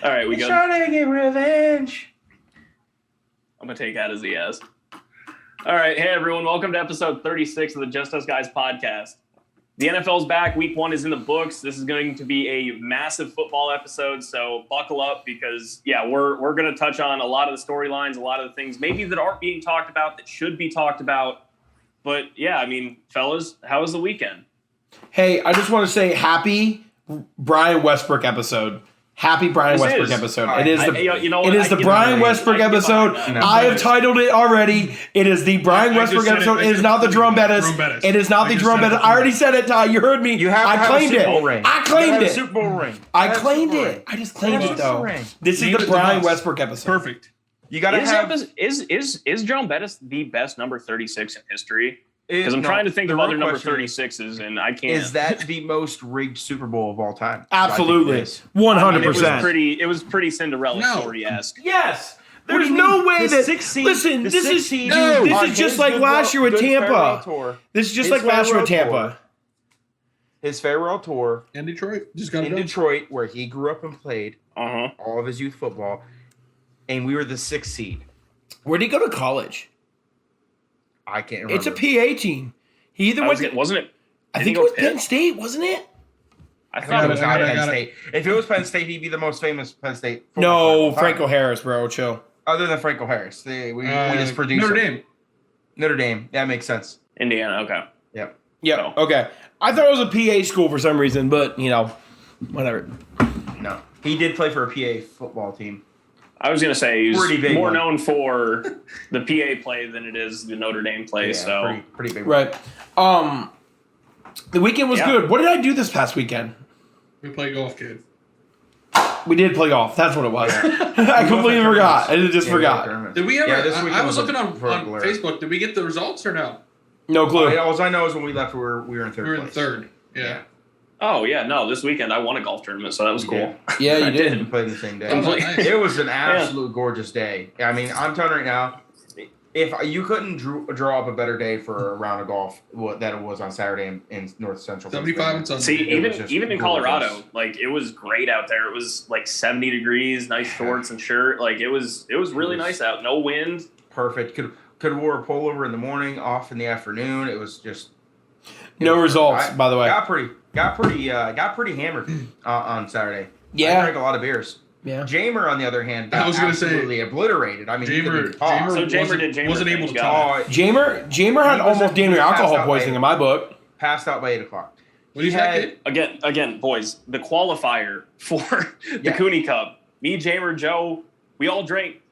All right, we go. Trying to get revenge. I'm going to take that as a yes. All right. Hey, everyone. Welcome to episode 36 of the Just Us Guys podcast. The NFL's back. Week 1 is in the books. This is going to be a massive football episode, so buckle up because, we're going to touch on a lot of the storylines, a lot of the things maybe that aren't being talked about that should be talked about. But, fellas, how was the weekend? Hey, I just want to say happy Brian Westbrook episode. Happy Brian Westbrook episode. It is the Brian Westbrook episode. I have titled it already. It is the Brian Westbrook episode. It is not the Jerome Bettis. It is not the Jerome Bettis. I already said it, Ty. You heard me. I claimed it. I claimed it. Super Bowl ring. I claimed it. I just claimed it though. This is the Brian Westbrook episode. Perfect. You gotta is Jerome Bettis the best number 36 in history? Because I'm trying to think of other number 36s, and I can't. Is that the most rigged Super Bowl of all time? Absolutely, 100%. It was pretty Cinderella story-esque. Yes. There's no way that. Listen, this is just like last year with Tampa. This is just like last year with Tampa. His farewell tour in Detroit, in Detroit, where he grew up and played all of his youth football, and we were the 6th seed. Where did he go to college? I can't remember. It's a PA team. He either wasn't it? I think it was Penn State, wasn't it? I thought it was not Penn State. If it was Penn State, he'd be the most famous Penn State. No, Franco Harris, bro. Chill. Other than Franco Harris, we just produced Notre Dame. That makes sense. Indiana. Okay. Yep. Yeah. Okay. I thought it was a PA school for some reason, but whatever. No, he did play for a PA football team. I was going to say he's more known for the PA play than it is the Notre Dame play. Yeah, so pretty big. Right. The weekend was good. What did I do this past weekend? We played golf, kid. We did play golf. That's what it was. I completely forgot. I just forgot. Did we ever? I was looking on Facebook. Did we get the results or no? No clue. All I know is when we left, we were in third. We were in third. Yeah. Oh, yeah. No, this weekend I won a golf tournament, so that was cool. Yeah, you did. We played the same day. Nice. It was an absolute gorgeous day. I mean, I'm telling you right now, if you couldn't draw up a better day for a round of golf that it was on Saturday in North Central. 75 and Sunday. See, even in Colorado, like it was great out there. It was like 70 degrees, nice shorts and shirt. Like it was really nice out. No wind. Perfect. Could have wore a pullover in the morning, off in the afternoon. It was just no results, by the way. Got pretty hammered on Saturday. Yeah, I drank a lot of beers. Yeah, Jamer on the other hand, got absolutely obliterated. I mean, Jamer wasn't able to talk. Jamer had almost damn near alcohol poisoning in my book. Passed out by 8:00. What is that? Again, boys. The qualifier for the Cooney Cup. Me, Jamer, Joe, we all drank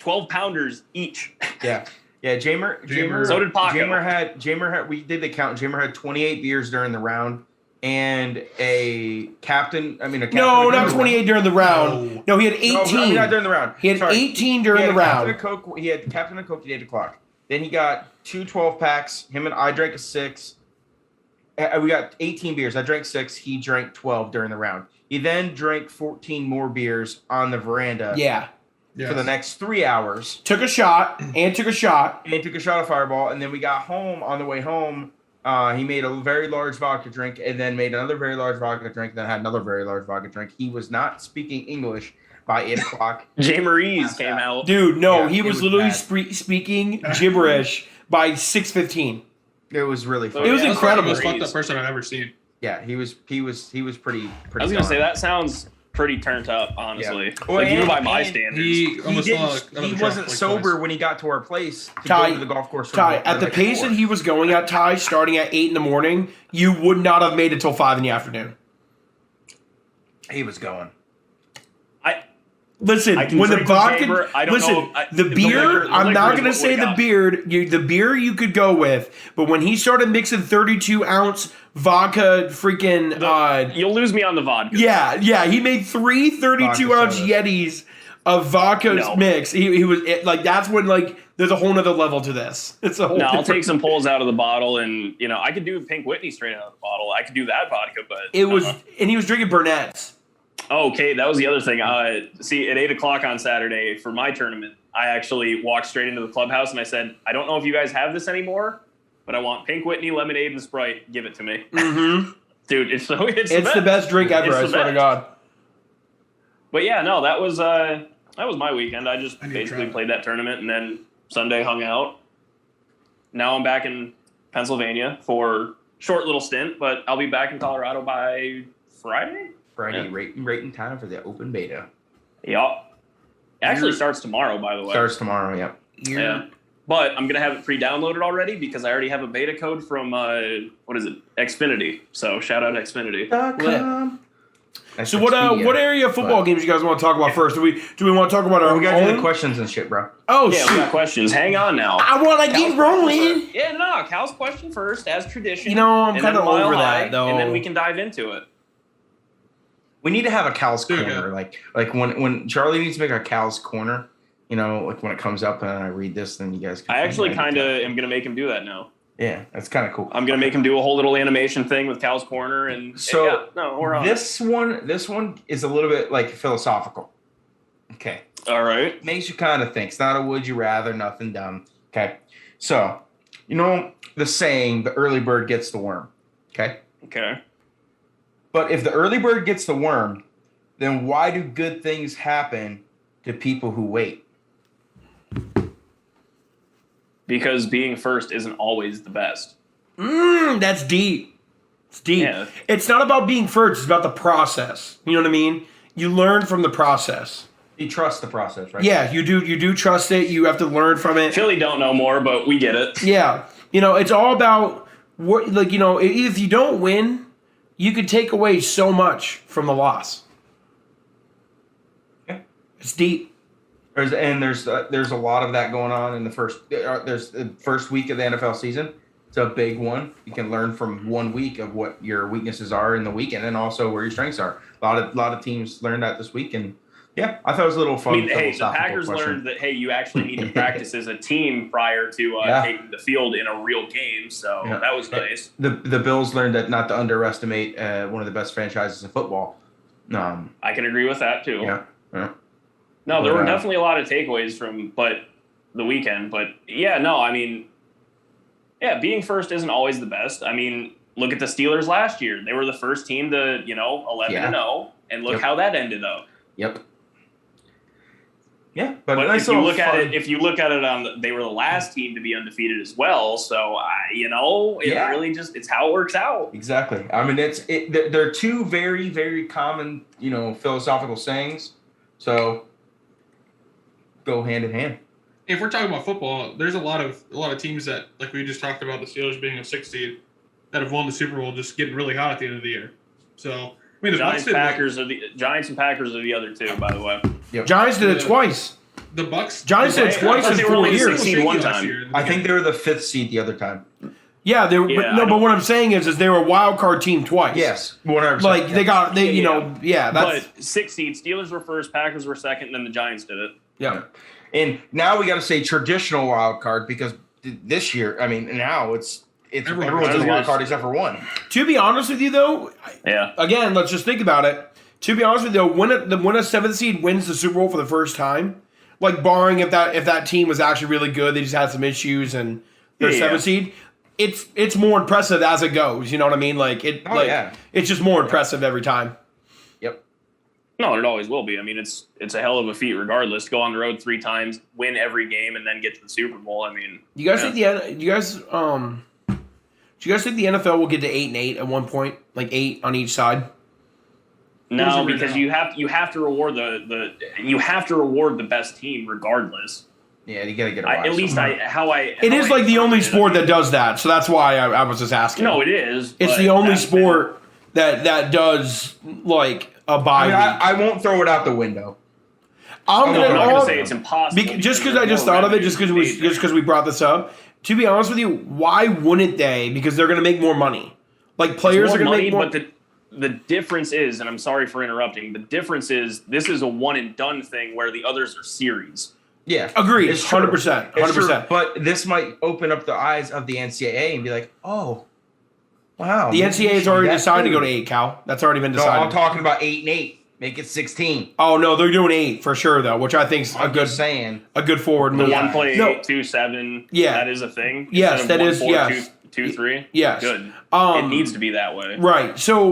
12-pounders each. Yeah. Yeah, Jamer. So did Paco. Jamer had. We did the count. Jamer had 28 beers during the round, and a captain. No, not 28 during the round. No, he had 18. Not during the round. He had 18 during the round. He had captain of Coke at 8:00. Then he got 2 12-packs. Him and I drank a 6. We got 18 beers. I drank 6. He drank 12 during the round. He then drank 14 more beers on the veranda. Yeah. For the next 3 hours. Took a shot of Fireball. And then we got home. On the way home, he made a very large vodka drink and then made another very large vodka drink. Then had another very large vodka drink. He was not speaking English by 8:00. Jamerise came out. Dude, no, he was literally speaking gibberish by 6:15. It was really funny. It was incredible. He was the most fucked up person I've ever seen. Yeah, he was pretty I was going to say, that sounds pretty turned up, honestly. Yeah. Well, even by my standards. He wasn't sober when he got to our place to Ty, go to the golf course. At the pace that he was going at, Ty, starting at 8 in, you would not have made it till 5 in. He was going. Listen, when the vodka, the beer. I'm not going to say the beer. The beer you could go with, but when he started mixing 32-ounce vodka, freaking, you'll lose me on the vodka. Yeah. He made 3 32-ounce Yetis of vodka mix. He was that's when there's a whole nother level to this. It's a whole. I'll take some pulls out of the bottle, and I could do Pink Whitney straight out of the bottle. I could do that vodka, but it was, and he was drinking Burnett's. Oh, okay, that was the other thing. See, at 8:00 on Saturday for my tournament, I actually walked straight into the clubhouse and I said, I don't know if you guys have this anymore, but I want Pink Whitney, lemonade, and Sprite. Give it to me. Mm-hmm. Dude, it's the best drink ever, I swear to God. But yeah, no, that was my weekend. I just basically played that tournament and then Sunday hung out. Now I'm back in Pennsylvania for short little stint, but I'll be back in Colorado by Friday. Friday, right in time for the open beta. Yep. It actually starts tomorrow, by the way. Starts tomorrow, yep. Yeah. But I'm going to have it pre-downloaded already because I already have a beta code from, Xfinity. So shout out Xfinity. So what area of football games you guys want to talk about first? Do we want to talk about our we got to do the questions and shit, bro. Oh, yeah, shoot. we got questions. Hang on now. I want to get rolling. Yeah, no, Cal's question first, as tradition. You know, I'm kind of over that, though. And then we can dive into it. We need to have a Cal's Corner. Like when Charlie needs to make a Cal's Corner, you know, like when it comes up and I read this, then you guys can... I actually kind of am going to make him do that now. Yeah, that's kind of cool. I'm going to make him do a whole little animation thing with Cal's Corner. And so we're on. This one is a little bit like philosophical. Okay. All right. Makes you kind of think. It's not a would you rather, nothing dumb. Okay. So, you know the saying, the early bird gets the worm. Okay. Okay. But if the early bird gets the worm, then why do good things happen to people who wait? Because being first isn't always the best. That's deep. It's deep. Yeah. It's not about being first. It's about the process. You know what I mean? You learn from the process. You trust the process, right? Yeah, you do. You do trust it. You have to learn from it. Philly don't know more, but we get it. Yeah. You know, it's all about what, like, you know, if you don't win, you could take away so much from the loss. Yeah. It's deep. There's a lot of that going on in the first week of the NFL season. It's a big one. You can learn from 1 week of what your weaknesses are in the weekend and also where your strengths are. A lot of teams learned that this week, and yeah, I thought it was a little fun. The Packers learned that you actually need to practice as a team prior to taking the field in a real game. So that was nice. The Bills learned that not to underestimate one of the best franchises in football. I can agree with that too. Yeah. No, there were definitely a lot of takeaways from the weekend. But yeah, no, I mean, yeah, being first isn't always the best. I mean, look at the Steelers last year. They were the first team to, 11-0, and look how that ended up. Yep. Yeah, but if you look at it, they were the last team to be undefeated as well. So really it's how it works out. Exactly. I mean, they're two very, very common, philosophical sayings. So go hand in hand. If we're talking about football, there's a lot of teams that, like we just talked about, the Steelers being a 6th seed, that have won the Super Bowl, just getting really hot at the end of the year. So I mean, the Giants and Packers are the other two, by the way. Yep. Giants did it twice. The Bucks. Giants did it twice in 4 years. One time. I think they were the 5th seed the other time. Yeah, they were. But what I'm saying is they were a wild card team twice. Yes, 100%. Like that's 6th seed. Steelers were first, Packers were second, and then the Giants did it. Yeah. And now we got to say traditional wild card because this year, I mean, now it's everyone's a wild card except for one. To be honest with you, though, again, let's just think about it. To be honest with you, when a 7th seed wins the Super Bowl for the first time, like barring if that team was actually really good, they just had some issues and they're 7th seed. It's more impressive as it goes. You know what I mean? Like it's just more impressive every time. Yep. No, it always will be. I mean, it's a hell of a feat regardless. To go on the road 3 times, win every game, and then get to the Super Bowl. I mean, do you guys think do you guys think the NFL will get to 8-8 at one point, like 8 on each side? No, because you have to reward the best team regardless. Yeah, you gotta get a It is like the only sport that does that, so that's why I was just asking. No, it is. It's the only sport that does like a bye week. I won't throw it out the window. I'm not going to say it's impossible. Just because I just thought of it, just because we brought this up. To be honest with you, why wouldn't they? Because they're going to make more money. Like players are going to make more. But the difference is, and I'm sorry for interrupting. The difference is this is a one and done thing where the others are series. Yeah, agreed. 100%. 100%. But this might open up the eyes of the NCAA and be like, oh, wow. The NCAA has already decided to go to 8, Cal. That's already been decided. No, I'm talking about 8-8. Make it 16. Oh no, they're doing 8 for sure though, which I think's a good forward move. The 1 play 8-2-7. Yeah, that is a thing. Yes, that is. 2-3. Yes, good. It needs to be that way. Right. So,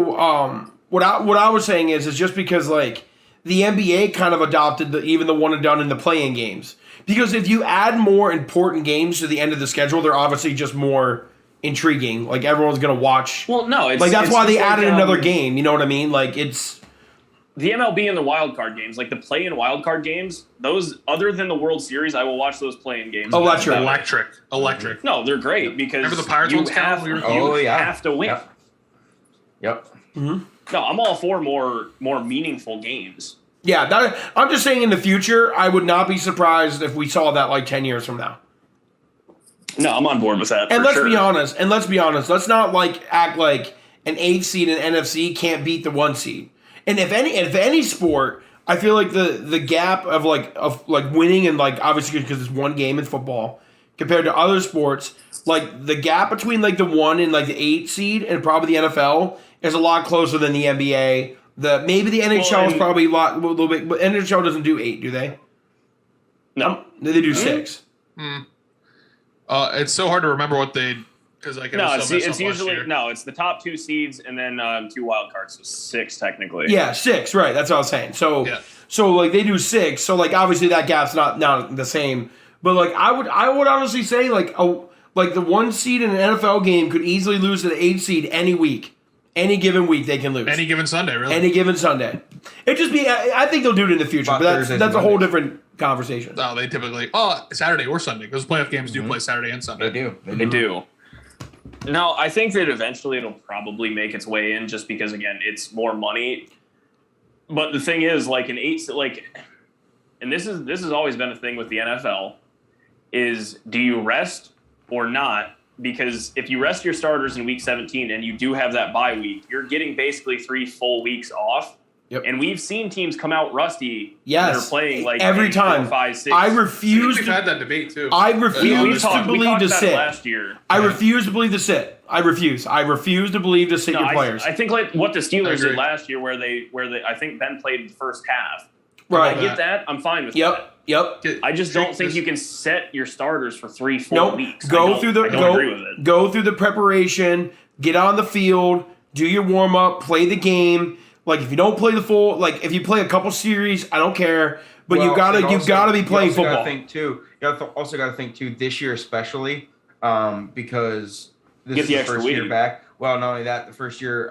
what I was saying is just because like the NBA kind of adopted even the one and done in the play-in games. Because if you add more important games to the end of the schedule, they're obviously just more intriguing. Like everyone's gonna watch. Well, no, it's like that's why they like, added another game. You know what I mean? Like it's the MLB and the wild card games, like the play-in wild card games. Those, other than the World Series, I will watch those play-in games. Electric. No, they're great because remember the Pirates you ones have to win. Yep. Mm-hmm. No, I'm all for more meaningful games. Yeah, I'm just saying in the future, I would not be surprised if we saw that like 10 years from now. No, I'm on board with that. And let's be honest. Let's not like act like an 8th seed in NFC can't beat the 1 seed. And if any sport, I feel like the gap of winning and like obviously because it's one game in football compared to other sports, like the gap between like the 1 and like the 8 seed and probably the NFL is a lot closer than the NBA. Maybe the NHL is probably a little bit, but NHL doesn't do 8, do they? No, they do 6. It's so hard to remember what they because like it's usually it's the top 2 seeds and then 2 wild cards, so 6 technically. Yeah, 6, right? That's what I was saying. So like they do 6, so like obviously that gap's not the same. But like I would honestly say like the 1 seed in an NFL game could easily lose to the 8 seed any week. Any given week they can lose. Any given Sunday, really. Any given Sunday. It just be. I think they'll do it in the future, but that's a whole different conversation. No, they typically Saturday or Sunday because playoff games do play Saturday and Sunday. They do. No, I think that eventually it'll probably make its way in just because again it's more money. But the thing is, like an 8, and this has always been a thing with the NFL, is do you rest or not? Because if you rest your starters in week 17 and you do have that bye week, you're getting basically 3 full weeks off. Yep. And we've seen teams come out rusty. Yes. That are playing like every time. 4, 5, 6. I refuse. We've had that debate too. I refuse to believe to sit last year. I refuse to believe to sit. I refuse to believe to sit your players. I think like what the Steelers did last year, where they I think Ben played the first half. Right. I get that. I'm fine with that. Yep. I just don't think you can set your starters for 3 full weeks. Go through the preparation, get on the field, do your warm up, play the game. Like if you don't play the full, like if you play a couple series, I don't care. But you gotta be playing football. You also gotta think too. This year especially, because this is the the first week. year back. Well, not only that, the first year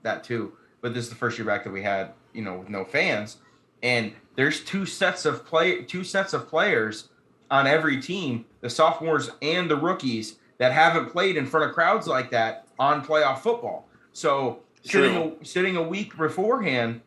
that too, but this is the first year back that we had, with no fans. And there's two sets of players on every team, the sophomores and the rookies, that haven't played in front of crowds like that on playoff football. So sitting a week beforehand,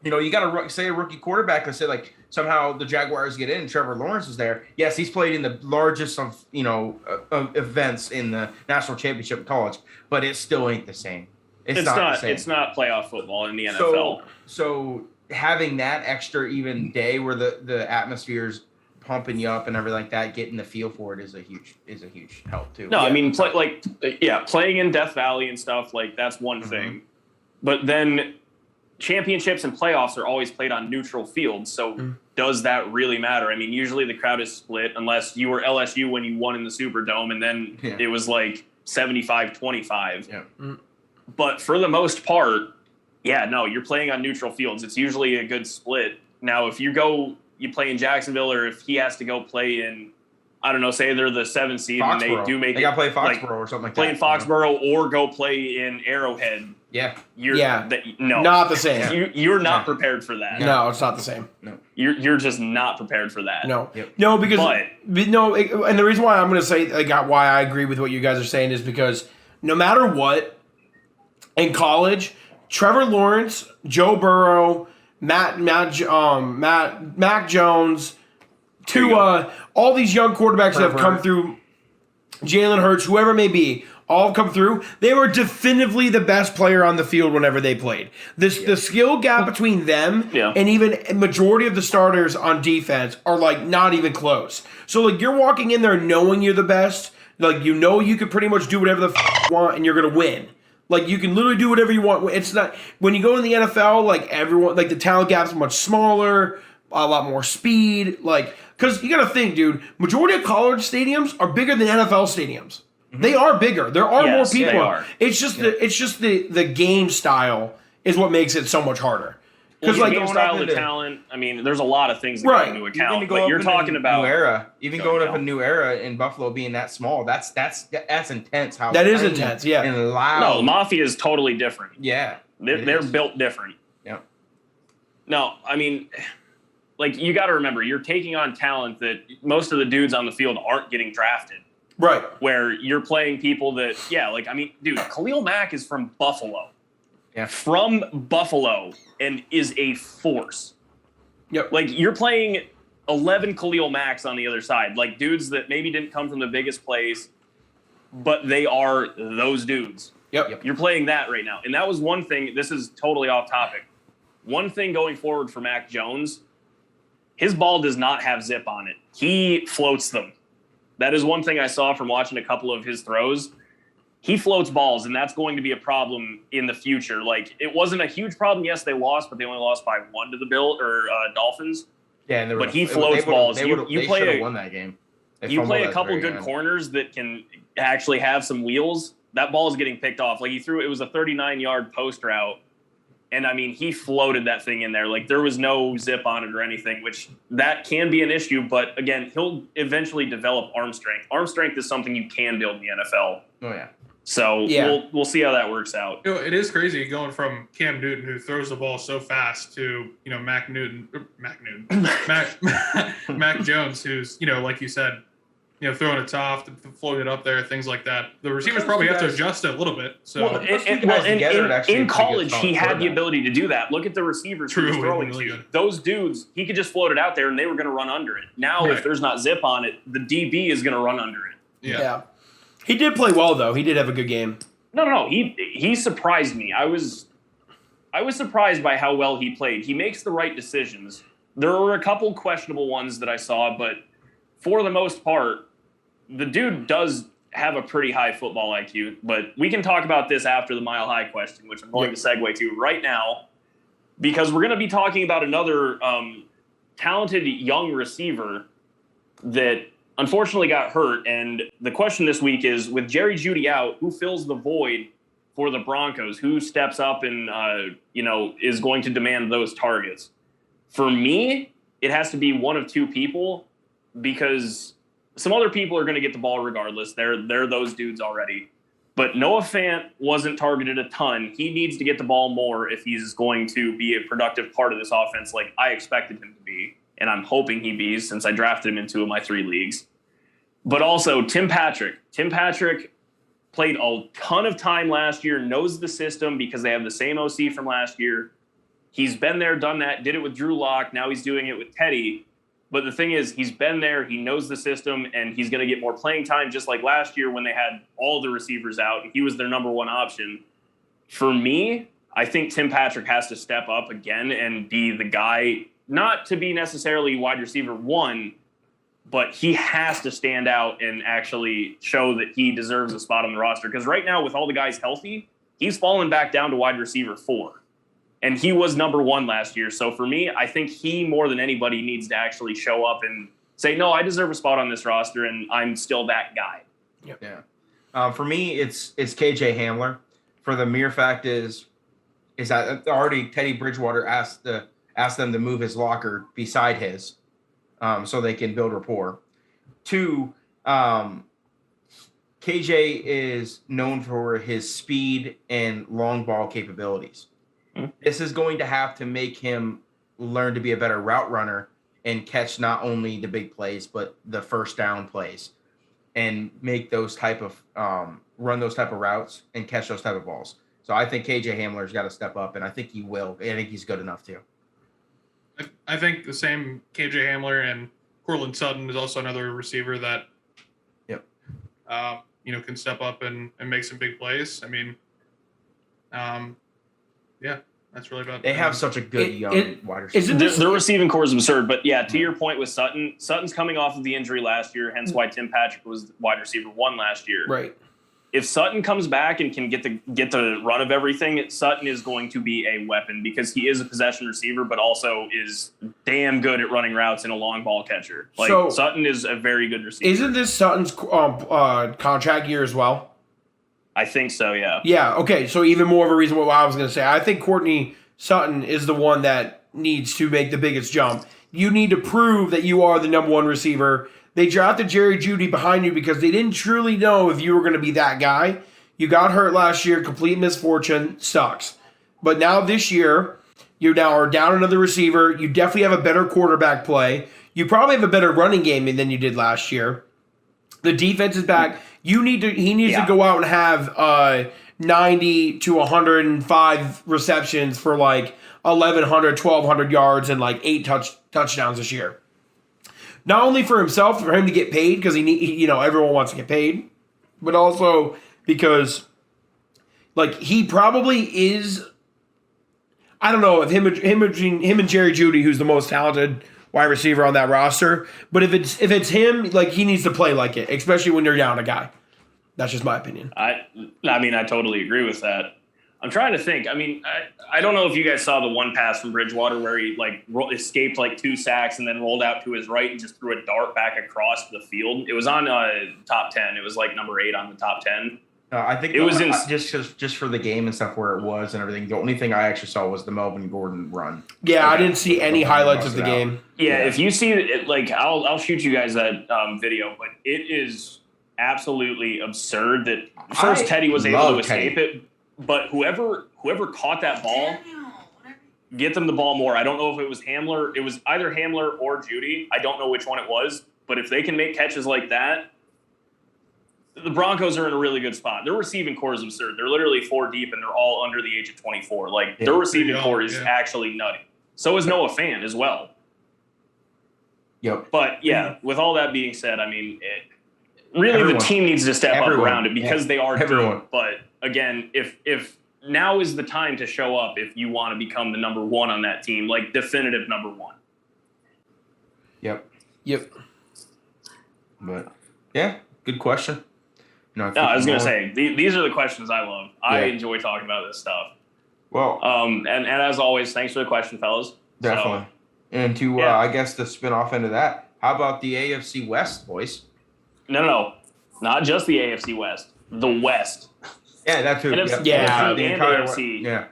you got to say a rookie quarterback and say like somehow the Jaguars get in. Trevor Lawrence is there. Yes, he's played in the largest of events in the national championship in college, but it still ain't the same. It's not the same. It's not playoff football in the NFL. So having that extra even day where the atmosphere's pumping you up and everything like that, getting the feel for it is a huge help too. No, I mean playing in Death Valley and stuff like that's one thing, but then championships and playoffs are always played on neutral fields. So does that really matter? I mean, usually the crowd is split unless you were LSU when you won in the Superdome, and then it was like 75-25. Yeah. But for the most part, you're playing on neutral fields. It's usually a good split. Now, if you play in Jacksonville, or if he has to go play in, I don't know, say they're the 7th seed Foxborough. and they do make they got to play Foxborough or something like play that. Play in Foxborough or go play in Arrowhead. Yeah. No. Not the same. You're not prepared for that. No, it's not the same. No. You're just not prepared for that. No. Yep. No, because and the reason why I'm going to say why I agree with what you guys are saying is because no matter what, in college, Trevor Lawrence, Joe Burrow, Mac Jones, Tua, all these young quarterbacks that have come through, Jalen Hurts, whoever it may be, all have come through. They were definitively the best player on the field whenever they played. The skill gap between them and even a majority of the starters on defense are like not even close. So like you're walking in there knowing you're the best, like you could pretty much do whatever the you want and you're gonna win. Like you can literally do whatever you want. It's not when you go in the NFL, like everyone, like the talent gap's much smaller, a lot more speed. Like because you got to think, dude, majority of college stadiums are bigger than NFL stadiums. Mm-hmm. They are bigger. There are more people. They are. It's just the game style is what makes it so much harder. Because like game style, the talent. I mean, there's a lot of things that go into account. But you're talking about new era. Even going up a new era in Buffalo being that small, that's intense. How that is intense, yeah. And loud. No, Mafia is totally different. Yeah, they're built different. Yeah. No, I mean, like you got to remember, you're taking on talent that most of the dudes on the field aren't getting drafted. Right. Where you're playing people that, like, I mean, dude, Khalil Mack is from Buffalo. Yeah. From Buffalo and is a force. Yep. Like, you're playing 11 Khalil Macks on the other side. Like, dudes that maybe didn't come from the biggest place, but they are those dudes. Yep. You're playing that right now. And that was one thing. This is totally off topic. One thing going forward for Mac Jones, his ball does not have zip on it. He floats them. That is one thing I saw from watching a couple of his throws. He floats balls, and that's going to be a problem in the future. Like, it wasn't a huge problem. Yes, they lost, but they only lost by 1 to the Dolphins. Yeah, but he floats balls. They should have won that game. You play a couple good corners that can actually have some wheels. That ball is getting picked off. Like, it was a 39-yard post route. And, I mean, he floated that thing in there. Like, there was no zip on it or anything, which that can be an issue. But, again, he'll eventually develop arm strength. Arm strength is something you can build in the NFL. Oh, yeah. So we'll see how that works out. It is crazy going from Cam Newton, who throws the ball so fast, to, Mac Jones, who's, like you said, throwing it soft, floating it up there, things like that. The receivers probably have to adjust it a little bit. So in college, he had the ability to do that. Look at the receivers he was throwing to. Those dudes, he could just float it out there, and they were going to run under it. Now, if there's not zip on it, the DB is going to run under it. Yeah. He did play well, though. He did have a good game. No. He surprised me. I was surprised by how well he played. He makes the right decisions. There were a couple questionable ones that I saw, but for the most part, the dude does have a pretty high football IQ. But we can talk about this after the Mile High question, which I'm going to segue to right now, because we're going to be talking about another talented young receiver that unfortunately got hurt. And the question this week is, with Jerry Jeudy out, who fills the void for the Broncos? Who steps up and, is going to demand those targets? For me, it has to be one of two people, because some other people are going to get the ball regardless. They're those dudes already. But Noah Fant wasn't targeted a ton. He needs to get the ball more if he's going to be a productive part of this offense like I expected him to be. And I'm hoping he be, since I drafted him in 2 of my 3 leagues. But also Tim Patrick. Tim Patrick played a ton of time last year, knows the system because they have the same OC from last year. He's been there, done that, did it with Drew Lock. Now he's doing it with Teddy. But the thing is, he's been there, he knows the system, and he's going to get more playing time, just like last year when they had all the receivers out and he was their number one option. For me, I think Tim Patrick has to step up again and be the guy, not to be necessarily wide receiver 1, but he has to stand out and actually show that he deserves a spot on the roster. Because right now, with all the guys healthy, he's fallen back down to wide receiver 4. And he was number 1 last year. So for me, I think he, more than anybody, needs to actually show up and say, no, I deserve a spot on this roster, and I'm still that guy. Yep. Yeah. For me, it's KJ Hamler. For the mere fact is that already Teddy Bridgewater asked them to move his locker beside his, so they can build rapport. 2, KJ is known for his speed and long ball capabilities. This is going to have to make him learn to be a better route runner and catch not only the big plays, but the first down plays, and make those type of run those type of routes and catch those type of balls. So I think KJ Hamler's got to step up, and I think he will. I think he's good enough too. I think the same KJ Hamler, and Courtland Sutton is also another receiver that, can step up and make some big plays. I mean, that's really about. They have such a good young wide receiver. Their receiving core is absurd, but to your point with Sutton, Sutton's coming off of the injury last year, hence why Tim Patrick was wide receiver 1 last year. Right. If Sutton comes back and can get the run of everything, Sutton is going to be a weapon, because he is a possession receiver, but also is damn good at running routes and a long ball catcher. So Sutton is a very good receiver. Isn't this Sutton's contract year as well? I think so, yeah. Yeah, okay. So even more of a reason why I was going to say. I think Courtney Sutton is the one that needs to make the biggest jump. You need to prove that you are the number one receiver. They drafted Jerry Jeudy behind you because they didn't truly know if you were going to be that guy. You got hurt last year, complete misfortune, sucks. But now this year, you now are down another receiver. You definitely have a better quarterback play. You probably have a better running game than you did last year. The defense is back. He needs to go out and have 90 to 105 receptions for like 1,100, 1,200 yards and like 8 touchdowns this year. Not only for himself, for him to get paid because everyone wants to get paid, but also because like he probably is. I don't know if him and Jerry Jeudy, who's the most talented wide receiver on that roster, but if it's him, like he needs to play like it, especially when you're down a guy. That's just my opinion. I mean, I totally agree with that. I'm trying to think. I mean, I don't know if you guys saw the one pass from Bridgewater where he escaped like 2 sacks and then rolled out to his right and just threw a dart back across the field. It was on top 10. It was like number 8 on the top 10. I think it was just for the game and stuff where it was and everything. The only thing I actually saw was the Melvin Gordon run. Yeah, I didn't see any highlights of the game. Yeah, if you see it, like I'll shoot you guys that video, but it is absolutely absurd that first Teddy was able to escape it, but whoever caught that ball, get them the ball more. I don't know if it was Hamler. It was either Hamler or Jeudy. I don't know which one it was, but if they can make catches like that, the Broncos are in a really good spot. Their receiving core is absurd. They're literally 4 deep, and they're all under the age of 24. Like, their receiving core is actually nutty. So is Noah Fant as well. Yep. But, with all that being said, I mean, the team needs to step up around it because they are deep. But, again, if now is the time to show up if you want to become the number 1 on that team, like definitive number 1. Yep. But, good question. I was going to say, these are the questions I love. I enjoy talking about this stuff. Well, and as always, thanks for the question, fellas. Definitely. And to, I guess, the spin-off into that, how about the AFC West, boys? No. Not just the AFC West. The West. Yeah, that too. NFC, the entire AFC.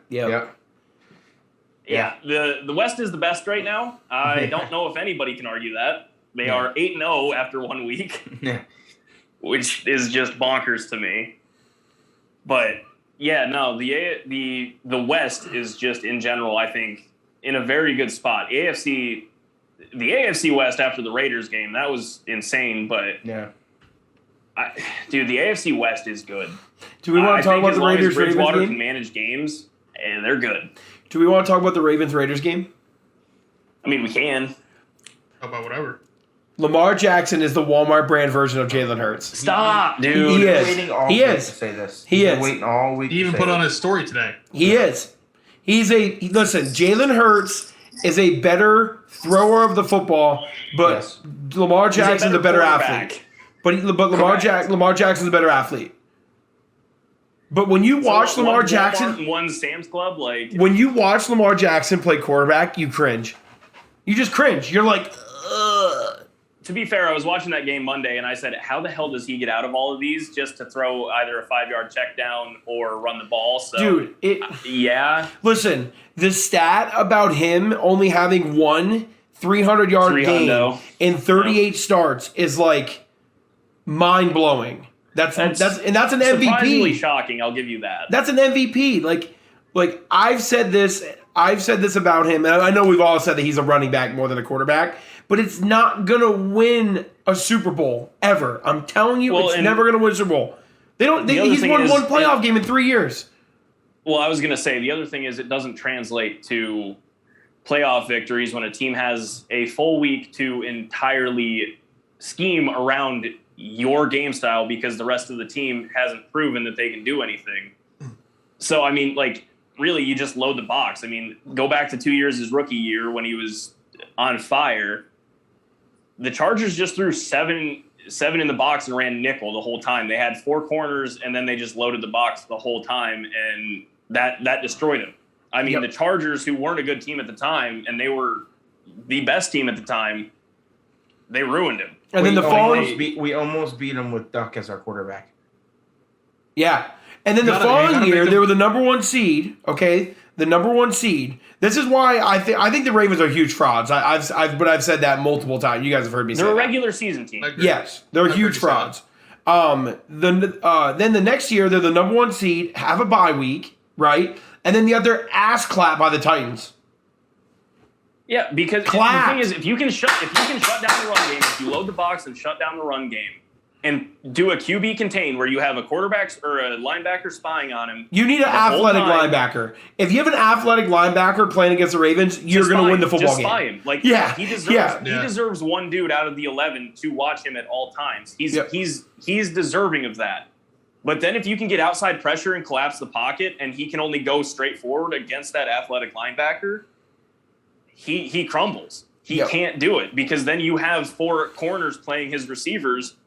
Yeah. The West is the best right now. I don't know if anybody can argue that. They are 8-0 after 1 week. Yeah. Which is just bonkers to me. But the West is just in general, I think, in a very good spot. The AFC West after the Raiders game, that was insane. But the AFC West is good. Do we want to talk about the Raiders Ravens game? Bridgewater can manage games, and they're good. Do we want to talk about the Ravens Raiders game? I mean, we can. How about whatever? Lamar Jackson is the Walmart brand version of Jalen Hurts. Stop, dude. He is. Waiting all week to say this. He is. Waiting all week. He even put on his story today. He is. Listen, Jalen Hurts is a better thrower of the football, but Lamar Jackson's a better athlete. But Lamar Jackson's a better athlete. But when you watch Lamar Jackson, one Sam's Club, when you watch Lamar Jackson play quarterback, you cringe. You just cringe. You're like, ugh. To be fair, I was watching that game Monday, and I said, how the hell does he get out of all of these just to throw either a 5-yard check down or run the ball? So, dude, listen, the stat about him only having one 300-yard game in 38 starts is like mind-blowing. That's an MVP. Surprisingly shocking, I'll give you that. That's an MVP. Like I've said this about him, and I know we've all said that he's a running back more than a quarterback, but it's not gonna win a Super Bowl ever. I'm telling you, it's never gonna win a Super Bowl. He's won one playoff game in 3 years. Well, I was gonna say the other thing is it doesn't translate to playoff victories when a team has a full week to entirely scheme around your game style because the rest of the team hasn't proven that they can do anything. So, I mean, really, you just load the box. I mean, go back to 2 years his rookie year when he was on fire. The Chargers just threw seven in the box and ran nickel the whole time. They had 4 corners, and then they just loaded the box the whole time, and that destroyed them. I mean, the Chargers, who weren't a good team at the time, and they were the best team at the time, they ruined him. And then we almost beat them with Duck as our quarterback. Yeah. And then the following year, they were the number 1 seed, okay? the number 1 seed. This is why I think the Ravens are huge frauds. I've said that multiple times. You guys have heard me say that. They're a regular season team. Yes, they're huge frauds. Then the next year they're the number 1 seed, have a bye week, right? And then the other ass clap by the Titans. Yeah, because the thing is, if you can shut down the run game, if you load the box and shut down the run game, and do a QB contain where you have a quarterback or a linebacker spying on him. You need an athletic linebacker. If you have an athletic linebacker playing against the Ravens, you're going to win the football game. Just spy him. Like, he deserves one dude out of the 11 to watch him at all times. He's deserving of that. But then if you can get outside pressure and collapse the pocket, and he can only go straight forward against that athletic linebacker, he crumbles. He can't do it because then you have 4 corners playing his receivers.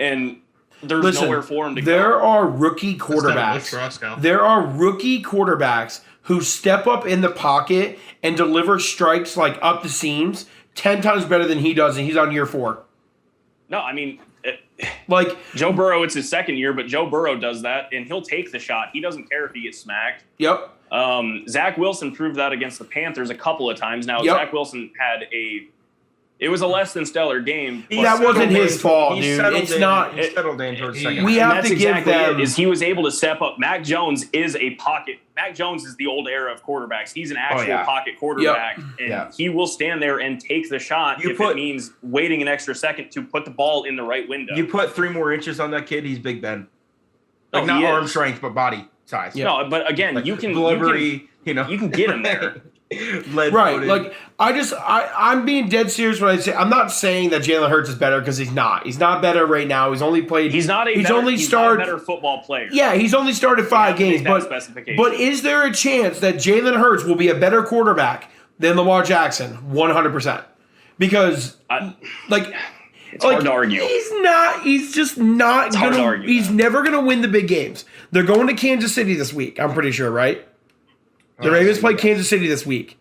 And there's nowhere for him to go. There are rookie quarterbacks. There are rookie quarterbacks who step up in the pocket and deliver strikes like up the seams 10 times better than he does, and he's on year 4. No, I mean, like Joe Burrow, it's his 2nd year, but Joe Burrow does that, and he'll take the shot. He doesn't care if he gets smacked. Yep. Zach Wilson proved that against the Panthers a couple of times. Now, Zach Wilson had it was a less than stellar game. That wasn't his fault, dude. It's not. He settled in towards the second. We have to give them. He was able to step up. Mac Jones is a pocket. Mac Jones is the old era of quarterbacks. He's an actual pocket quarterback, and he will stand there and take the shot if it means waiting an extra second to put the ball in the right window. You put 3 more inches on that kid, he's Big Ben. Like not arm strength, but body size. No, but again, like you can get him there. Right, like I'm being dead serious when I say I'm not saying that Jalen Hurts is better because he's not. He's not better right now. He's only played. He's not a better football player. Yeah, he's only started 5 games. But is there a chance that Jalen Hurts will be a better quarterback than Lamar Jackson? 100%. Because it's hard to argue. He's just not going to argue. He's never going to win the big games. They're going to Kansas City this week. I'm pretty sure, right? The Ravens play Kansas City this week.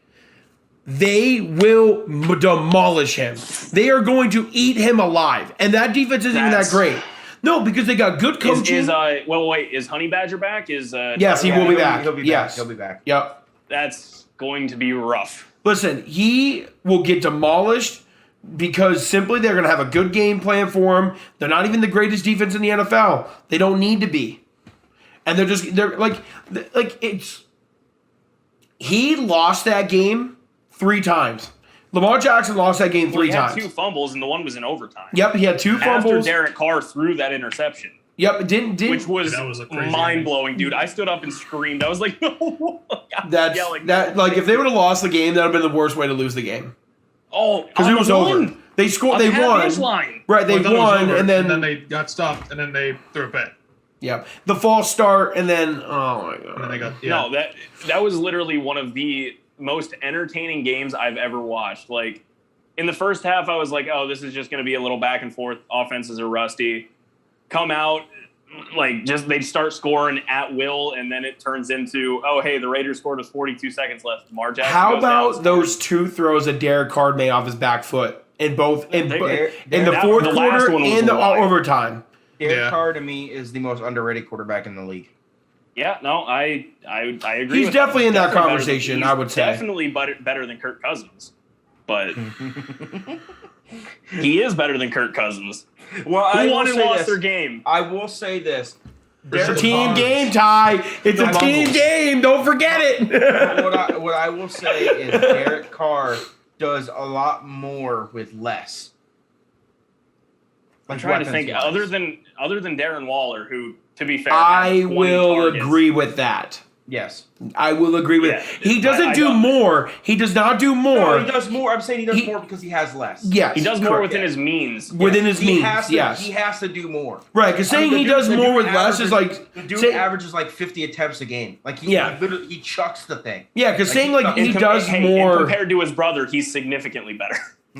They will demolish him. They are going to eat him alive. And that defense isn't even that great. No, because they got good coaching. Is Honey Badger back? Yes, he will be back. He'll be back. Yep. That's going to be rough. Listen, he will get demolished because simply they're going to have a good game plan for him. They're not even the greatest defense in the NFL. They don't need to be. And they're like it's... He lost that game 3 times. Lamar Jackson lost that game 3 times. He had 2 fumbles, and the one was in overtime. Yep, he had 2 fumbles. After Derek Carr threw that interception. Yep, it didn't. Which was mind-blowing, dude. I stood up and screamed. I was like, no. Yelling. If they would have lost the game, that would have been the worst way to lose the game. Oh, because it was over. They scored. They won. Right, they won, and then they got stopped, and then they threw a pick. Yeah, the false start, and then oh my god! And then they got no. That was literally one of the most entertaining games I've ever watched. Like in the first half, I was like, "Oh, this is just going to be a little back and forth. Offenses are rusty. Come out, they start scoring at will, and then it turns into, oh, hey, the Raiders scored with 42 seconds left. Lamar Jackson. How about those 2 throws that Derek Carr made off his back foot in the fourth quarter and the overtime? Derek Carr, to me, is the most underrated quarterback in the league. Yeah, no, I agree. He's definitely in that conversation, I would say. Definitely better than Kirk Cousins. But he is better than Kirk Cousins. Well, who won and lost their game? I will say this. It's a team game, Ty. It's a team game. Don't forget it. What I will say is Derek Carr does a lot more with less. I'm trying to think. Other than Darren Waller, who, to be fair, I will agree with that. Yes, I will agree with that. He doesn't do more. He does not do more. No, he does more. I'm saying he does more because he has less. Yes, he does more within his means. Within his means, yes. He has to do more. Right, because saying he does more with less is like... The dude averages 50 attempts a game. He literally he chucks the thing. Yeah, because saying he does more... compared to his brother, he's significantly better.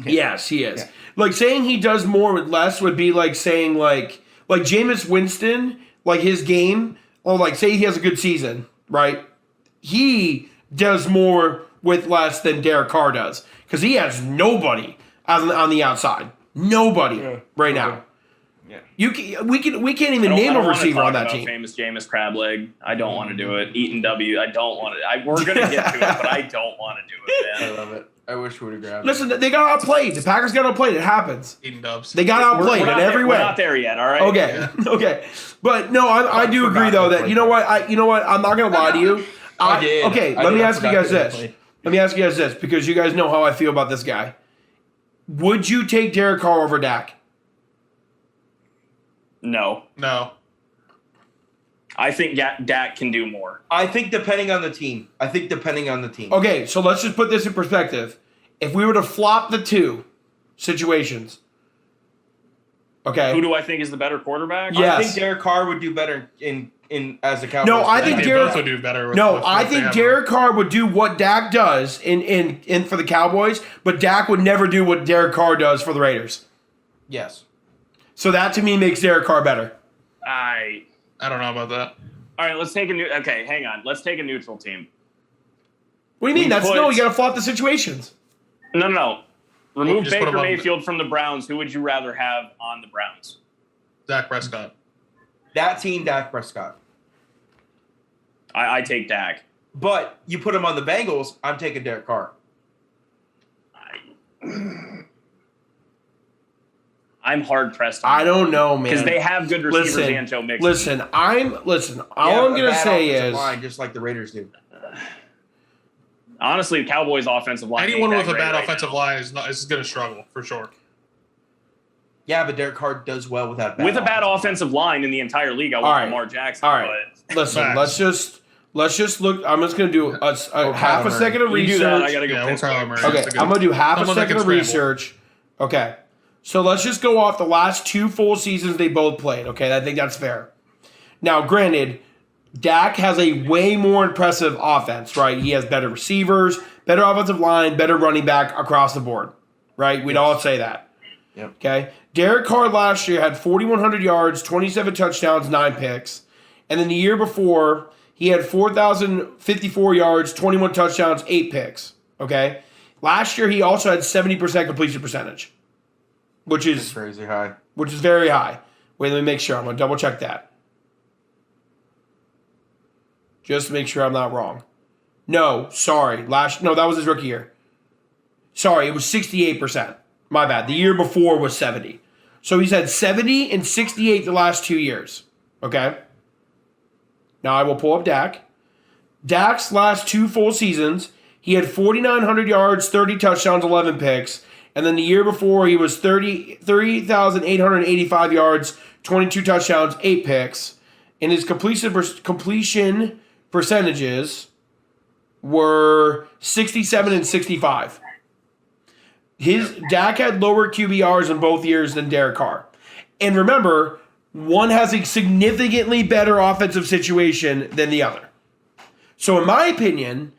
Yes, he is. Yeah. Saying he does more with less would be like saying Jameis Winston, his game, or say he has a good season, right? He does more with less than Derek Carr does because he has nobody on the outside. Nobody right now. Yeah. We can't even name a receiver on that team. Famous Jameis Crableg. I don't want to do it. Eaton W. I don't want it. We're gonna get to it, but I don't want to do it, man. I love it. I wish we would have grabbed it. Listen, they got outplayed. The Packers got outplayed. It happens. Eating dubs. They got outplayed in every way. We're not there yet. All right. Okay. Okay. But no, I do agree though that you know what I'm not gonna lie to you. Okay. Let me ask you guys this because you guys know how I feel about this guy. Would you take Derek Carr over Dak? No. I think Dak can do more. I think depending on the team. Okay, so let's just put this in perspective. If we were to flop the two situations, okay. Who do I think is the better quarterback? Yes. I think Derek Carr would do better in as a Cowboys. No, I think Derek would do better. I think Derek Carr would do what Dak does in for the Cowboys, but Dak would never do what Derek Carr does for the Raiders. Yes. So that to me makes Derek Carr better. I don't know about that. All right, let's take hang on. Let's take a neutral team. What do you mean? You got to flop the situations. No. Remove Just Baker Mayfield from the Browns. Who would you rather have on the Browns? Dak Prescott. That team, Dak Prescott. I take Dak. But you put him on the Bengals, I'm taking Derek Carr. I'm hard pressed. I don't know, man, because they have good receivers and Joe Mixon. Listen. All I'm gonna say is, line, just like the Raiders do. Honestly, the Cowboys' offensive line. Anyone with a bad offensive line is going to struggle for sure. Yeah, but Derek Carr does well with that. With a bad offensive line in the entire league, I want Lamar Jackson. All right, listen. Let's just look. I'm just gonna do a half a second of research. I gotta go. Okay, I'm gonna do half a second of research. Okay, so let's just go off the last 2 full seasons they both played. Okay, I think that's fair. Now, granted, Dak has a way more impressive offense, right? He has better receivers, better offensive line, better running back across the board, right? We'd all say that. Yep. Okay. Derek Carr last year had 4,100 yards, 27 touchdowns, 9 picks. And then the year before, he had 4,054 yards, 21 touchdowns, 8 picks. Okay. Last year, he also had 70% completion percentage, which is crazy high. Which is very high. Wait, let me make sure. I'm going to double check that. Just to make sure I'm not wrong. No, sorry. That was his rookie year. Sorry, it was 68%. My bad. The year before was 70. So he's had 70 and 68 the last 2 years. Okay? Now I will pull up Dak. Dak's last 2 full seasons, he had 4,900 yards, 30 touchdowns, 11 picks. And then the year before, he was 30,885 yards, 22 touchdowns, 8 picks. And his completion percentages were 67 and 65. Dak had lower QBRs in both years than Derek Carr. And remember, one has a significantly better offensive situation than the other. So in my opinion,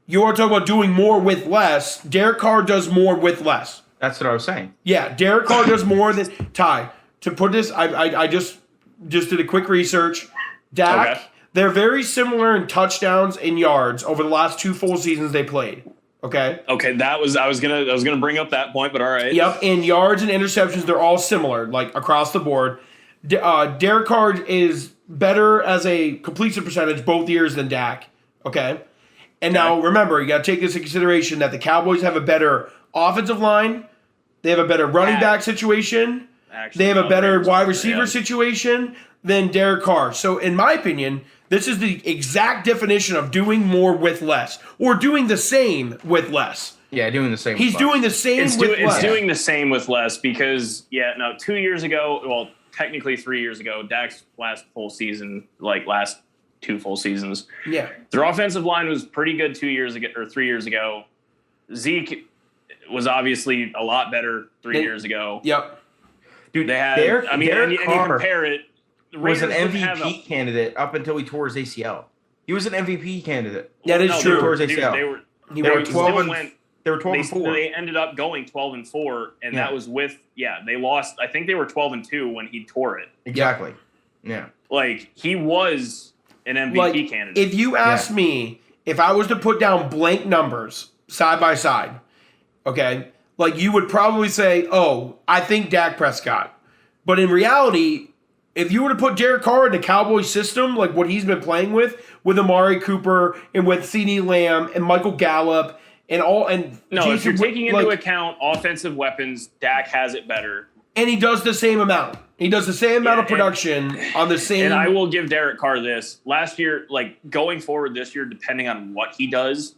you are talking about doing more with less. Derek Carr does more with less. That's what I was saying. Yeah, Derek Carr does more than Ty. To put this, I just did a quick research. Dak, okay. They're very similar in touchdowns and yards over the last 2 full seasons they played. Okay. Okay, I was gonna bring up that point, but all right. Yep, in yards and interceptions, they're all similar, like across the board. Derek Carr is better as a completion percentage both years than Dak. Okay. And now remember, you got to take this into consideration that the Cowboys have a better offensive line, they have a better running back situation, they have a better wide receiver situation than Derek Carr. So in my opinion, this is the exact definition of doing more with less, or doing the same with less. Yeah, doing the same. He's doing the same with less. It's doing the same with less because, 2 years ago, well, technically 3 years ago, Dak's last full season, like last 2 full seasons. Yeah. Their offensive line was pretty good 2 years ago or 3 years ago. Zeke was obviously a lot better 3 years ago. Yep. Dude, they had, Derek and you compare it. Was an MVP candidate up until he tore his ACL. He was an MVP candidate. That is true. He tore his ACL. They were 12 and 4. They ended up going 12-4, and that was with they lost. I think they were 12-2 when he tore it. Exactly. Yeah. Like he was an MVP candidate. If you asked me if I was to put down blank numbers side by side, okay, like you would probably say, "Oh, I think Dak Prescott." But in reality, if you were to put Derek Carr in the Cowboys system, like what he's been playing with Amari Cooper and with CeeDee Lamb and Michael Gallup and if you're taking into account offensive weapons, Dak has it better. And he does the same amount. He does the same amount of production on the same. And I will give Derek Carr this. Last year, like going forward this year, depending on what he does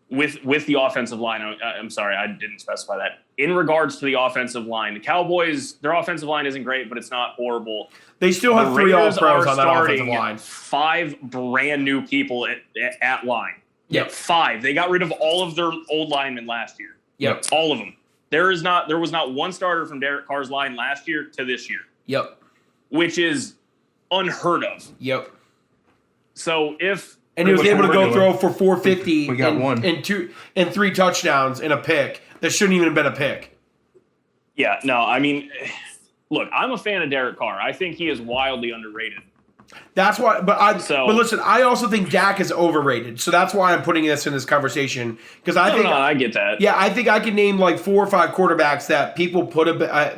with the offensive line. I'm sorry, I didn't specify that. In regards to the offensive line, the Cowboys, their offensive line isn't great, but it's not horrible. They still have 3 All-Pros on that offensive line. 5 brand new people at line. Yep. 5. They got rid of all of their old linemen last year. Yep. All of them. There was not one starter from Derek Carr's line last year to this year. Yep. Which is unheard of. Yep. So and he was able to go throw for 450 we got one and 3 touchdowns and a pick that shouldn't even have been a pick. Yeah, no, I mean, look, I'm a fan of Derek Carr. I think he is wildly underrated. That's why, but listen, I also think Dak is overrated. So that's why I'm putting this in this conversation because I get that. Yeah, I think I can name like 4 or 5 quarterbacks that people put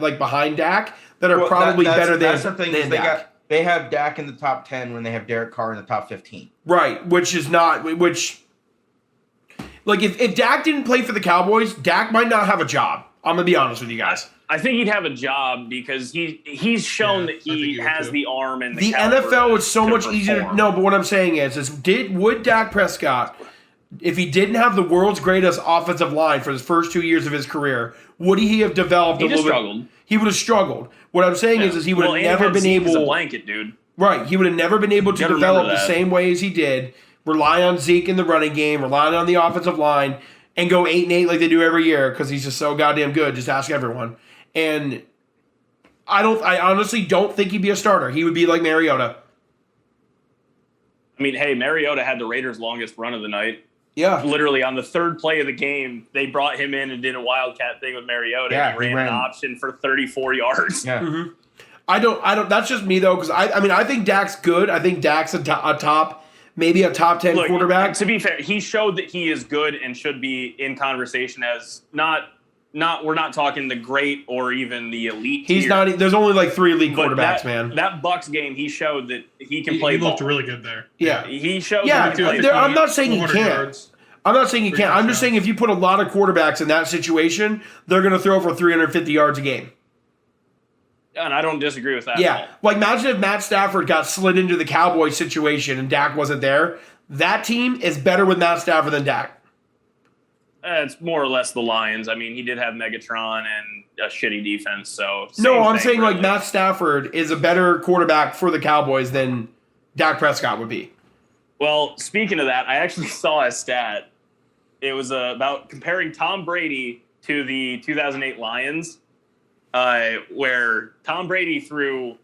like behind Dak that are probably better than. That's the thing is they have Dak in the top 10 when they have Derek Carr in the top 15. Right, like if Dak didn't play for the Cowboys, Dak might not have a job. I'm gonna be honest with you guys. I think he'd have a job because he's shown that he has the arm and the NFL is so much easier. No, but what I'm saying would Dak Prescott, if he didn't have the world's greatest offensive line for his first 2 years of his career, would he have developed a little bit? He would have struggled. What I'm saying is he would have never been able. He's a blanket, dude. Right, he would have never been able to develop the same way as he did. Rely on Zeke in the running game, rely on the offensive line, and go 8-8 like they do every year because he's just so goddamn good. Just ask everyone. And I honestly don't think he'd be a starter. He would be like Mariota. I mean, hey, Mariota had the Raiders' longest run of the night. Yeah. Literally on the 3rd play of the game, they brought him in and did a wildcat thing with Mariota. Yeah, and he ran an option for 34 yards. Yeah. Mm-hmm. I don't. That's just me though, because I think Dak's good. I think Dak's a top, maybe a top 10 quarterback. To be fair, he showed that he is good and should be in conversation as we're not talking the great or even the elite. He's tier. not. There's only like 3 elite quarterbacks, man. That Bucs game, he showed that he can play. He looked really good there. Yeah, he showed. Yeah, that he can play I'm not saying he can't. Yards. I'm not saying he can't. I'm just saying if you put a lot of quarterbacks in that situation, they're going to throw for 350 yards a game. And I don't disagree with that. Yeah, like imagine if Matt Stafford got slid into the Cowboys situation and Dak wasn't there. That team is better with Matt Stafford than Dak. It's more or less the Lions. I mean, he did have Megatron and a shitty defense. So I'm saying really. Like Matt Stafford is a better quarterback for the Cowboys than Dak Prescott would be. Well, speaking of that, I actually saw a stat. It was about comparing Tom Brady to the 2008 Lions, where Tom Brady threw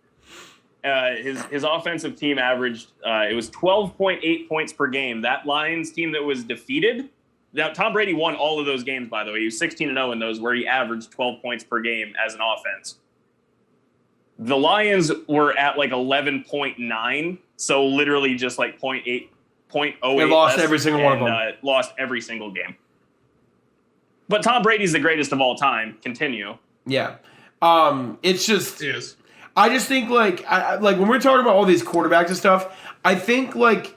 his offensive team averaged it was 12.8 points per game. That Lions team that was defeated. Now, Tom Brady won all of those games, by the way. He was 16-0 in those where he averaged 12 points per game as an offense. The Lions were at like 11.9, so literally just like 0.08. They lost every single one of them. Lost every single game. But Tom Brady's the greatest of all time. Continue. Yeah. It's just... It is. I just think like when we're talking about all these quarterbacks and stuff, I think like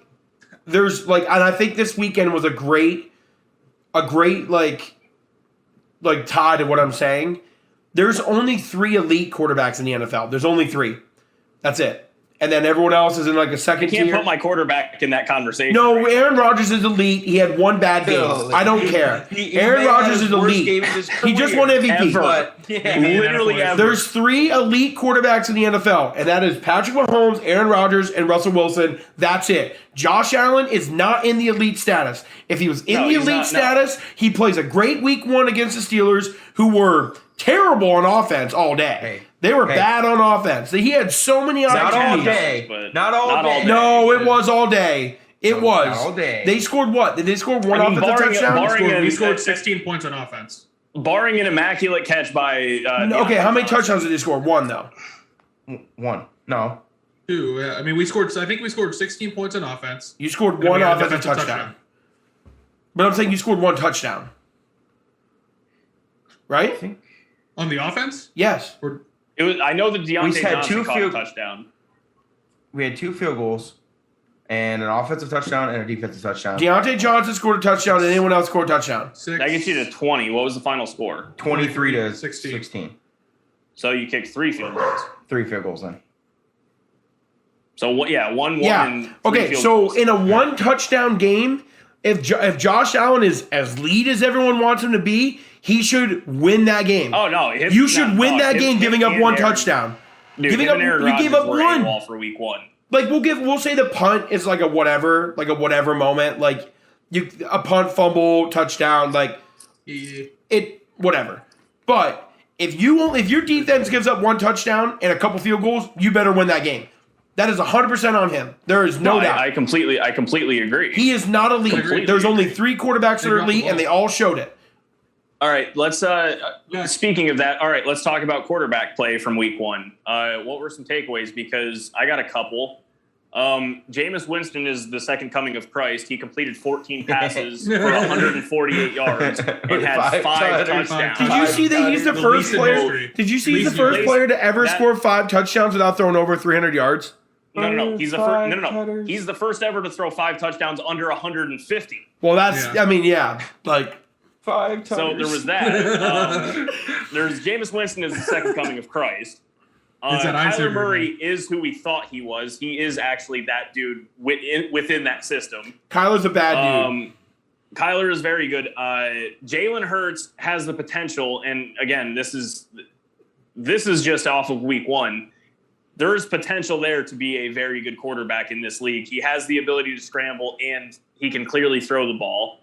there's like, and I think this weekend was a great like tie to what I'm saying. There's only 3 elite quarterbacks in the NFL. There's only 3. That's it. And then everyone else is in like a second tier. I can't put my quarterback in that conversation. No, right? Aaron Rodgers is elite. He had 1 bad game. I don't care. Aaron Rodgers is elite. He just won MVP. Literally ever. There's 3 elite quarterbacks in the NFL, and that is Patrick Mahomes, Aaron Rodgers, and Russell Wilson. That's it. Josh Allen is not in the elite status. If he was in the elite status, he plays a great week 1 against the Steelers, who were terrible on offense all day. They were bad on offense. He had so many opportunities. Not all day. No, it was all day. It was. Not all day. They scored what? Did they score 1 offensive touchdown? We scored 16 points on offense. Barring an immaculate catch by... okay, how many touchdowns did they score? 1, though. 1. No. 2. Yeah. I mean, I think we scored 16 points on offense. You scored 1 offensive touchdown. But I'm saying you scored 1 touchdown. Right? On the offense? Yes. It was. I know that Deontay had Johnson caught a touchdown. We had 2 field goals, and an offensive touchdown and a defensive touchdown. Deontay Johnson scored a touchdown, and anyone else scored a touchdown. That gets you to 20. What was the final score? 23 to 16. So you kicked 3 field goals. 3 field goals then. So one. Yeah. And okay. So in a 1 touchdown game, if Josh Allen is as lead as everyone wants him to be, he should win that game. Oh no! You should win that game, giving up 1 touchdown. Dude, giving up, you gave up 1 for week 1. Like we'll say the punt is like a whatever moment, like a punt, fumble, touchdown, like it whatever. But if your defense gives up 1 touchdown and a couple field goals, you better win that game. That is 100% on him. There is no doubt. I completely agree. He is not elite. There's only 3 quarterbacks that are elite, and they all showed it. All right, let's. Speaking of that, all right, let's talk about quarterback play from week 1. What were some takeaways? Because I got a couple. Jameis Winston is the second coming of Christ. He completed 14 passes for 148 yards and had 5 touchdowns. Did you see that he's the first player? Did you see he's the first player to ever score 5 touchdowns without throwing over 300 yards? No. He's the first. No. He's the first ever to throw 5 touchdowns under 150. Well, that's. Yeah. I mean, yeah, like 5 touchdowns. So there was that. There's Jameis Winston is the second coming of Christ. Kyler Murray is who we thought he was. He is actually that dude within that system. Kyler's a bad dude. Kyler is very good. Jalen Hurts has the potential, and again, this is just off of week 1. There is potential there to be a very good quarterback in this league. He has the ability to scramble, and he can clearly throw the ball.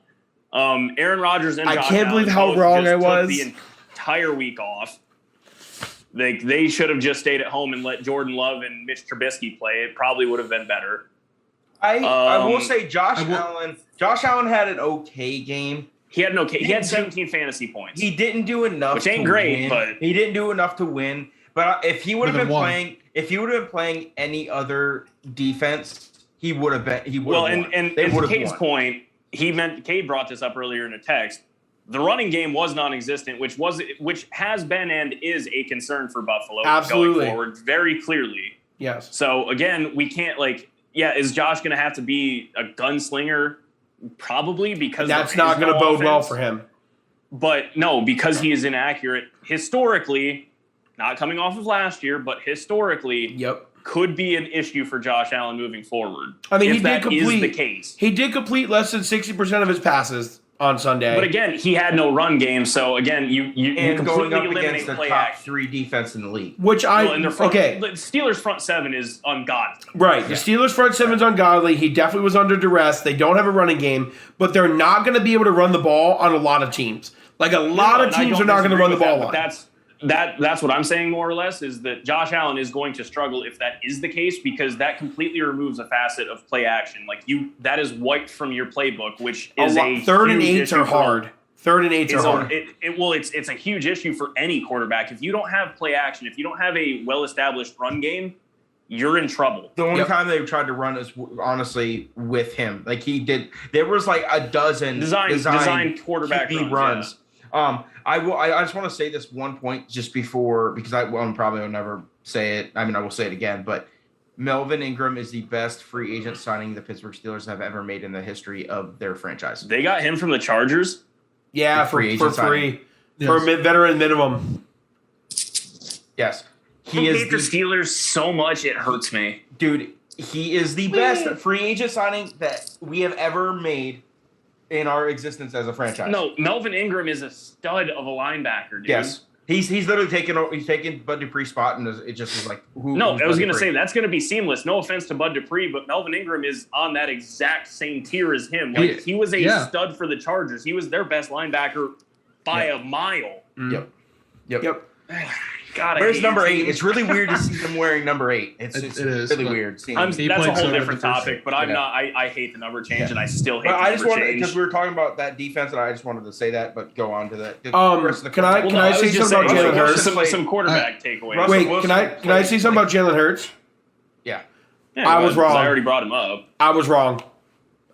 Aaron Rodgers and Josh can't believe how wrong I was. Took the entire week off. They should have just stayed at home and let Jordan Love and Mitch Trubisky play. It probably would have been better. I will say Josh Allen had an okay game. He had 17 fantasy points. He didn't do enough, which ain't great, but he didn't do enough to win. But if he would have been playing any other defense, he would have been. He would have won. And to Cade's point, Cade brought this up earlier in a text. The running game was non-existent, which has been and is a concern for Buffalo going forward, very clearly. Yes. So again, we can't is Josh going to have to be a gunslinger? Probably, because that's not going to bode well for him. But no, because he is inaccurate historically. Not coming off of last year, but historically, could be an issue for Josh Allen moving forward. I mean, is the case. He did complete less than 60% of his passes on Sunday. But again, he had no run game, so again, you completely eliminate the play top action. 3 defense in the league. Which the Steelers front 7 is ungodly. Right, the Steelers front 7 is ungodly. He definitely was under duress. They don't have a running game, but they're not going to be able to run the ball on a lot of teams. Like a lot of teams are not going to run the ball on. That's what I'm saying, more or less, is that Josh Allen is going to struggle if that is the case, because that completely removes a facet of play action. That is wiped from your playbook, which is a 3rd and 8s are hard. 3rd and 8s are hard. It's a huge issue for any quarterback. If you don't have play action, if you don't have a well-established run game, you're in trouble. The only time they've tried to run is honestly with him. Like he did. There was like a dozen designed quarterback runs. Yeah. I just want to say this one point just before, because I probably will never say it. I mean, I will say it again, but Melvin Ingram is the best free agent signing the Pittsburgh Steelers have ever made in the history of their franchise. They got him from the Chargers? Yeah, for free. Yes. For a veteran minimum. Yes. I hate the Steelers so much, it hurts me. Dude, he is the best free agent signing that we have ever made in our existence as a franchise. No, Melvin Ingram is a stud of a linebacker, dude. Yes. He's literally taken Bud Dupree's spot, and it just is like I was going to say that's going to be seamless. No offense to Bud Dupree, but Melvin Ingram is on that exact same tier as him. Like he was a stud for the Chargers. He was their best linebacker by a mile. Yep. God, where's number 8? It's really weird to see him wearing number 8. It's really weird. That's a whole different topic, but I'm not. I hate the number change, and I still hate the number change. Because we were talking about that defense, and I just wanted to say that, but go on to that. Can I say something about Jalen Hurts? Some quarterback takeaways. Wait, can I say something about Jalen Hurts? Yeah. I was wrong. I already brought him up. I was wrong.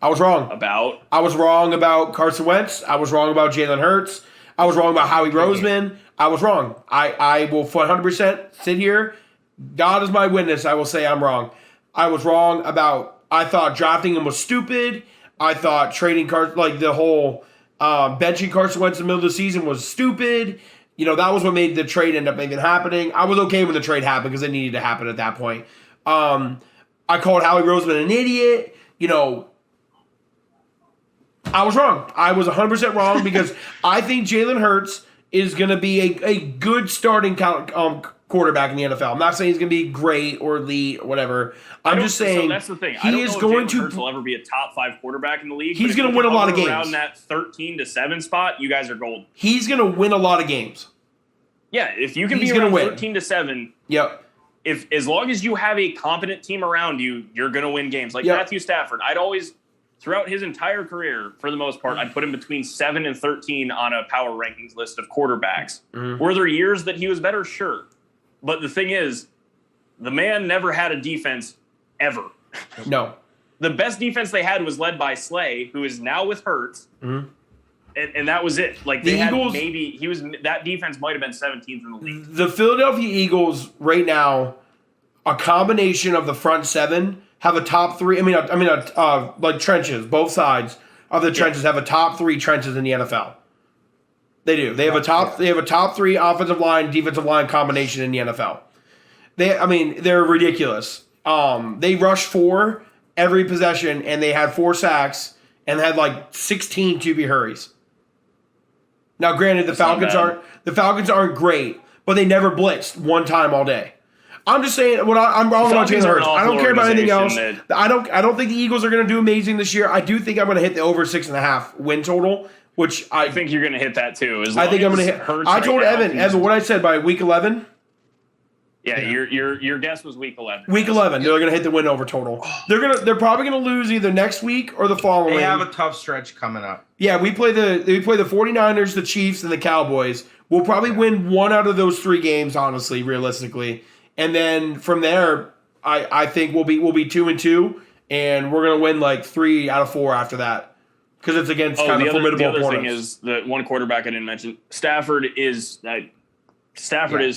I was wrong about Carson Wentz. I was wrong about Jalen Hurts. I was wrong about Howie Roseman. I was wrong. I will 100% sit here. God is my witness. I will say I'm wrong. I was wrong about, I thought drafting him was stupid. I thought trading Carson, like the whole benching Carson Wentz in the middle of the season was stupid. That was what made the trade end up even happening. I was okay when the trade happened because it needed to happen at that point. I called Howie Roseman an idiot. I was wrong. I was 100% wrong because I think Jalen Hurts is going to be a good starting quarterback in the NFL. I'm not saying he's going to be great or elite or whatever. I'm just saying so that's the thing. I don't know if Jalen Hurts will ever be a top 5 quarterback in the league. He's going to win a lot of games. Around that 13-7 spot, you guys are gold. He's going to win a lot of games. Yeah, if you can be around 13-7. Yep. As long as you have a competent team around you, you're going to win games. Like Matthew Stafford, I'd always, throughout his entire career, for the most part, I'd put him between 7 and 13 on a power rankings list of quarterbacks. Mm-hmm. Were there years that he was better? Sure. But the thing is, the man never had a defense ever. No. The best defense they had was led by Slay, who is now with Hurts. Mm-hmm. And that was it. Like the Eagles, that defense might have been 17th in the league. The Philadelphia Eagles right now, a combination of the front 7 have a top 3. Like trenches, both sides of the trenches have a top 3 trenches in the NFL. They do. They have a top 3 offensive line, defensive line combination in the NFL. They're ridiculous. They rushed 4 every possession, and they had 4 sacks and had like 16 QB hurries. Now, granted, the Falcons aren't great, but they never blitzed one time all day. I'm just saying I'm wrong about Jalen Hurts. I don't care about anything else. I don't think the Eagles are going to do amazing this year. I do think I'm going to hit the over 6.5 win total, which I think you're going to hit that too. I think I'm going to hit. I told Evan, what I said by week 11. Yeah, your guess was week 11. Week 11, they're going to hit the win over total. They're probably going to lose either next week or the following. They have a tough stretch coming up. Yeah, we play the 49ers, the Chiefs, and the Cowboys. We'll probably win 1 out of those 3 games, honestly, realistically. And then from there, I think we'll be 2-2, and we're going to win like 3 out of 4 after that because it's against kind of formidable opponents. The other thing is the one quarterback I didn't mention. Stafford is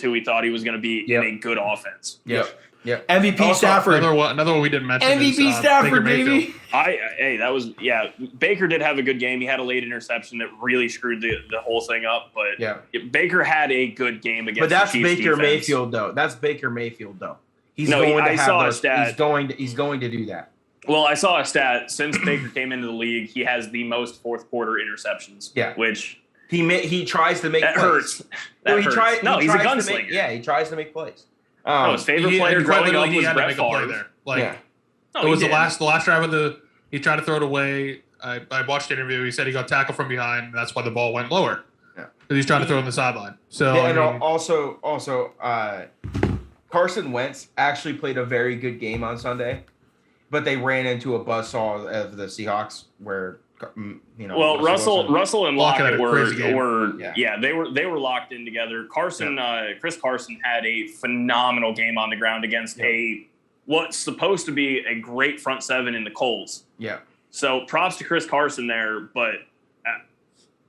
who we thought he was going to be in a good offense. Yep. MVP also, Stafford. Another one we didn't mention. MVP Stafford, baby. Baker did have a good game. He had a late interception that really screwed the whole thing up. But Baker had a good game against. But that's the Chiefs Baker defense. Mayfield, though. That's Baker Mayfield, though. He's going to do that. Well, I saw a stat since Baker came into the league. He has the most fourth quarter interceptions. Yeah, which he tries to make that plays. Hurts. That hurts. He's a gunslinger. He tries to make plays. His favorite player growing up was Brett Favre. It was the last drive of he tried to throw it away. I watched the interview. He said he got tackled from behind. And that's why the ball went lower. Yeah, because he's trying to throw it on the sideline. So also, Carson Wentz actually played a very good game on Sunday, but they ran into a buzzsaw of the Seahawks where. Russell and Lockett were they were locked in together. Chris Carson had a phenomenal game on the ground against what's supposed to be a great front 7 in the Colts. Yeah. So props to Chris Carson there, but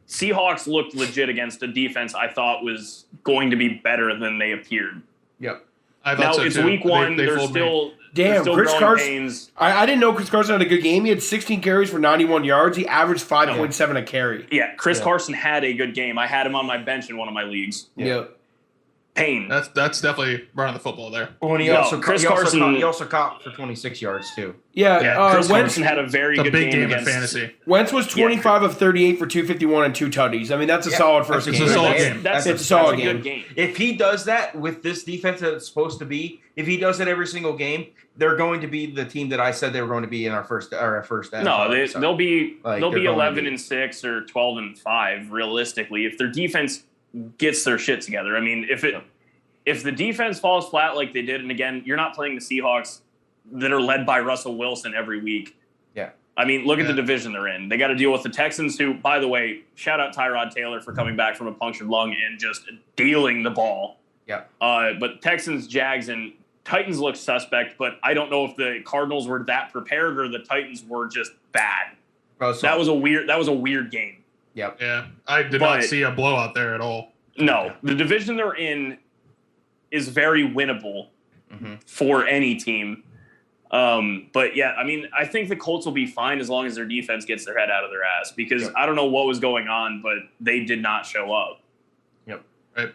Seahawks looked legit against a defense I thought was going to be better than they appeared. Yep. Now it's week 1. They're still. Damn, Chris Carson. I didn't know Chris Carson had a good game. He had 16 carries for 91 yards. He averaged 5.7 a carry. Yeah, Chris Carson had a good game. I had him on my bench in one of my leagues. Yep. Pain. That's definitely running the football there. Well, and he also caught for 26 yards too. Yeah, Chris Carson had a very good game against fantasy. Wentz was 25 of 38 for 251 and 2 tutties. I mean, that's a solid first game. It's a solid game. That's a solid game. If he does that with this defense that it's supposed to be, if he does it every single game, they're going to be the team that I said they were going to be in our first. No, they'll be 11-6 or 12-5 realistically if their defense gets their shit together. I mean, if the defense falls flat like they did, and again, you're not playing the Seahawks that are led by Russell Wilson every week. Yeah. I mean, look at the division they're in. They got to deal with the Texans, who, by the way, shout out Tyrod Taylor for coming back from a punctured lung and just dealing the ball. Yeah. But Texans, Jags, and Titans look suspect, but I don't know if the Cardinals were that prepared or the Titans were just bad. That was a weird game. Yep. Yeah. I did not see a blowout there at all. No, the division they're in is very winnable for any team. But yeah, I mean, I think the Colts will be fine as long as their defense gets their head out of their ass, because I don't know what was going on, but they did not show up. Yep. Right.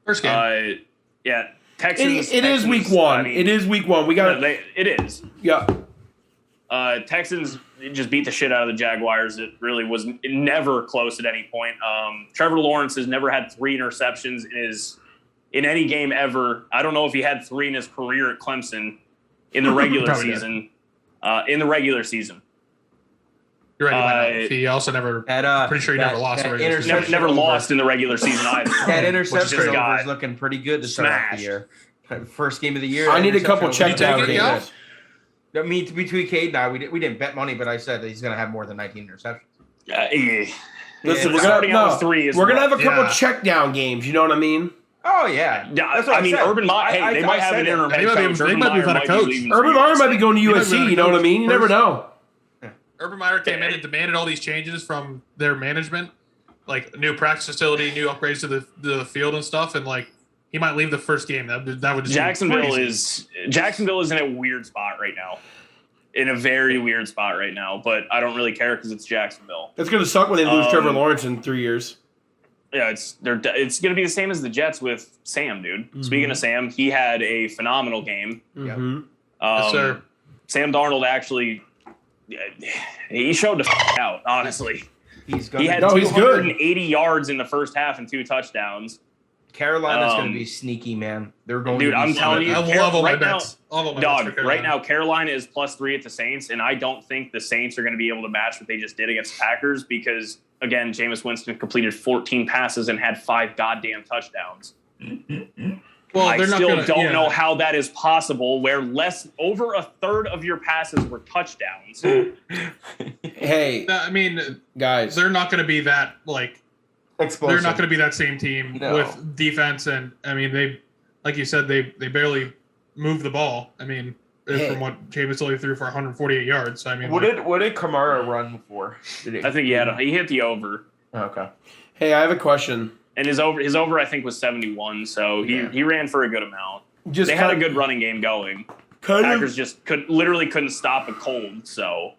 First game. Yeah. Texans. It is week one. I mean, it is week one. We got it is. Yeah. Texans just beat the shit out of the Jaguars. It really was never close at any point. Trevor Lawrence has never had 3 interceptions in any game ever. I don't know if he had 3 in his career at Clemson in the regular season. You're right. He also never. Pretty sure he never lost. Never lost in the regular season either. That interception was looking pretty good to start off the year. First game of the year. I need a couple check down games. I mean, between Cade and I, we didn't bet money, but I said that he's going to have more than 19 interceptions. Listen, we're gonna have a couple check down games. You know what I mean? Oh yeah. That's what I mean. Urban Meyer. They might have an interim head coach. They might be without a coach. Urban Meyer might be going to USC. You know what I mean? You never know. Urban Meyer came in and demanded all these changes from their management, like new practice facility, new upgrades to the field and stuff, and like he might leave the first game. That would just Jacksonville is in a weird spot right now, in a very weird spot right now. But I don't really care because it's Jacksonville. It's gonna suck when they lose Trevor Lawrence in 3 years. Yeah, it's gonna be the same as the Jets with Sam, dude. Mm-hmm. Speaking of Sam, he had a phenomenal game. Mm-hmm. Yes, sir. Sam Darnold actually. He showed the out, honestly. He had 280 yards in the first half and 2 touchdowns. Carolina's going to be sneaky, man. They're going. Dude, I'm telling you, I love all my bets. Right now, Carolina is +3 at the Saints, and I don't think the Saints are going to be able to match what they just did against the Packers because, again, Jameis Winston completed 14 passes and had 5 goddamn touchdowns. Well, I still don't know how that is possible where over a third of your passes were touchdowns. Hey, I mean, guys, they're not going to be that explosive. They're not going to be that same team with defense, and I mean they, like you said, they barely move the ball. I mean, from what Jameis only threw for 148 yards. So, I mean, what did Kamara run for? I think he hit the over. Oh, okay. Hey, I have a question. And his over I think was 71, so he ran for a good amount. They had a good running game going. Packers just couldn't stop a cold. So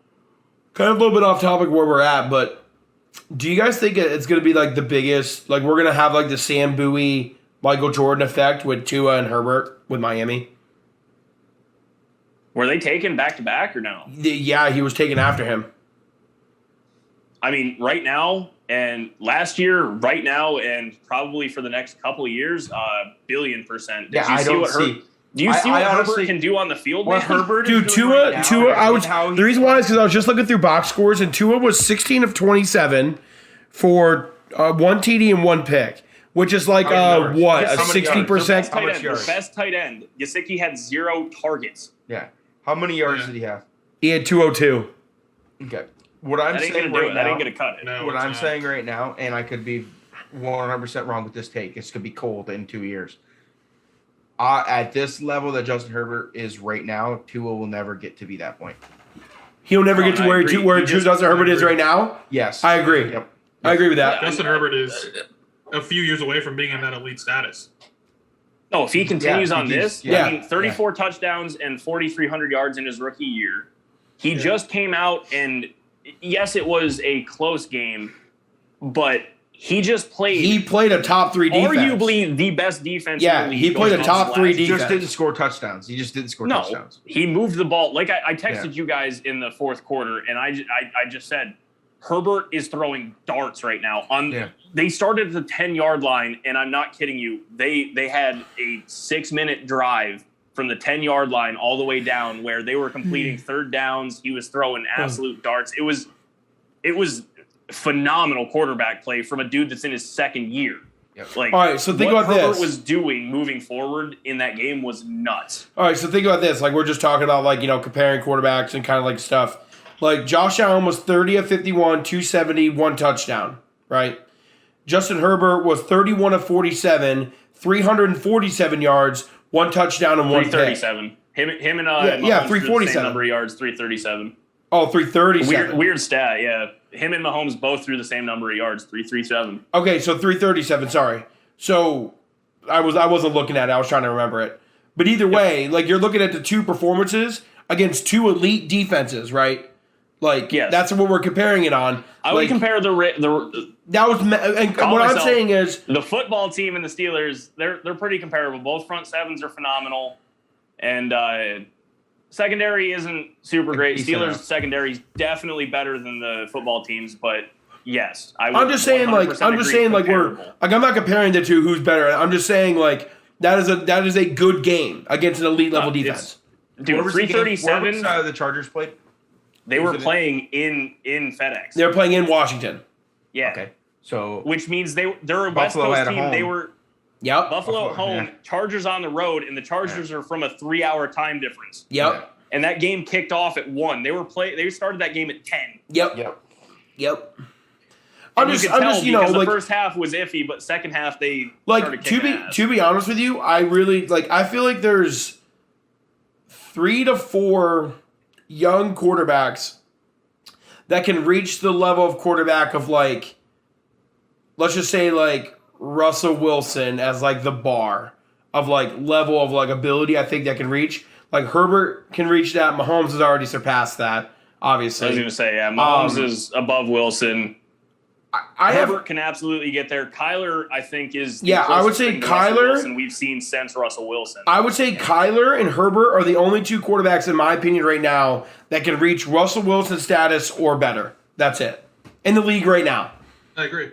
kind of a little bit off topic where we're at, but do you guys think it's going to be like the biggest? Like we're going to have like the Sam Bowie, Michael Jordan effect with Tua and Herbert with Miami? Were they taken back to back or no? Yeah, he was taken after him. I mean, right now. And last year, right now, and probably for the next couple of years, $1,000,000,000%. Do you see what Herbert can do on the field? What Herbert dude, Tua. The reason why is because I was just looking through box scores, and Tua was 16 of 27 for 1 TD and 1 pick, which is like a 60%. The best tight end. Gesicki had 0 targets. Yeah. How many yards did he have? He had 202. Okay. What I'm saying right now, that ain't gonna cut it. No, what I'm saying right now, and I could be 100% wrong with this take. It's gonna be cold in 2 years. At this level that Justin Herbert is right now, Tua will never get to be that point. He'll never get to where Justin Herbert is right now. Yes, I agree. Yep. I agree with that. Justin Herbert is a few years away from being in that elite status. No, if he continues on this, I mean, 34 touchdowns and 4,300 yards in his rookie year. He just came out and. Yes, it was a close game, but he just played. He played a top 3 defense. Arguably the best defense. Yeah, in the league. He played a top 3 defense. He just didn't score touchdowns. Touchdowns. He moved the ball. Like I texted you guys in the fourth quarter, and I just said, Herbert is throwing darts right now. They started at the 10-yard line, and I'm not kidding you. They had a 6-minute drive from the 10-yard line all the way down where they were completing third downs. He was throwing absolute darts. It was phenomenal quarterback play from a dude that's in his second year. Yep. Like, all right, so think about this. What Herbert was doing moving forward in that game was nuts. All right, so think about this. Like, we're just talking about, like, comparing quarterbacks and kind of like stuff. Like, Josh Allen was 30 of 51, 270, 1 touchdown, right? Justin Herbert was 31 of 47, 347 yards, 1 touchdown and 1 pick. 337. Him and 347. Same number of yards, 337. Oh, 337. Weird stat, yeah. Him and Mahomes both threw the same number of yards, 337. Okay, so 337, sorry. So I wasn't looking at it. I was trying to remember it. But either way, like you're looking at the two performances against two elite defenses, right? Like that's what we're comparing it on. I would compare the that was and what I'm saying is the football team and the Steelers. They're pretty comparable. Both front sevens are phenomenal, and secondary isn't super great. Steelers secondary is definitely better than the football teams, but yes, I'm just saying like we're like I'm not comparing the two who's better. I'm just saying like that is a good game against an elite level defense. Dude, 337. What side of the Chargers played? They were playing in FedEx. They were playing in Washington. Yeah. Okay. So which means they're a West Coast team. They were Buffalo at home, Chargers on the road, and the Chargers are from a 3-hour time difference. Yep. And that game kicked off at 1. They started that game at 10. Yep. I'm just the first half was iffy, but second half they started kicking ass. To be honest with you, I really I feel like there's 3 to 4 young quarterbacks that can reach the level of quarterback of let's just say Russell Wilson as the bar of level of ability. I think that can reach Herbert can reach that. Mahomes has already surpassed that. Obviously, I was going to say Mahomes is above Wilson. Herbert can absolutely get there. Kyler, I think, is I would say Kyler Wilson we've seen since Russell Wilson. I would say Kyler and Herbert are the only two quarterbacks, in my opinion, right now that can reach Russell Wilson's status or better. That's it in the league right now. I agree.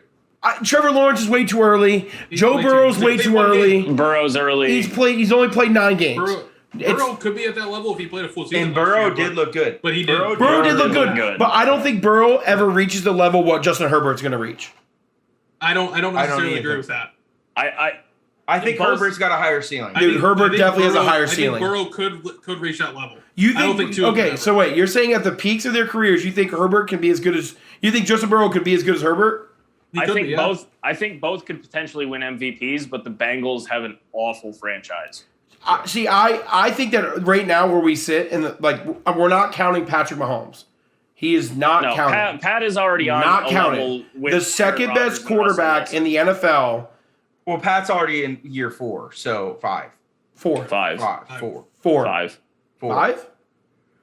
Trevor Lawrence is way too early. Joe Burrow's way too early. Burrow's early. He's only played 9 games. Burrow could be at that level if he played a full season. And Burrow did look good. But he did. Burrow did look good. But I don't think Burrow ever reaches the level what Justin Herbert's going to reach. I don't necessarily agree with that. I think Herbert's got a higher ceiling. Dude, Herbert definitely has a higher ceiling. I think Burrow could reach that level. I don't think two. Okay, so wait, you're saying at the peaks of their careers, you think Herbert can be as good as you think Justin Burrow could be as good as Herbert? I think both could potentially win MVPs, but the Bengals have an awful franchise. I think that right now where we sit we're not counting Patrick Mahomes. He is not counting. Pat is already on not a counting. level with the second best quarterback in the NFL. Well, Pat's already in year 4, so 5. 4. 5. 4. 4. 5. 5?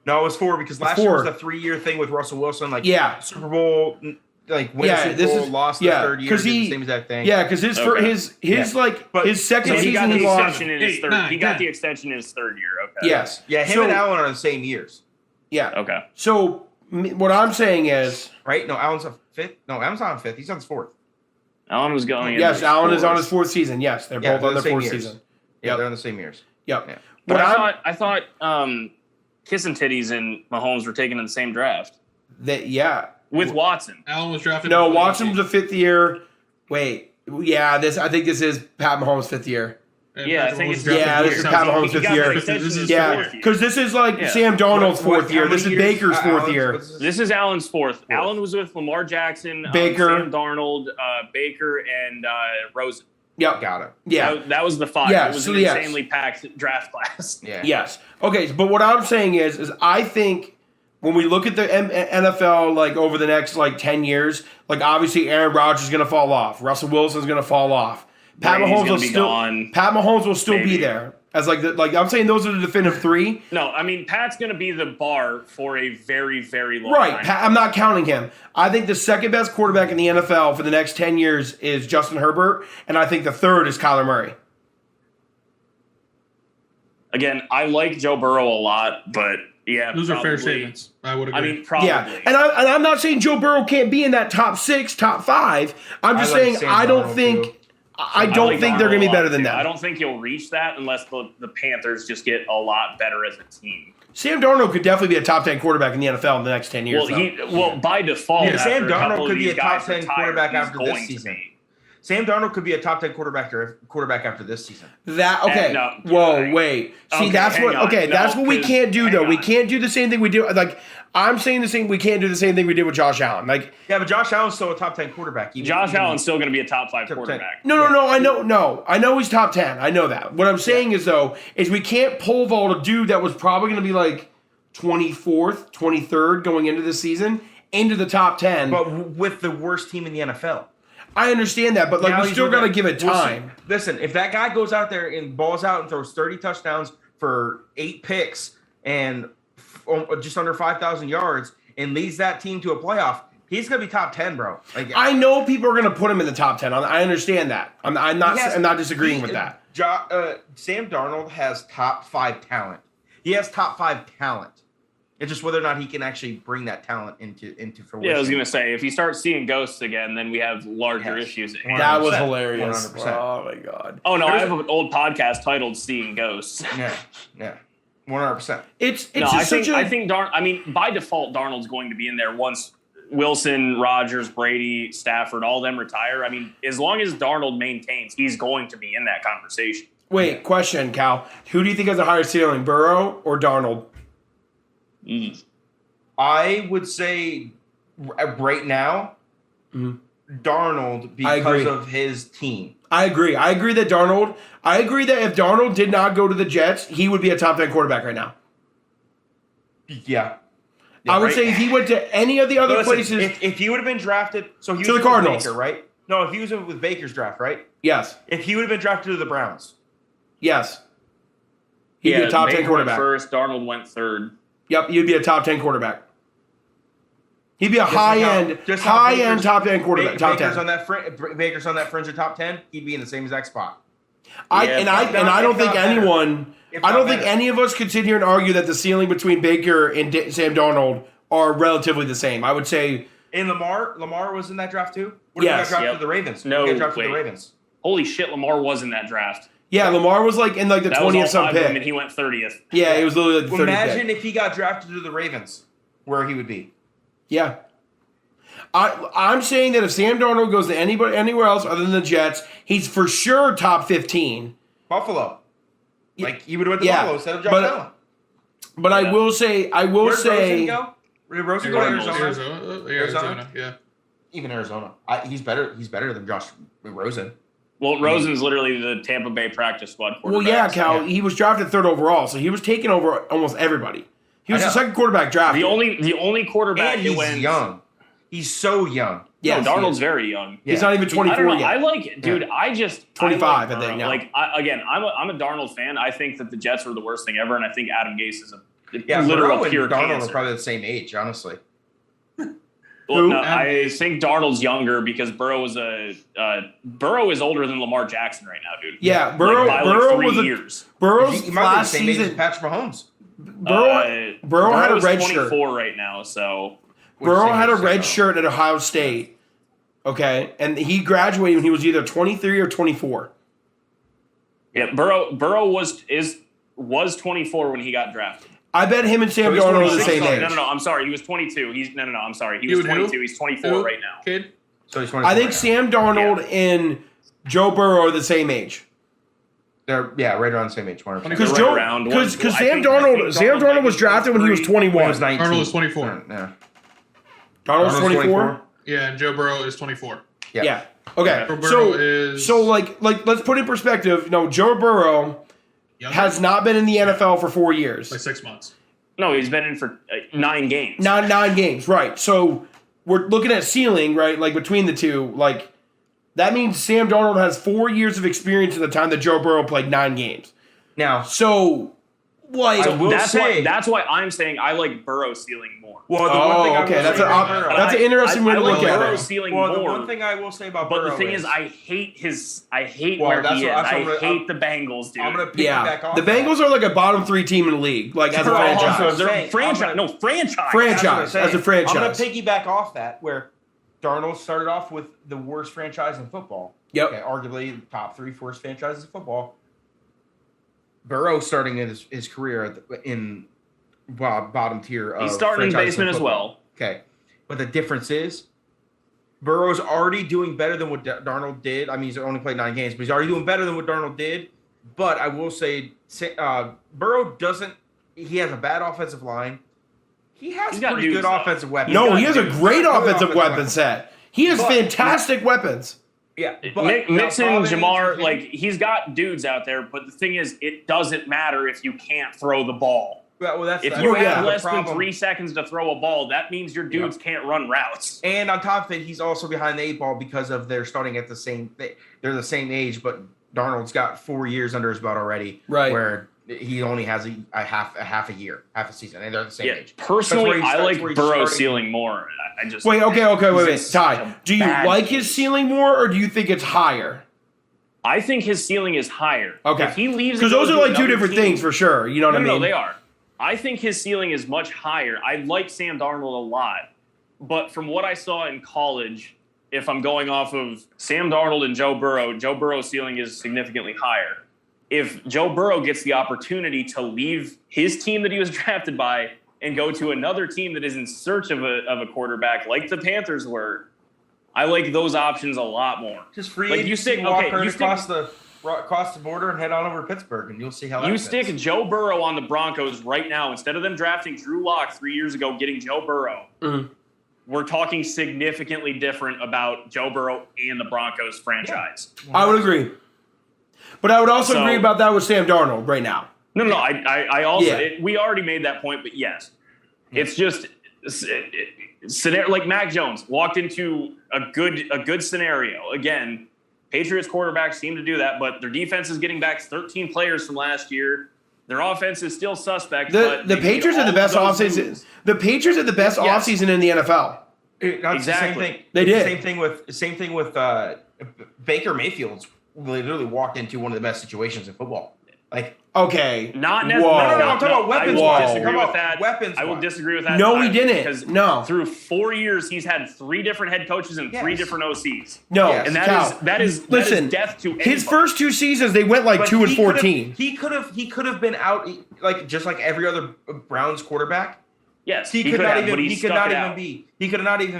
No, it was 4 because last year was a 3-year thing with Russell Wilson. Super Bowl, win Super Bowl, lost the third year, did the same exact thing. Yeah, because his second season he lost. He got the extension in his third year. Okay. Yes. Yeah, him and Allen are the same years. Yeah. Okay. So what I'm saying is, right? No, Allen's a 5th. No, Allen's not on 5th. He's on his 4th. Allen was going. Yes, Allen is on his 4th season. Yes, they're both on their 4th season. Yeah, they're on the same years. Yep. Yeah. But I thought Kissing Titties and Mahomes were taken in the same draft. With Watson. Allen was drafted. No, Watson was a 5th year. Wait, I think this is Pat Mahomes' 5th year. Yeah, I think it's this is Pat Mahomes' 5th year. Because this is Sam Darnold's 4th year. This is Baker's 4th year. This is Allen's 4th. Allen was with Lamar Jackson, Baker, Sam Darnold, Baker, and Rosen. Yep. Got it. Yeah. That was the 5. Yeah, it was an insanely packed draft class. Yeah. Yes. Okay, but what I'm saying is I think when we look at the NFL over the next 10 years, obviously Aaron Rodgers is going to fall off. Russell Wilson is going to fall off. Pat Mahomes will still be there. As I'm saying those are the definitive 3. No, I mean Pat's going to be the bar for a very, very long time. Right, I'm not counting him. I think the second best quarterback in the NFL for the next 10 years is Justin Herbert, and I think the third is Kyler Murray. Again, I like Joe Burrow a lot, but those are fair statements. I would agree. I mean, probably. Yeah, and I'm not saying Joe Burrow can't be in that top 6, top 5. I'm just saying I don't think they're going to be better than that. I don't think you'll reach that unless the Panthers just get a lot better as a team. Sam Darnold could definitely be a top 10 quarterback in the NFL in the next 10 years. Well, by default, Sam Darnold could be a top 10 quarterback after this season. Sam Darnold could be a top 10 quarterback after this season. Wait. See, that's what we can't do though. We can't do the same thing we do. I'm saying the same. We can't do the same thing we did with Josh Allen. But Josh Allen's still a top 10 quarterback. Allen's still going to be a top 5 quarterback. No. I know he's top 10. I know that. What I'm saying is we can't pole vault a dude that was probably going to be 24th, 23rd going into the season into the top 10. But with the worst team in the NFL. I understand that, but like Now we he's still with got to that- give it we'll see. time. Listen, if that guy goes out there and balls out and throws 30 touchdowns for 8 picks and just under 5,000 yards and leads that team to a playoff, he's gonna be top 10, bro. Like, I know people are going to put him in the top 10. I understand that. I'm not disagreeing with that. Sam Darnold has top 5 talent. He has top 5 talent. It's just whether or not he can actually bring that talent into fruition. Yeah, I was gonna say if you start seeing ghosts again, then we have larger Yes. issues. That was 100%. hilarious. 100%. Oh my god. Oh no, I have an old podcast titled "Seeing Ghosts." Yeah, 100%. It's No, just I think by default, Darnold's going to be in there once Wilson, Rodgers, Brady, Stafford, all them retire. I mean, as long as Darnold maintains, he's going to be in that conversation. Wait, question, Cal. Who do you think has a higher ceiling, Burrow or Darnold? I would say right now, Darnold because of his team. I agree. I agree that if Darnold did not go to the Jets, he would be a top 10 quarterback right now. Yeah. I would say if he went to any of the other places. If he would have been drafted, so he was To the with Cardinals. Baker, right? No, if he was with Baker's draft, right? Yes. If he would have been drafted to the Browns. Yes. He'd be a top 10 Baker quarterback. went first, Darnold went third. Yep, you'd be a top 10 quarterback. He'd be a Just high-end Baker's- top 10 quarterback. Top 10. Baker's on that fringe of top 10. He'd be in the same exact spot. I if don't not think better. anyone. If I not don't think better. any of us could sit here and argue that the ceiling between Baker and Sam Darnold are relatively the same. I would say. And Lamar was in that draft too. What Yes. if he got drafted Yep. to the Ravens? No, He got drafted to the wait. Ravens. Holy shit, Lamar was in that draft. Yeah, Lamar was like in like the That was all 20th some 5 of them, and pick. he went 30th. Yeah, he was literally like the 30th Imagine pick. if he got drafted to the Ravens, where he would be. Yeah. I'm saying that if Sam Darnold goes to anywhere else other than the Jets, he's for sure top 15. Buffalo. Yeah. Like he would have went to Yeah. Buffalo instead of Josh But- Allen. But Yeah. I will say Where'd Rosen go? Did Rosen go to Cardinals. Arizona? Arizona, yeah. Even Arizona. He's better than Josh Rosen. Well, Rosen's literally the Tampa Bay practice squad Well, quarterback. yeah, Cal. Yeah. He was drafted 3rd overall, so he was taking over almost everybody. He was I the know. second quarterback drafted. The only quarterback And who he's went young. He's so young. Yeah, No, Darnold's very young. He's Yeah. not even I don't 24 know. yet. I like it, dude. I just 25, I like think, Burrow. now. Like I'm a Darnold fan. I think that the Jets are the worst thing ever, and I think Adam Gase is a Yeah, literal Burrow pure and Darnold cancer. are probably the same age, honestly. Well, Who? no, I think Darnold's younger because Burrow is older than Lamar Jackson right now, dude. Yeah, Burrow. Like, by Burrow 3 was years. Burrow's He might be the last same age as season. Patrick Mahomes. Burrow had a Burrow's red shirt. 24 right now, so Burrow had a Same red age, shirt at Ohio State. Okay, and he graduated when he was either 23 or 24. yeah. Burrow was 24 when he got drafted. I bet him and Sam So he's Darnold are the 26 same already. age. No. I'm sorry. He was 22. I'm sorry. He You was would who? 22. He's 24 Who? right now. Kid? So he's 24 I think right now. Sam Darnold and Joe Burrow are the same age. They're right around the same age. 100%. Because Right Joe, around because one- I Sam think Darnold was drafted when he was 21. When he was 19. Darnold was 24. Yeah. Darnold's 24. Yeah, and Joe Burrow is 24. Yeah. Okay. Joe Burrow is So like let's put in perspective. No, Joe Burrow younger, has not been in the NFL for 4 years. like 6 months. No, he's been in for 9 games. Not 9 games, right? So we're looking at ceiling, right? Like between the two, like that means Sam Darnold has 4 years of experience in the time that Joe Burrow played 9 games. Now, So, like, I will that's say- why I'm saying I like Burrow's ceiling more. well, the one thing I will okay, say that's about Burrow- that's an interesting way to I look like at Burrow's it. ceiling Well, the more. one thing I will say about But Burrow the thing is, I hate Well, where that's he is. what- that's what I I'm gonna- hate the Bengals, dude. I'm gonna piggyback Yeah, off the that. Bengals are like a bottom 3 team in the league, like as a Bro, franchise. also- They're saying, franchise. I'm gonna- No, franchise. Franchise. That's what I'm saying. as a franchise. I'm gonna piggyback off that where Darnold started off with the worst franchise in football. Yep. Okay, arguably the top 3 worst franchises in football. Burrow starting his career in bottom tier of He's starting in the franchises basement as football. well. Okay, but the difference is Burrow's already doing better than what Darnold did. I mean, he's only played 9 games, but he's already doing better than what Darnold did. But I will say, Burrow doesn't. He has a bad offensive line. He has He's got pretty dudes, good though. offensive weapons. No, got he has a dudes. great Good offensive weapon set. He has But- fantastic weapons. Yeah, but Mixon, now, Jamar, Providence- like he's got dudes out there, but the thing is, it doesn't matter if you can't throw the ball. Well, if you have less than 3 seconds to throw a ball, that means your dudes can't run routes. And on top of it, he's also behind the 8 ball because of they're starting at the same. They're the same age, but Darnold's got 4 years under his belt already. Right. Where he only has a half a year, half a season, and they're the same age. Personally, I like Burrow's ceiling more. I just wait. Ty, do you like his ceiling more, or do you think it's higher? I think his ceiling is higher. Okay. If he leaves, because those are like two different things for sure. You know what I mean? No, they are. I think his ceiling is much higher. I like Sam Darnold a lot, but from what I saw in college, if I'm going off of Sam Darnold and Joe Burrow's ceiling is significantly higher. If Joe Burrow gets the opportunity to leave his team that he was drafted by and go to another team that is in search of a quarterback, like the Panthers were, I like those options a lot more. Just free across the border and head on over to Pittsburgh, and you'll see how that fits. Stick Joe Burrow on the Broncos right now instead of them drafting Drew Lock 3 years ago, getting Joe Burrow. Mm-hmm. We're talking significantly different about Joe Burrow and the Broncos franchise. Yeah. I would agree. But I would also agree about that with Sam Darnold right now. No. I also we already made that point, but yes, it's just scenario like Mac Jones walked into a good scenario. Again, Patriots quarterbacks seem to do that, but their defense is getting back 13 players from last year. Their offense is still suspect. The Patriots are the best offseason. The Patriots are the best offseason in the NFL. Exactly. The same thing. They did. Same thing with Baker Mayfield's literally walked into one of the best situations in football. Like, okay, not necessarily. No, I'm talking about weapons. I will disagree with that. No, he didn't. Because through 4 years, he's had 3 different head coaches and 3 different OCs. No, and that is death to anybody. His first 2 seasons, they went like 2-14. He could have been out like just like every other Browns quarterback. Yes, he could not even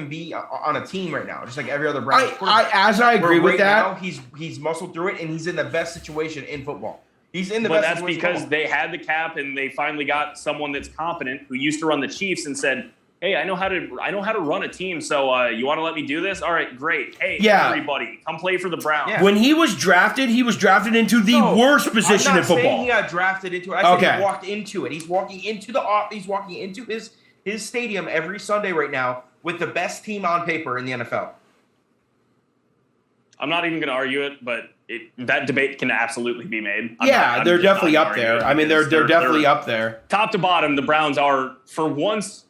be on a team right now, just like every other Browns quarterback. I agree with that. Now, he's muscled through it, and he's in the best situation in football. He's in the but best. That's because they had the cap, and they finally got someone that's competent who used to run the Chiefs and said, "Hey, I know how to run a team. So you want to let me do this? All right, great. Hey, everybody, come play for the Browns." Yeah. When he was drafted into the worst position in football. I'm not saying he got drafted into it. I said he walked into it. He's walking into his stadium every Sunday right now with the best team on paper in the NFL. I'm not even going to argue it, but that debate can absolutely be made. They're definitely up there. I mean, they're definitely up there. Top to bottom, the Browns are, for once,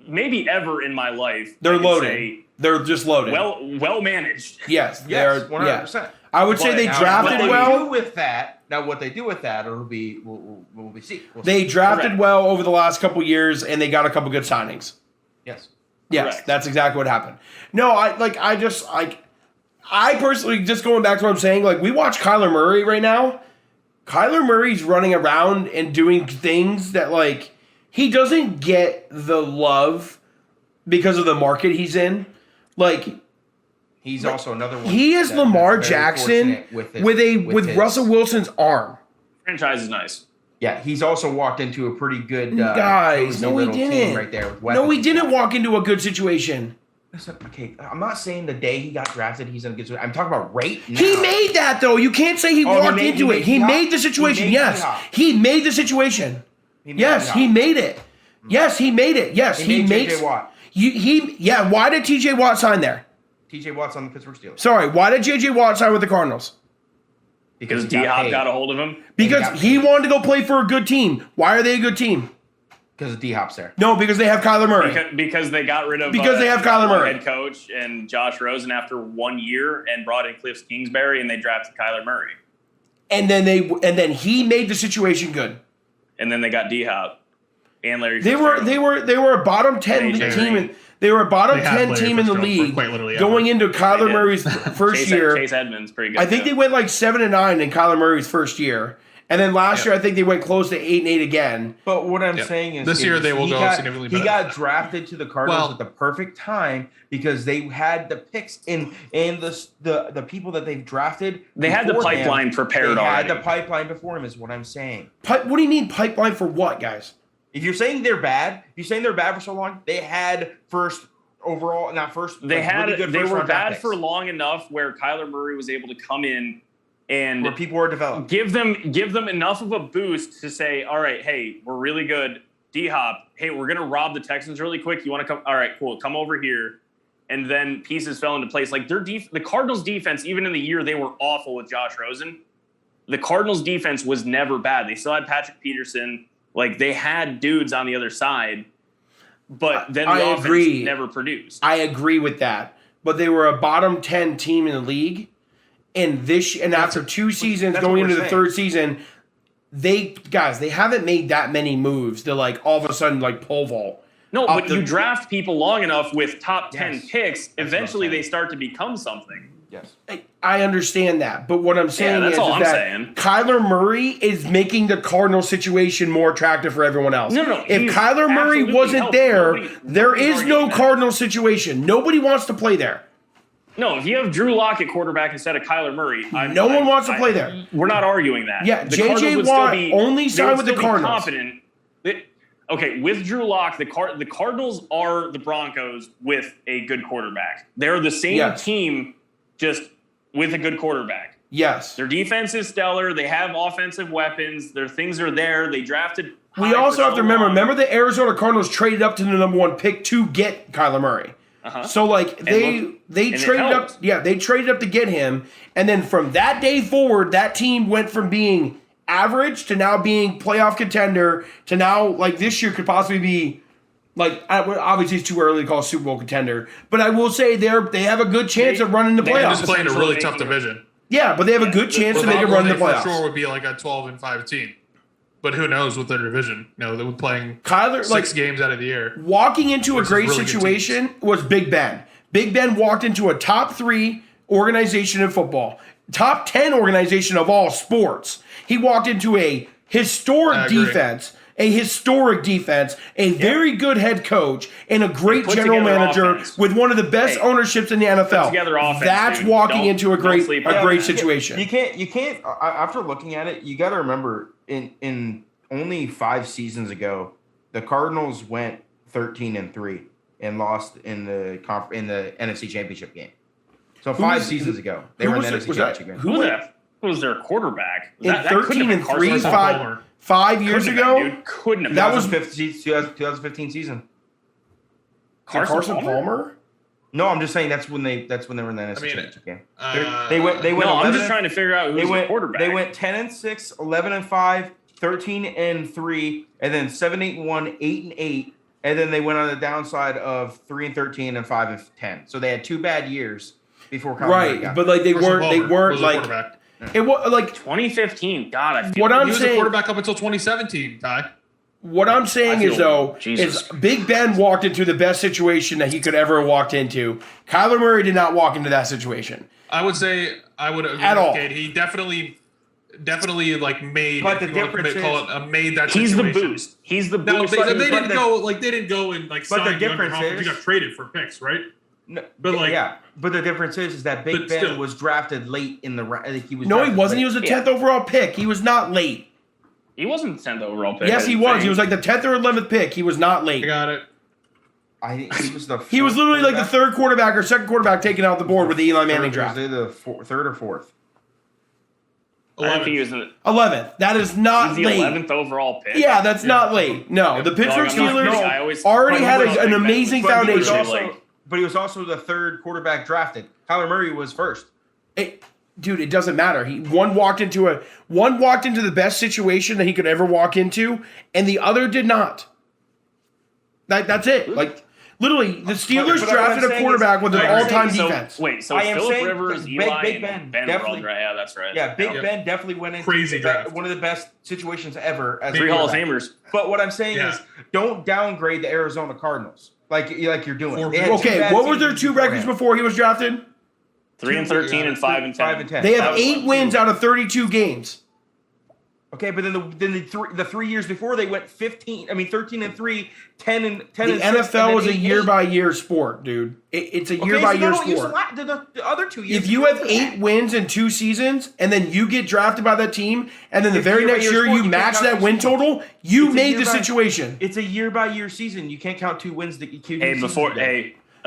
maybe ever in my life, they're loaded. They're just loaded. Well managed. Yes, they're 100%. Yeah. I would say they drafted well. What they do with that, it'll be we'll see. They drafted well over the last couple years, and they got a couple good signings. Yes, that's exactly what happened. No, I personally, just going back to what I'm saying, like, we watch Kyler Murray right now. Kyler Murray's running around and doing things that, like, he doesn't get the love because of the market he's in. Like, he's also another one. He is Lamar Jackson with Russell Wilson's arm. Franchise is nice. Yeah, he's also walked into a pretty good guys. No, he didn't. Right there with no, he didn't walk into a good situation. Listen, okay, I'm not saying the day he got drafted he's in a good situation. I'm talking about right now. He made that, though. You can't say he walked into it. He made the situation. Yes, he made the situation. Yes, he made it. Yes, he made it. Yes, he made T.J. Watt. Why did T.J. Watt sign there? T.J. Watt's on the Pittsburgh Steelers. Sorry, why did J.J. Watt sign with the Cardinals? Because D-Hop got a hold of him? Because he wanted to go play for a good team. Why are they a good team? Because D-Hop's there. No, because they have Kyler Murray. Because they got rid of they have Kyler Murray, head coach, and Josh Rosen after 1 year, and brought in Cliff Kingsbury, and they drafted Kyler Murray. And then he made the situation good. And then they got D-Hop and Larry. They were a bottom 10 team. They were a bottom 10 team in the league going into Kyler Murray's first year. Chase Edmonds, pretty good. I think they went like 7-9 in Kyler Murray's first year. And then last year, I think they went close to 8-8 again. But what I'm saying is, this year they will go significantly better. He got drafted to the Cardinals at the perfect time because they had the picks and the people that they've drafted. They had the pipeline prepared already. They had the pipeline before him, is what I'm saying. What do you mean pipeline for what, guys? If you're saying they're bad, for so long, they had first overall, not first. They were bad for long enough where Kyler Murray was able to come in. And where people are developed. Give them enough of a boost to say, all right, hey, we're really good. D-Hop, hey, we're going to rob the Texans really quick. You want to come? All right, cool. Come over here. And then pieces fell into place. Like the Cardinals defense, even in the year they were awful with Josh Rosen, the Cardinals defense was never bad. They still had Patrick Peterson. Like they had dudes on the other side, but then the offense never produced. I agree with that. But they were a bottom 10 team in the league. And after 2 seasons going into the third season, they haven't made that many moves to like all of a sudden like pole vault. No, but you draft people long enough with top 10 picks, eventually they start to become something. Yes. I understand that. But what I'm saying is that Kyler Murray is making the Cardinal situation more attractive for everyone else. No. If Kyler Murray wasn't there, there is no Cardinal situation. Nobody wants to play there. No, if you have Drew Lock at quarterback instead of Kyler Murray, no one wants to play there. We're not arguing that. Yeah, J.J. Watt only signed with the Cardinals. Okay, with Drew Lock, the Cardinals are the Broncos with a good quarterback. They're the same team, just with a good quarterback. Yes. Their defense is stellar. They have offensive weapons. Their things are there. They drafted. We also have to remember the Arizona Cardinals traded up to the number 1 pick to get Kyler Murray. So like they traded up, they traded up to get him, and then from that day forward, that team went from being average to now being playoff contender to now like this year could possibly be like obviously it's too early to call a Super Bowl contender, but I will say they have a good chance of running the playoffs. They're just playing a really tough division. Yeah, but they have a good chance to make a run in the playoffs. For sure would be like a 12-5 team. But who knows with their division? You know, they were playing Kyler 6 games out of the year. Walking into a great situation was Big Ben. Big Ben walked into a top 3 organization in football, top 10 organization of all sports. He walked into a historic defense, a very good head coach, and a great general manager with one of the best ownerships in the NFL. That's walking into a great situation. You can't. After looking at it, you got to remember in only 5 seasons ago, the Cardinals went 13-3 and lost in the NFC Championship game. So 5 seasons ago, they were in the NFC Championship game. Who was their quarterback? In 13-3, 5 years ago, couldn't have. That was 2015 season. Carson Palmer? No, I'm just saying that's when they were in the NFC Championship game. They went. No, I'm just trying to figure out who's the quarterback. They went 10-6, 11-5, 13-3, and then 7-8-1, 8-8, and then they went on the downside of 3-13 and 5-10. So they had 2 bad years before Kyler got but like they weren't like. It was like 2015. God, I feel what I'm he was saying. A quarterback up until 2017. Ty. What I'm saying is Big Ben walked into the best situation that he could ever have walked into. Kyler Murray did not walk into that situation. I would agree at all. Kate. He definitely like made. But the difference made that. He's situation. the boost. He's the boost. No, they didn't go and like. But the difference is he got traded for picks, right? No, but but the difference is that Big Ben was drafted late in the round. He wasn't. He was a 10th overall pick. He was not late. He wasn't the 10th overall pick. Yes, he was. He was like the 10th or 11th pick. He was not late. I got it. He was literally like the 3rd quarterback or 2nd quarterback taken out the board with the Eli Manning draft. Was the 3rd or 4th? 11th. That is not late. The 11th overall pick. Yeah, that's not late. No, the Pittsburgh Steelers already had an amazing foundation. But he was also the 3rd quarterback drafted. Kyler Murray was 1st. Dude, it doesn't matter. One walked into the best situation that he could ever walk into, and the other did not. That's it. Like literally, the Steelers drafted a quarterback with an all-time defense. So Philip Rivers, Eli, Big Ben definitely. Yeah, that's right. Yeah, Big Ben definitely went into crazy draft. One of the best situations ever as 3 Hall of Famers. But what I'm saying is, don't downgrade the Arizona Cardinals like you're doing. Okay, what were their 2 records before he was drafted? 3-13 and 5-10. They have 8 wins out of 32 games. Okay, but then the 3 years before they went 13-3, 10 and 10. The NFL is a year-by-year sport, dude. It's a year-by-year sport. The other 2 years. If you have 8 wins in 2 seasons, and then you get drafted by that team, and then the very next year you match that win total, you made the situation. It's a year-by-year season. You can't count 2 wins.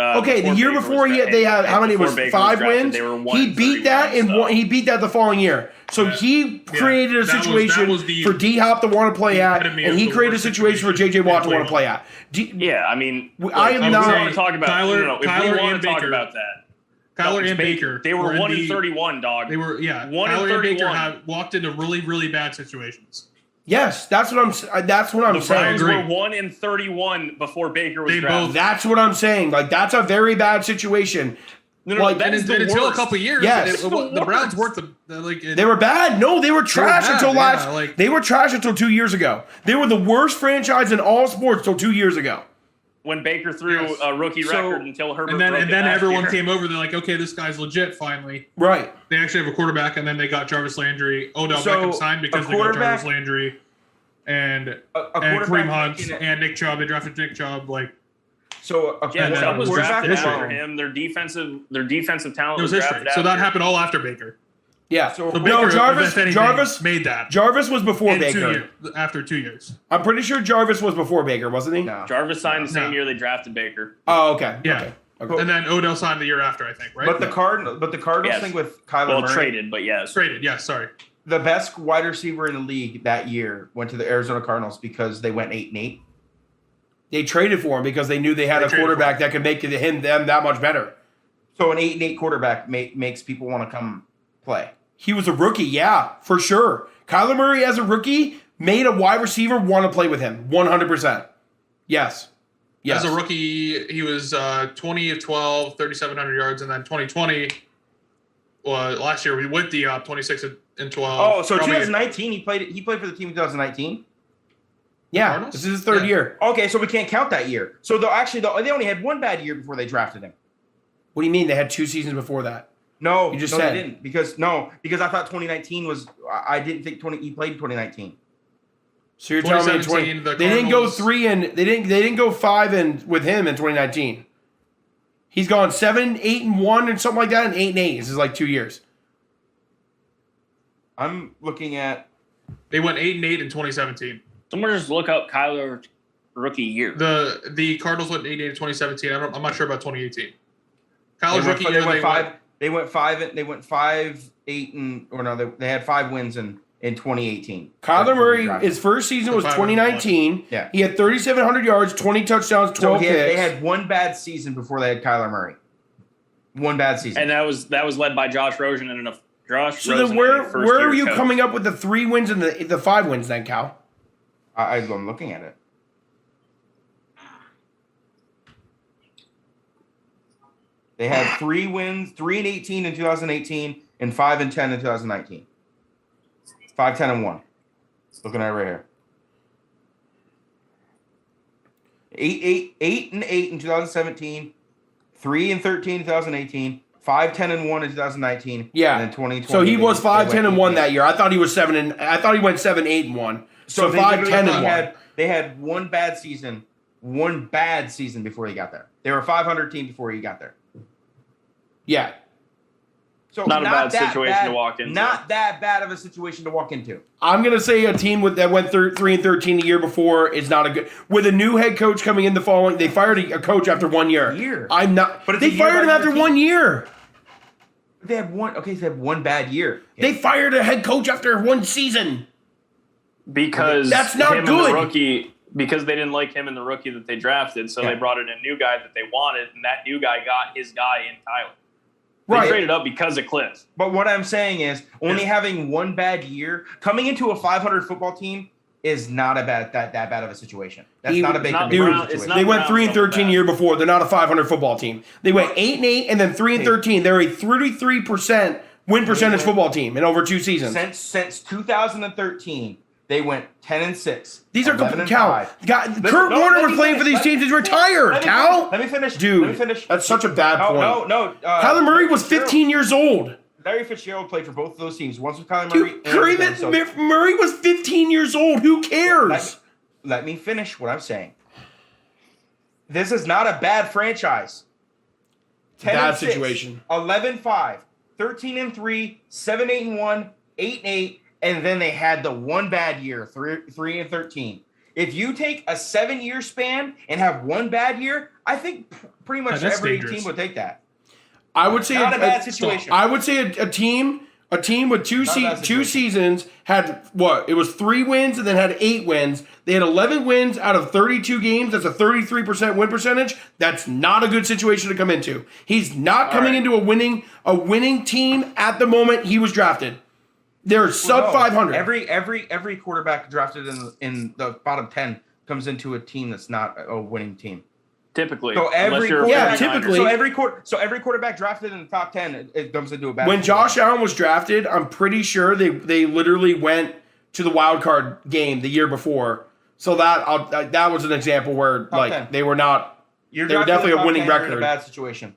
Okay, the year before they had how many? It was 5 wins. He beat that in one. He beat that the following year. So he created a situation for D Hop to want to play at, and he created a situation for JJ Watt to want to play at. I mean, I am not want to talk about Kyler. If we want to talk about that. Kyler and Baker. They were 1-31, dog. They were 1-31. Kyler and Baker walked into really, really bad situations. Yes, that's what I'm saying. The Browns were 1-31 before Baker was drafted. That's what I'm saying. Like, that's a very bad situation. No, that is until a couple of years. Yes, the Browns weren't they were bad. No, they were trash until they were trash until 2 years ago. They were the worst franchise in all sports till 2 years ago. When Baker threw a rookie record until Herbert broke it. And then everyone came over. They're like, okay, this guy's legit finally. Right. They actually have a quarterback, and then they got Jarvis Landry. Odell Beckham signed because they got Jarvis Landry and Kareem Hunt and Nick Chubb. They drafted Nick Chubb. Chubb was drafted after him. Their defensive talent was drafted after. So that happened all after Baker. Yeah. Jarvis made that. Jarvis was before Baker. After 2 years. I'm pretty sure Jarvis was before Baker, wasn't he? No. Jarvis signed the same year they drafted Baker. Oh, okay. Yeah. Okay. And then Odell signed the year after, I think, right? But the Cardinals thing with Kyler Murray. Traded, but yes. Traded, yes, sorry. The best wide receiver in the league that year went to the Arizona Cardinals because they went 8-8. They traded for him because they knew they had a quarterback that could make them that much better. So an 8-8 quarterback makes people want to come play. He was a rookie, yeah, for sure. Kyler Murray as a rookie made a wide receiver want to play with him, 100%. Yes. As a rookie, he was 20 of 12, 3,700 yards, and then 2020, last year we went the 26 and 12. Oh, so 2019 he played for the team in 2019. Yeah, this is his third year. Okay, so we can't count that year. So they only had one bad year before they drafted him. What do you mean? They had 2 seasons before that. No, you just said they didn't because I thought 2019 was. I didn't think he played in 2019. So you're telling me they didn't go 3 and they didn't go 5 and with him in 2019. He's gone 7-8-1 and something like that, and 8-8. This is like 2 years. I'm looking at. They went 8-8 in 2017. Someone just look up Kyler rookie year. The Cardinals went 8-8 in 2017. I'm not sure about 2018. Kyler's rookie year. They went 5-8 and they had 5 wins in 2018. Kyler Murray, his first season was 2019. Yeah. He had 3,700 yards, 20 touchdowns, 12 picks. They had one bad season before they had Kyler Murray. One bad season. And that was led by Josh Rosen and then where are you coming up with the 3 wins and the 5 wins then, Cal? I'm looking at it. They had 3 wins, 3-18 in 2018, and 5-10 in 2019. 5-10-1. Looking at it right here. 8-8 in 2017, 3-13 in 2018, 5-10-1 in 2019. Yeah. And then 2020. So he was 5-10-1 that year. I thought he was 7 I thought he went 7-8-1. So 5-10-1. They had one bad season before he got there. They were a 500 team before he got there. Yeah. So not a bad situation to walk into. Not that bad of a situation to walk into. I'm gonna say a team that went 3-13 the year before is not a good. With a new head coach coming in the following, they fired a coach after 1 year. I'm not. But they fired him after 1 year. They had one. Okay, so they had one bad year. They fired a head coach after 1 season. Because that's not him good. And the rookie, because they didn't like him and the rookie that they drafted, so they brought in a new guy that they wanted, and that new guy got his guy in Tyler. They traded up because of Cliff. But what I'm saying is, only having one bad year, coming into a 500 football team is not that bad of a situation. That's not a Baker Mayfield situation. They went 3-13 the year before. They're not a 500 football team. They went 8-8 and then 3-13. They're a 33% win percentage football team in over 2 seasons. Since 2013. They went 10-6. These are Cal. Kurt Warner was playing for these teams. He's retired. Cal. Let me finish, dude. Let me finish. That's such a bad point. No. Kyler Murray was 15 years old. Larry Fitzgerald played for both of those teams. Once with Kyler Murray. Dude, Murray was 15 years old. Who cares? Let me finish what I'm saying. This is not a bad franchise. Bad situation. 11-5, 13-3, 7-8-1, 8-8. And then they had the one bad year, 3-13. If you take a 7-year span and have one bad year, I think pretty much every team would take that. I would say not a bad situation. I would say a team with two seasons had what? It was 3 wins and then had 8 wins. They had 11 wins out of 32 games. That's a 33% win percentage. That's not a good situation to come into. He's not coming into a winning team at the moment he was drafted. They're sub 500. Every quarterback drafted in the bottom 10 comes into a team that's not a winning team. Typically, so every quarterback drafted in the top 10 it comes into a bad. When Josh Allen was drafted, I'm pretty sure they literally went to the wild card game the year before. So that was an example where top like 10. They were not. They were definitely a winning record. In a bad situation.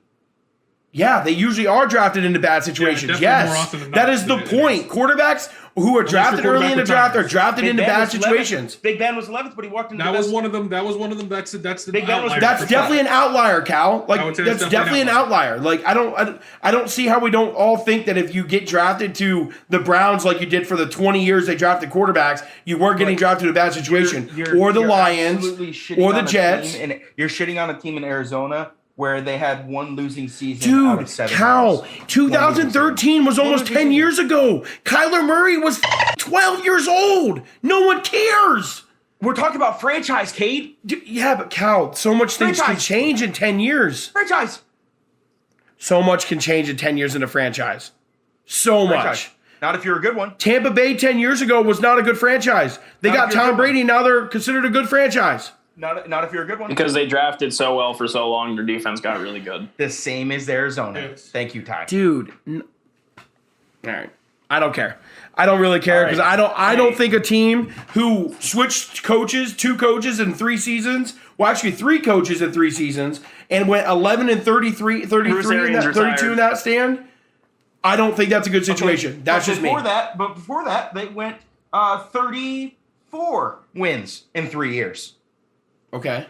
Yeah, they usually are drafted into bad situations. Yes, that is the point. Quarterbacks who are drafted early in the draft are drafted into bad situations. Big Ben was 11th, but he walked into that was one of them. That was one of them. That's the Big Ben outlier. That's definitely an outlier, Cal. Like that's definitely an outlier. Like I don't see how we don't all think that if you get drafted to the Browns like you did for the 20 years they drafted quarterbacks, you weren't getting drafted in a bad situation, or the Lions, or the Jets. And you're shitting on a team in Arizona where they had one losing season out of 7 Cal, 2013 was almost 10 years ago. Kyler Murray was 12 years old. No one cares. We're talking about franchise, Cade. Yeah, but Cal, so much things can change in 10 years. Franchise. So much can change in 10 years in a franchise. So much. Not if you're a good one. Tampa Bay 10 years ago was not a good franchise. They got Tom Brady, now they're considered a good franchise. Not if you're a good one. Because they drafted so well for so long, their defense got really good. The same as Arizona. Yes. Thank you, Ty. Dude. All right. I don't care. I don't really care because I don't think a team who switched two coaches in 3 seasons, well, actually 3 coaches in 3 seasons, and went 11 and 33 in that, 32 in that stand, I don't think that's a good situation. Okay. That's just me. But before that, they went 34 wins in 3 years. Okay.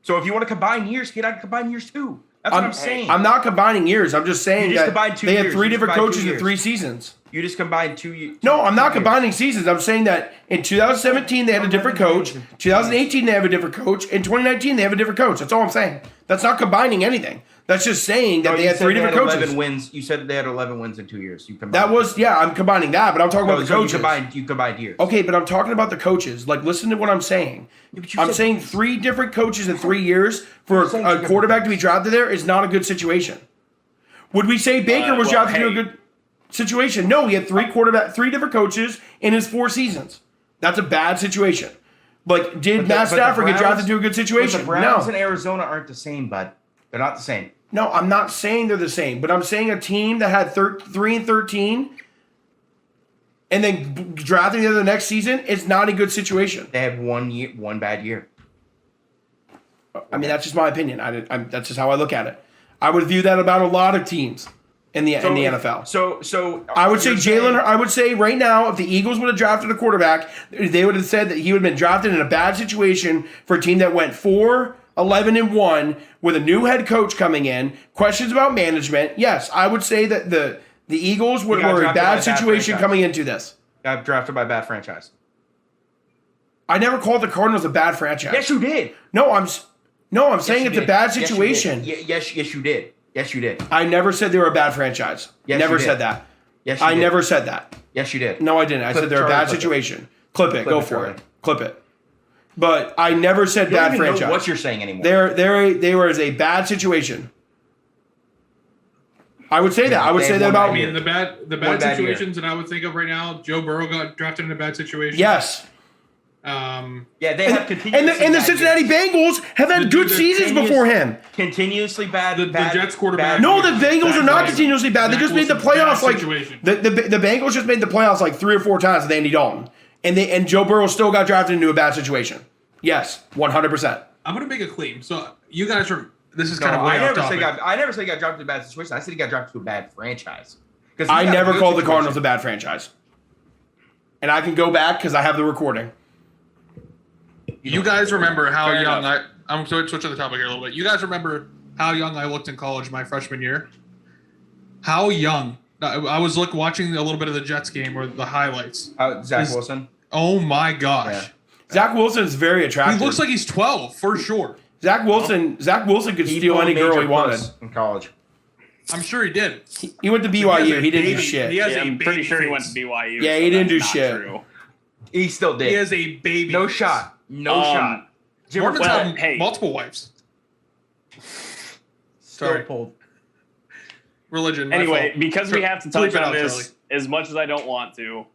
So if you want to combine years, I can combine years too. That's what I'm saying. I'm not combining years. I'm just saying that they had 3 different coaches in 3 seasons. You just combined 2 years. No, I'm not combining seasons. I'm saying that in 2017 they had a different coach. 2018 they have a different coach. In 2019 they have a different coach. That's all I'm saying. That's not combining anything. That's just saying that they had 3 different coaches. 11 wins. You said they had 11 wins in 2 years. You combined. That was I'm combining that, but I'm talking about the coaches. You combined years. Okay, but I'm talking about the coaches. Like, listen to what I'm saying. I'm saying 3 different coaches in 3 years for a quarterback to be drafted there is not a good situation. Would we say Baker was drafted to a good situation? No, he had 3 different coaches in his 4 seasons. That's a bad situation. Like, did Matt Stafford get drafted to a good situation? The Browns and Arizona aren't the same, bud. They're not the same. No, I'm not saying they're the same, but I'm saying a team that had 3 and 13 and then drafting the next season is not a good situation. They had one bad year. I mean, that's just my opinion. That's just how I look at it. I would view that about a lot of teams in the NFL. So I would say Jalen. I would say right now, if the Eagles would have drafted a quarterback, they would have said that he would have been drafted in a bad situation for a team that went 4-11-1 with a new head coach coming in. Questions about management. Yes, I would say that the Eagles were a bad situation coming into this. Got drafted by a bad franchise. I never called the Cardinals a bad franchise. Yes, you did. No, I'm saying it's a bad situation. Yes, you did. Yes, you did. I never said they were a bad franchise. Yes, never said that. Yes, you did. I never said that. Yes, you did. No, I didn't. I said they're a bad situation. Clip it. Go for it. Clip it. But I never said bad franchise. Know what you're saying anymore? They were a bad situation. I would say that. I would say that about the bad situations that I would think of right now. Joe Burrow got drafted in a bad situation. Yes. They have continuously and the Cincinnati Bengals have had good seasons before him. Continuously bad. The Jets quarterback. No, the Bengals are not continuously bad. They just made the playoffs the Bengals just made the playoffs like 3 or 4 times with Andy Dalton, and Joe Burrow still got drafted into a bad situation. Yes, 100%. I'm gonna make a claim. So you guys are. This is kind of way off topic. I never said he got drafted in a bad situation. I said he got drafted to a bad franchise. I never called the Cardinals a bad franchise, and I can go back because I have the recording. You guys remember how young I'm switching the topic here a little bit. You guys remember how young I looked in college my freshman year? How young? I was watching a little bit of the Jets game or the highlights. Zach Wilson. Oh my gosh. Zach Wilson's very attractive. He looks like he's 12 for sure. Zach Wilson could steal any girl he wanted in college. I'm sure he did. He went to BYU. He didn't do shit. I'm pretty sure he went to BYU. Yeah, he didn't do shit. True. He still did. He has a baby. No shot. No shot. Mormon's have multiple wives. Still pulled. Religion. Anyway, because we have to touch on this as much as I don't want to.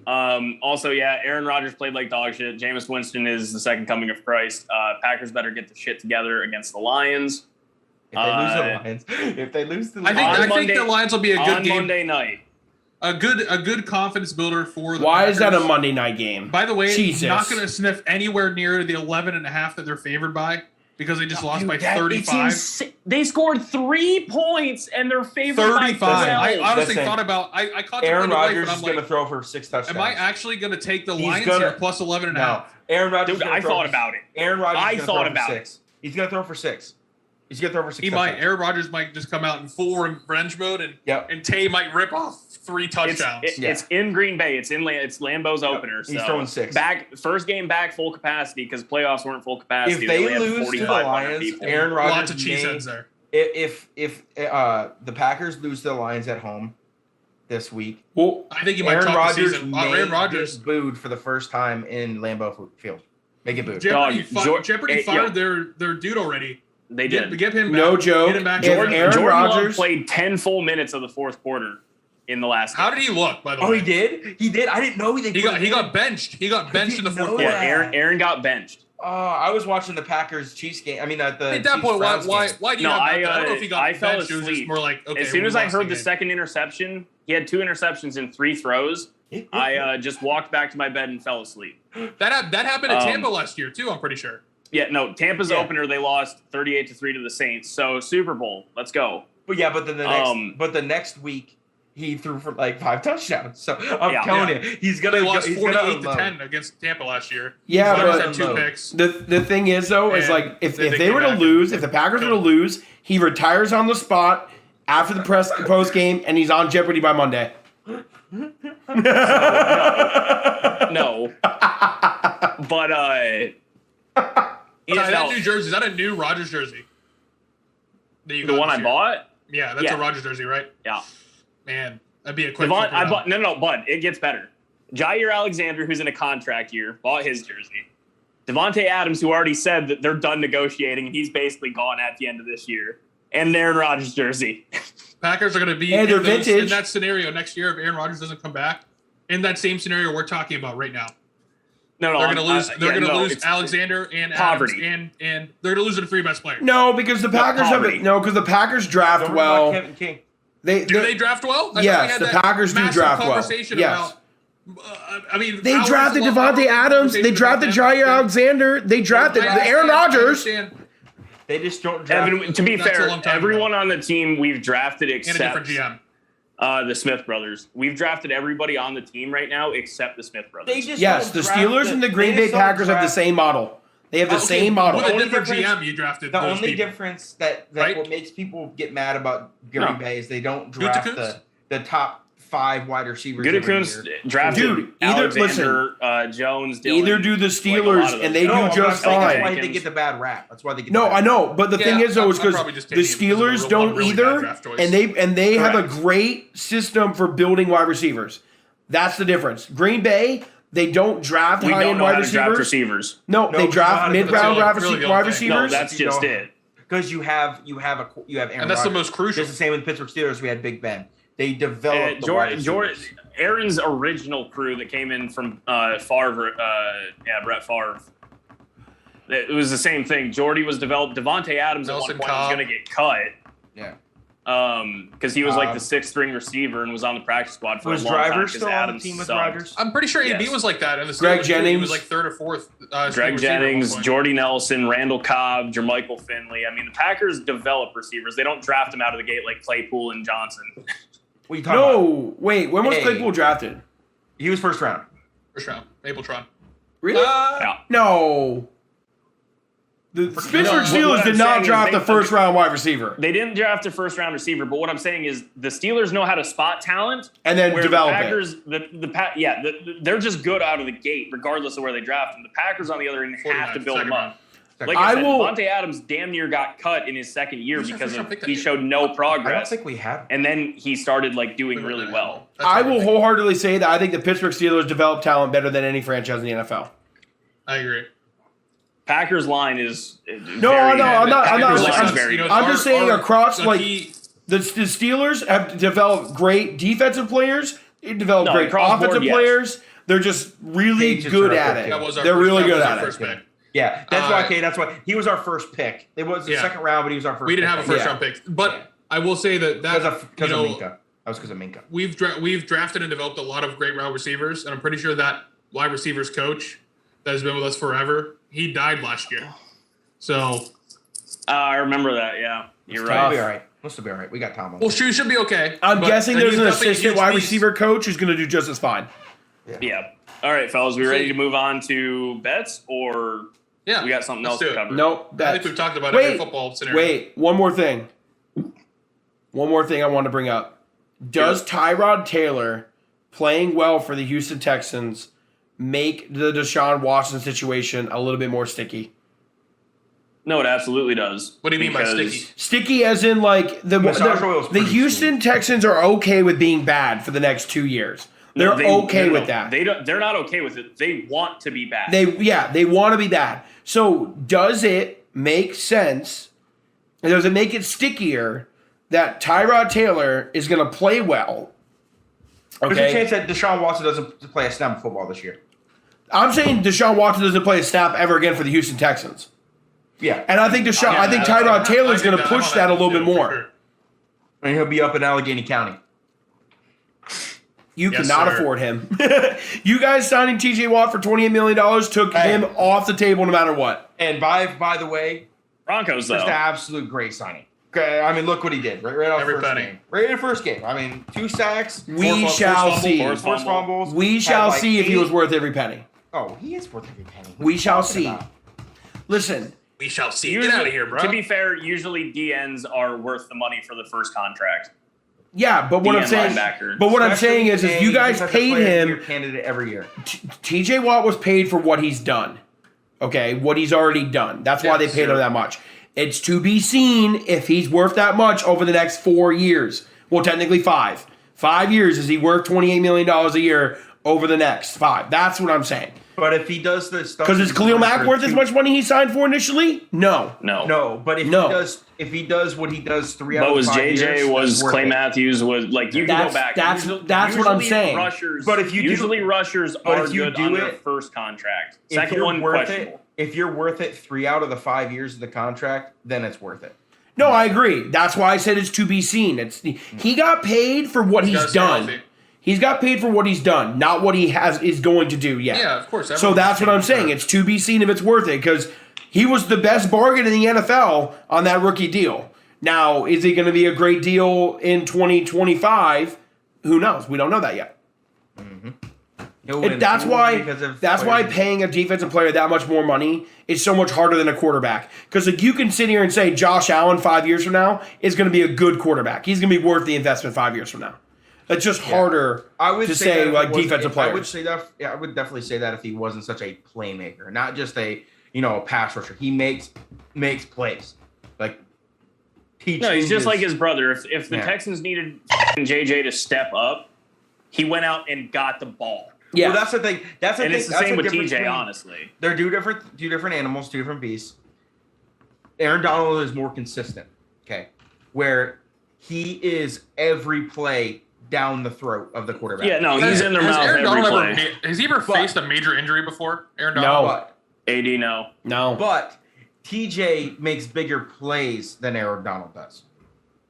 Also, Aaron Rodgers played like dog shit. Jameis Winston is the second coming of Christ. Packers better get the shit together against the Lions. If they lose the Lions, I think the Lions will be a good game Monday night. A good confidence builder for the Why Packers. is that a Monday night game? By the way, Jesus. not going to sniff anywhere near the 11.5 that they're favored by because they just lost by 35. They scored 3 points and they're favored 35. by 12. I honestly thought about I contemplated Aaron Rodgers but I'm is going to throw for 6 touchdowns. Am I actually going to take the Lions here plus 11.5? No. Aaron Rodgers. Dude, I thought about it. Aaron Rodgers. I thought about it. He's going to throw for 6. He's going to throw for 6. He might. Aaron Rodgers might just come out in full revenge mode, and Tay might rip off 3 touchdowns. It's in Green Bay. It's Lambeau's opener. He's so throwing 6. First game back full capacity because playoffs weren't full capacity. If they lose to the Lions, Aaron Rodgers lots of cheeseheads there. If the Packers lose to the Lions at home this week, well, I think he might Aaron top the Rodgers season. Aaron Rodgers booed for the first time in Lambeau Field. Make it boo. Jeopardy fired their dude already. They did. Get him back. No joke. Get him back. Jordan Love played 10 full minutes of the fourth quarter in the last game. How did he look, by the way? Oh, he did? He did? I didn't know he got benched. He got benched in the fourth quarter. Yeah, Aaron got benched. I was watching the Packers Chiefs game. I mean, at that point, why do you have that? I don't know if he got benched. It was just more like, okay. As soon as I heard the second interception, he had 2 interceptions in 3 throws. I just walked back to my bed and fell asleep. That happened at Tampa last year, too, I'm pretty sure. Yeah, no, Tampa's opener, they lost 38-3 to the Saints. So Super Bowl, let's go. But then the next week he threw for like 5 touchdowns. So I'm telling you, he's gonna lost 48-10 against Tampa last year. Yeah, but 2 picks. The thing is though, is like if they were to lose, if the Packers were to lose, he retires on the spot after the post game, and he's on Jeopardy by Monday. No. But that new jersey, is that a new Rodgers jersey? The one I bought? Yeah, that's a Rodgers jersey, right? Yeah. Man, that'd be a quick Bud, it gets better. Jair Alexander, who's in a contract year, bought his jersey. Devontae Adams, who already said that they're done negotiating, and he's basically gone at the end of this year. And Aaron Rodgers jersey. Packers are going to be in that scenario next year if Aaron Rodgers doesn't come back. In that same scenario we're talking about right now. No, they're going to lose Alexander and poverty. Adams, and they're going to lose the 3 best players. No, because the Packers because the Packers draft well. Kevin King. Do they draft well? Yes, the Packers do draft well. Yes. They drafted Devontae Adams. They drafted Jair Alexander. They drafted Aaron Rodgers. They just don't draft. To be fair, everyone on the team we've drafted except and a different GM. The Smith brothers. We've drafted everybody on the team right now except the Smith brothers. Yes, the Steelers and the Green Bay Packers have the same model. They have the same model. With a different GM, you drafted the only difference that what makes people get mad about Green Bay is they don't draft the top 5 wide receivers. Gutekunst drafted Alexander, Jones, Dillon. Either do the Steelers and they do just fine. That's why they get the bad rap. That's why they get. I know, but the thing is though, is because the Steelers don't either, and they have a great system for building wide receivers. That's the difference. Green Bay. They don't draft high-end wide receivers. No, they draft mid-round wide receivers. No, that's just it. Because you have Aaron Rodgers. And that's the most crucial. Just the same with the Pittsburgh Steelers. We had Big Ben. They developed Aaron's original crew that came in from Favre, Brett Favre. It was the same thing. Jordy was developed. Devontae Adams at one point was going to get cut. Yeah. Because he was like the 6th string receiver and was on the practice squad for a long time. Was Driver still on the team with Rodgers? I'm pretty sure AB was like that. And Greg Jennings he was like 3rd or 4th. Greg Jennings, Jordy Nelson, Randall Cobb, Jermichael Finley. I mean, the Packers develop receivers. They don't draft them out of the gate like Claypool and Johnson. What are you talking about? Wait. When was Claypool drafted? He was first round. Mapletron. Really? Yeah. No. The Pittsburgh Steelers did not draft the first-round wide receiver. They didn't draft a first-round receiver, but what I'm saying is the Steelers know how to spot talent and then develop they're just good out of the gate, regardless of where they draft them. The Packers, on the other hand, have to build them up. Like I said, Davante Adams damn near got cut in his second year because he showed no progress. I don't think we have. And then he started doing really well. I will wholeheartedly say that I think the Pittsburgh Steelers develop talent better than any franchise in the NFL. I agree. Packers line is I'm just saying across the Steelers have developed great defensive players. They developed great offensive players. They're just really good at it. They're really good at it. Yeah, that's why he was our first pick. It was the second round, but he was our first. We didn't have a first round pick, but I will say that because of Minkah. That was because of Minkah. We've drafted and developed a lot of great wide receivers, and I'm pretty sure that wide receivers coach that has been with us forever, he died last year. So I remember that. Yeah, you're right. Be all right. Must be all right. We got Tom. Well, she should be okay. I'm guessing there's an assistant wide receiver coach who's going to do just as fine. Yeah. All right, fellas, we ready to move on to bets, or we got something else to cover? Nope. I think we've talked about every football scenario. Wait, one more thing I want to bring up. Does Tyrod Taylor playing well for the Houston Texans make the Deshaun Watson situation a little bit more sticky? No, it absolutely does. What do you mean by sticky? Sticky as in the Houston Texans are okay with being bad for the next 2 years. They're okay with that. They're not okay with it. They want to be bad. They want to be bad. So does it make sense? Does it make it stickier that Tyrod Taylor is going to play well? Okay. There's a chance that Deshaun Watson doesn't play a snap of football this year. I'm saying Deshaun Watson doesn't play a snap ever again for the Houston Texans. Yeah, and I think Tyrod Taylor is going to push that a little bit more. Sure. And he'll be up in Allegheny County. You cannot afford him. You guys signing TJ Watt for $28 million took him off the table no matter what. And by the way, Broncos though, just an absolute great signing. I mean, look what he did right off the first game. Right in the first game. I mean, 2 sacks. We shall see. Four fumbles. We shall see if he was worth every penny. Oh, he is worth every penny. We shall see. Listen. We shall see. Get out of here, bro. To be fair, usually DNs are worth the money for the first contract. Yeah, but what I'm saying is you guys paid him candidate every year. TJ Watt was paid for what he's done. Okay, what he's already done. That's why they paid him that much. It's to be seen if he's worth that much over the next 4 years. Well, technically 5. 5 years, is he worth $28 million a year over the next 5? That's what I'm saying. But if he does this stuff, because is Khalil Mack worth as much money he signed for initially? No. But if he does what he does 3 out of 5 years, JJ was Clay Matthews was you can go back. That's what I'm saying. But if you rushers are good on their first contract. Second one questionable. If you're worth it 3 out of the 5 years of the contract, then it's worth it. No, I agree. That's why I said it's to be seen. He got paid for what he's done. He's got paid for what he's done, not what he is going to do yet. Yeah, of course. So that's what I'm saying. It's to be seen if it's worth it, because he was the best bargain in the NFL on that rookie deal. Now, is he going to be a great deal in 2025? Who knows? We don't know that yet. Mm-hmm. That's why paying a defensive player that much more money is so much harder than a quarterback. Because you can sit here and say Josh Allen 5 years from now is going to be a good quarterback. He's going to be worth the investment 5 years from now. It's just harder to say defensive players. I would say that. Yeah, I would definitely say that if he wasn't such a playmaker, not just a pass rusher. He makes plays. He's just like his brother. If the Texans needed JJ to step up, he went out and got the ball. Yeah, well, that's the thing. It's the same with TJ. Honestly, they're two different animals, two different beasts. Aaron Donald is more consistent. Okay, where he is every play down the throat of the quarterback. Yeah, no, he's in their mouth every play. Has he ever faced a major injury before, Aaron Donald? No. AD, no. But TJ makes bigger plays than Aaron Donald does.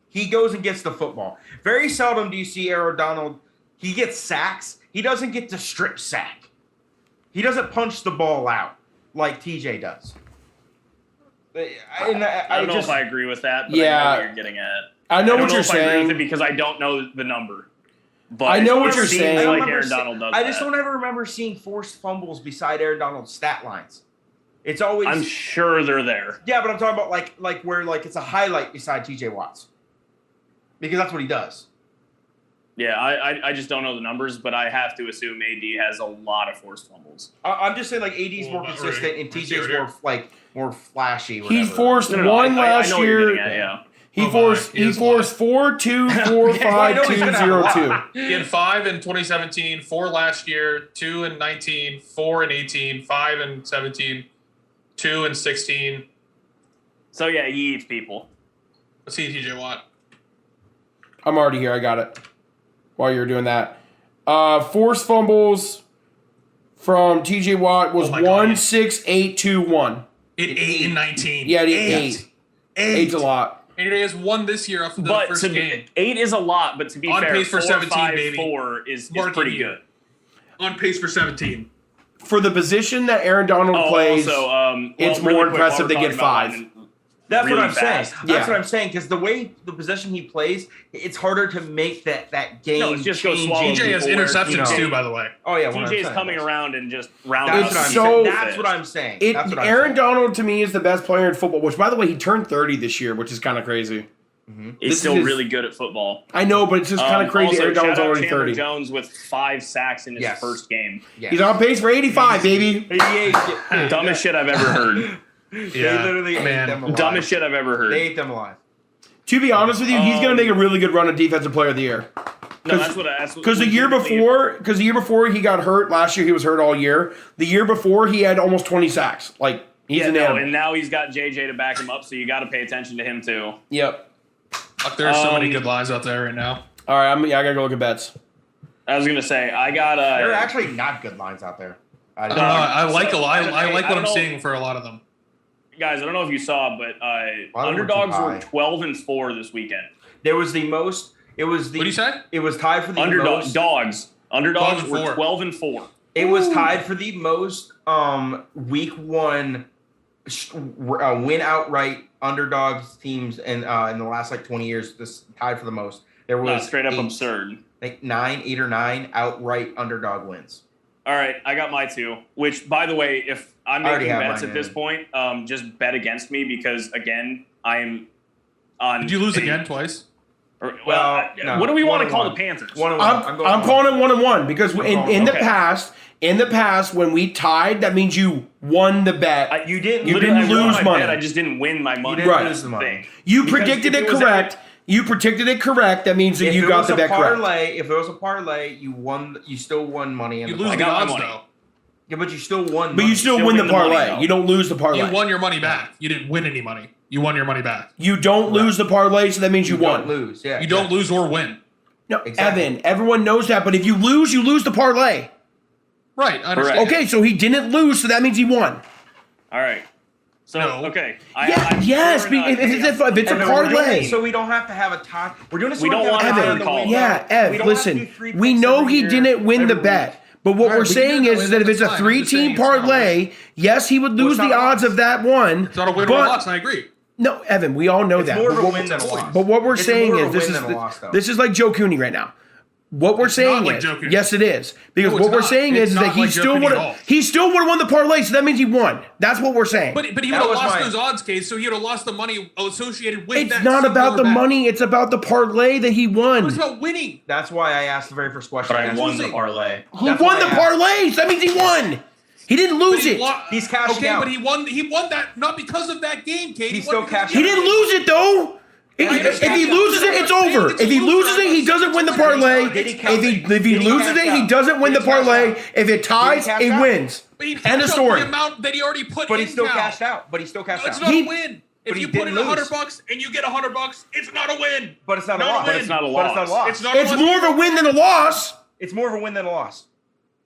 He goes and gets the football. Very seldom do you see Aaron Donald, he gets sacks. He doesn't get to strip sack. He doesn't punch the ball out like TJ does. I don't know if I agree with that, but I know what you're getting at. I know what you're saying. I agree with it because I don't know the number. But I know what you're saying. Like Aaron Donald does I just don't ever remember seeing forced fumbles beside Aaron Donald's stat lines. It's always. I'm sure they're there. Yeah, but I'm talking about like where it's a highlight beside T.J. Watts, because that's what he does. Yeah, I just don't know the numbers, but I have to assume AD has a lot of forced fumbles. I'm just saying AD's more consistent and TJ's more flashy. He forced one last year. He forced 4, 2, 4, 5, 2, 0, 2. He had 5 in 2017, 4 last year, 2 in 19, 4 in 18, 5 in 17, 2 in 16. So yeah, he eats people. Let's see TJ Watt. I'm already here. I got it. While you're doing that, forced fumbles from TJ Watt was 1, 6, 8, 2, 1. 8 in 19. Yeah, 8. 8's a lot. And he has 1 this year after the first game. 8 is a lot, but to be on fair, pace for 17, 5, baby. 4 is pretty good. On pace for 17. For the position that Aaron Donald plays, it's more impressive to get 5. That's really what I'm saying. fast. That's what I'm saying, because the way the position he plays, it's harder to make that game. No, it's just go swallow. TJ has interceptions too, by the way. Oh yeah, TJ's coming around and just rounding. That's what I'm saying. Aaron Donald to me is the best player in football. Which, by the way, he turned 30 this year, which is kind of crazy. Mm-hmm. He's still really good at football. I know, but it's just kind of crazy. Also, Aaron Donald's already Chandler 30. Jones with 5 sacks in his first game. Yes. He's on pace for 85, baby. Dumbest shit I've ever heard. They literally ate them alive. Dumbest shit I've ever heard. They ate them alive. To be honest with you, he's going to make a really good run at Defensive Player of the Year. No, that's what. Because the year before he got hurt. Last year he was hurt all year. The year before he had almost 20 sacks. Like he's an animal. And now he's got JJ to back him up, so you got to pay attention to him too. Yep. There's so many good lines out there right now. All right, I gotta go look at bets. I was gonna say I got. There are actually not good lines out there. I like what I'm seeing for a lot of them. Guys, I don't know if you saw, but underdogs were 12-4 this weekend. There was the most. It was the. What do you say? It was tied for the most. Underdogs were 12-4. It was tied for the most week 1 win outright underdogs teams in the last 20 years. This tied for the most. There was straight up absurd. 8 or 9 outright underdog wins. All right, I got my 2. Which, by the way, if I'm making bets at this point, just bet against me because again, I'm on. Did you lose again twice? What do we want to call the Panthers? 1-1. I'm calling it 1-1 because in the past when we tied, that means you won the bet. You didn't lose money. I just didn't win my money. You didn't lose the money. You predicted it correct. You predicted it correct. That means that you got the bet correct. If it was a parlay, you won. You still won money. You lose the odds though. Yeah, but you still won. But you still win the parlay. You don't lose the parlay. You won your money back. You didn't win any money. You won your money back. You don't lose the parlay, so that means you won. Don't lose. Yeah. You don't lose or win. No, exactly. Evan. Everyone knows that. But if you lose the parlay. Right. I understand. Okay, so he didn't lose, so that means he won. All right. So okay. Yes. If it's a parlay, so we don't have to have a tie. We're doing this. We don't want to have a call. Yeah, Ev. Listen, we know he didn't win the bet. But what we're saying is that if it's a 3-team parlay, yes, he would lose the odds of that one. It's not a win or a loss, I agree. No, Evan, we all know that. More of a win than a loss. But what we're saying is this is like Joe Cooney right now. What we're saying is, yes, it is, because what we're saying is that he still would have won the parlay, so that means he won. That's what we're saying. But he would have lost those odds, Case. So he would have lost the money associated with that. It's not about the money; it's about the parlay that he won. It's about winning. That's why I asked the very first question. But I won the parlay. He won the parlay, so that means he won. He didn't lose it. He's cashed out. But he won that not because of that game, Case. He still cashed out. He didn't lose it though. If he loses it, it's over. If he loses it, he doesn't win the parlay. If he loses it, he doesn't win the parlay. If it ties, he wins. End of story. The amount that he already put in. But he still cashed out. It's not a win. If you put in $100 and you get $100, it's not a win. But it's not a loss. But it's not a loss. It's more of a win than a loss. It's more of a win than a loss.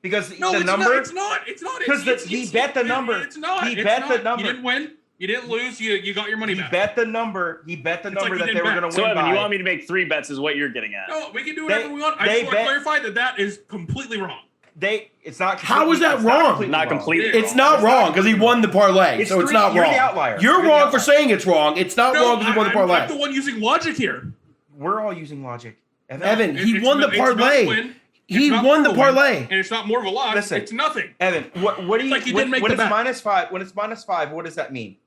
Because the number. It's not. Because he bet the number. It's not. He bet the number. You didn't win. You didn't lose. You got your money back. He bet the number that they were going to win. So Evan, by. you want me to make 3 bets? Is what you're getting at? No, we can do whatever we want. I just want to clarify that is completely wrong. It's not. How is that wrong? Not completely. It's not wrong because he won the parlay, so it's not wrong. You're the outlier. You're wrong for saying it's wrong. It's not wrong because he won the parlay. I'm the one using logic here. We're all using logic. Evan, he won the parlay. He not won the more of a win, parlay. and it's not more of a loss. Listen. It's nothing. Evan, what do you? like he when didn't make when the it's bet. -5, when it's -5, what does that mean?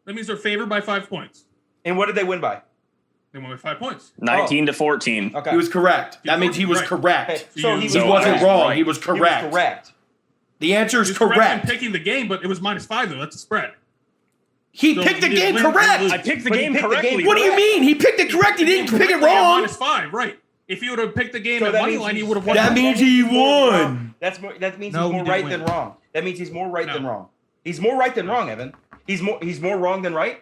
That means they're favored by 5 points. And what did they win by? They won by 5 points. 19 to 14. Okay. He was correct. That means he was Right. correct. Okay, So so you- he He So wasn't was wrong. right. He was He correct. was correct. The answer is He was correct in correct. picking the game, but it was -5 though. That's a spread. He So picked the he didn't game win, he correct. didn't I lose. picked the But he game picked the game correctly. What do you mean? He picked it correct. He didn't pick it Correctly at wrong. -5, right? If you would have picked the game So at that money means line, he's- you would have won. That means he he's more won. wrong. That means No, he's he more didn't right win. than wrong. That means he's more right No. than wrong. He's more right than wrong, Evan. He's more wrong than right.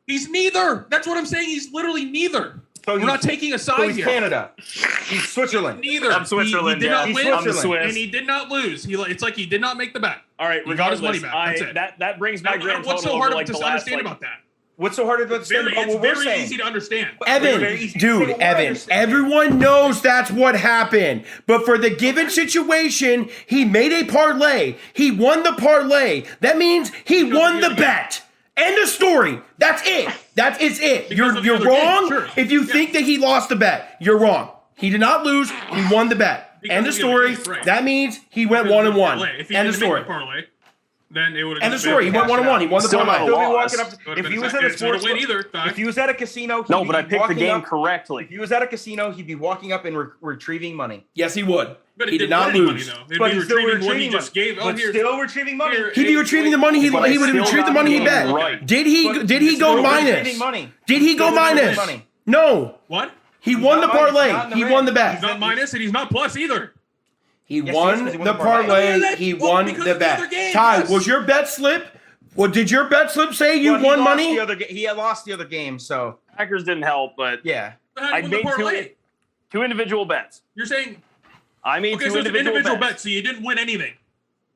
He's neither. That's what I'm saying. He's literally neither. So We're he's- not taking a So side he's here. Canada. He's Switzerland. Neither. I'm Switzerland, He did yeah. not He's win, I'm the Switzerland. Swiss. and he did not lose. It's like he did not make the bet. All right, He got his money regardless, back. That's it. that brings my grand What's total so hard over like to the last, understand like, about that? What's so hard to understand about It's what we're very saying? easy to understand. Very Evan, easy to say dude, what we're Evan, understanding. everyone knows that's what happened. But for the given situation, he made a parlay. He won the parlay. That means he won the bet. End of story. That's it. That is it. Because You're of the other wrong game, sure. if you Yeah. think that he lost the bet. You're wrong. He did not lose. He won the bet. Because End of of the other story. games, right. That means he went 1-1. If he End of didn't make story. the parlay, then it would have End of story. He went Cash 1-1. He out. won the Still parlay. not He'll be loss. walking up. If he was at a sports win either. if he was at a casino, No, he'd but I be picked the walking game up- correctly. If he was at a casino, he'd be walking up and retrieving money. Yes, he would. But it He did didn't not win any lose. money, though. It'd But be he's still retrieving what he retrieving just money. gave. Oh, But here. still retrieving money. Here. He'd be retrieving the money. But I He would have still retrieved the got money he the bet. game right. Did he But go still minus? retrieving money. Did he go Still retrieving minus? money. No. What? He won the not minus, parlay. not in the He red. won the He's bet. not minus, and he's not plus either. He Yes, he is, won 'cause he won the the parlay. parlay. Yeah, He well, won because the of the other bet. game, Ty, yes. was your bet slip? Well, did your bet slip say you Well, he won lost money? The other he had lost the other game, so Packers didn't help, but yeah. But how do I you win the made parlay? two individual bets. You're saying I made okay, two so it's an individual individual bet, bets. so you didn't win anything.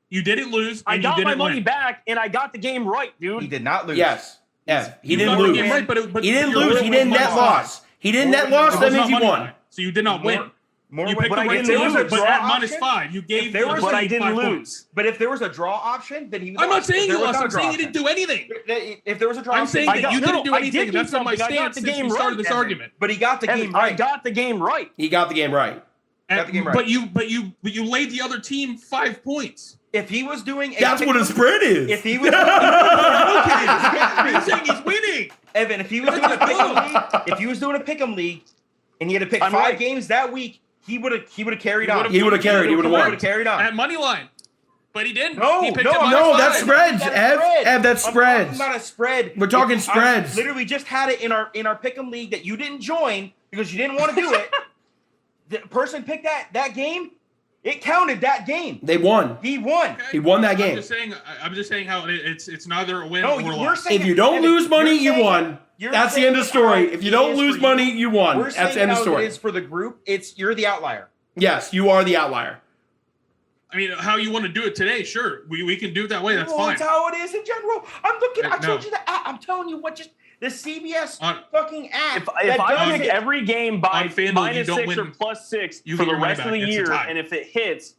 You didn't lose, I and you got my didn't money win. back, and I got the game right, dude. He did not lose. Yes. Yeah. He You didn't got the lose. game right, but He didn't your lose. win He was didn't net minus loss. He didn't net loss. five. That It was means not he money won. line, so you did not win. More You win- picked but the I right didn't to lose. lose, If but draw at option, -5, you gave. there was the a- But I team didn't 5 lose. points. But if there was a draw option, then he I'm not lost. saying If you there was lost. not a I'm draw saying you didn't option. do anything. If there was a draw I'm option, saying I that got- you no, didn't do I anything. did do That's been my something. I got stance the since game we started right, this Evan. argument. but he got the Evan, game I right. got the game right. He got the game right. Got the game right. But you laid the other team 5 points. If he was doing, That's what a spread is. If he was, You're saying he's winning. Evan, if he was doing a pick'em league, if he was doing a pick'em league, and he had to pick I'm 5 right. games that week, he would have carried on. He would have carried. He would have He won. would have carried on. At money line. But he didn't. No, he picked no, it I'm minus No, five. that's spreads. That's Ev, spread. Ev, that's I'm spreads. talking about a spread. We're talking I spreads. literally just had it in our pick'em league that you didn't join because you didn't want to do it. The person picked that game. It counted that game. They won. He won. Okay. He won that I'm game. just saying how it's neither a win No, or a you're loss. saying If you don't Evan, lose money, you're you saying- won. you're That's the saying end of how story. If you it don't is lose for money, you won. We're That's saying the end of how story. it is for the group. You're the outlier. Yes, you are the outlier. I mean, how you want to do it today? Sure, we can do it that way. That's Well, fine. That's how it is in general. I'm looking. I No. told you that. I'm telling you what. Just the CBS On- fucking app. If I does pick it. every game by On FanDuel, minus you don't 6 or win. plus 6 You for get the your money rest of back. the It's a year, tie. and if it hits,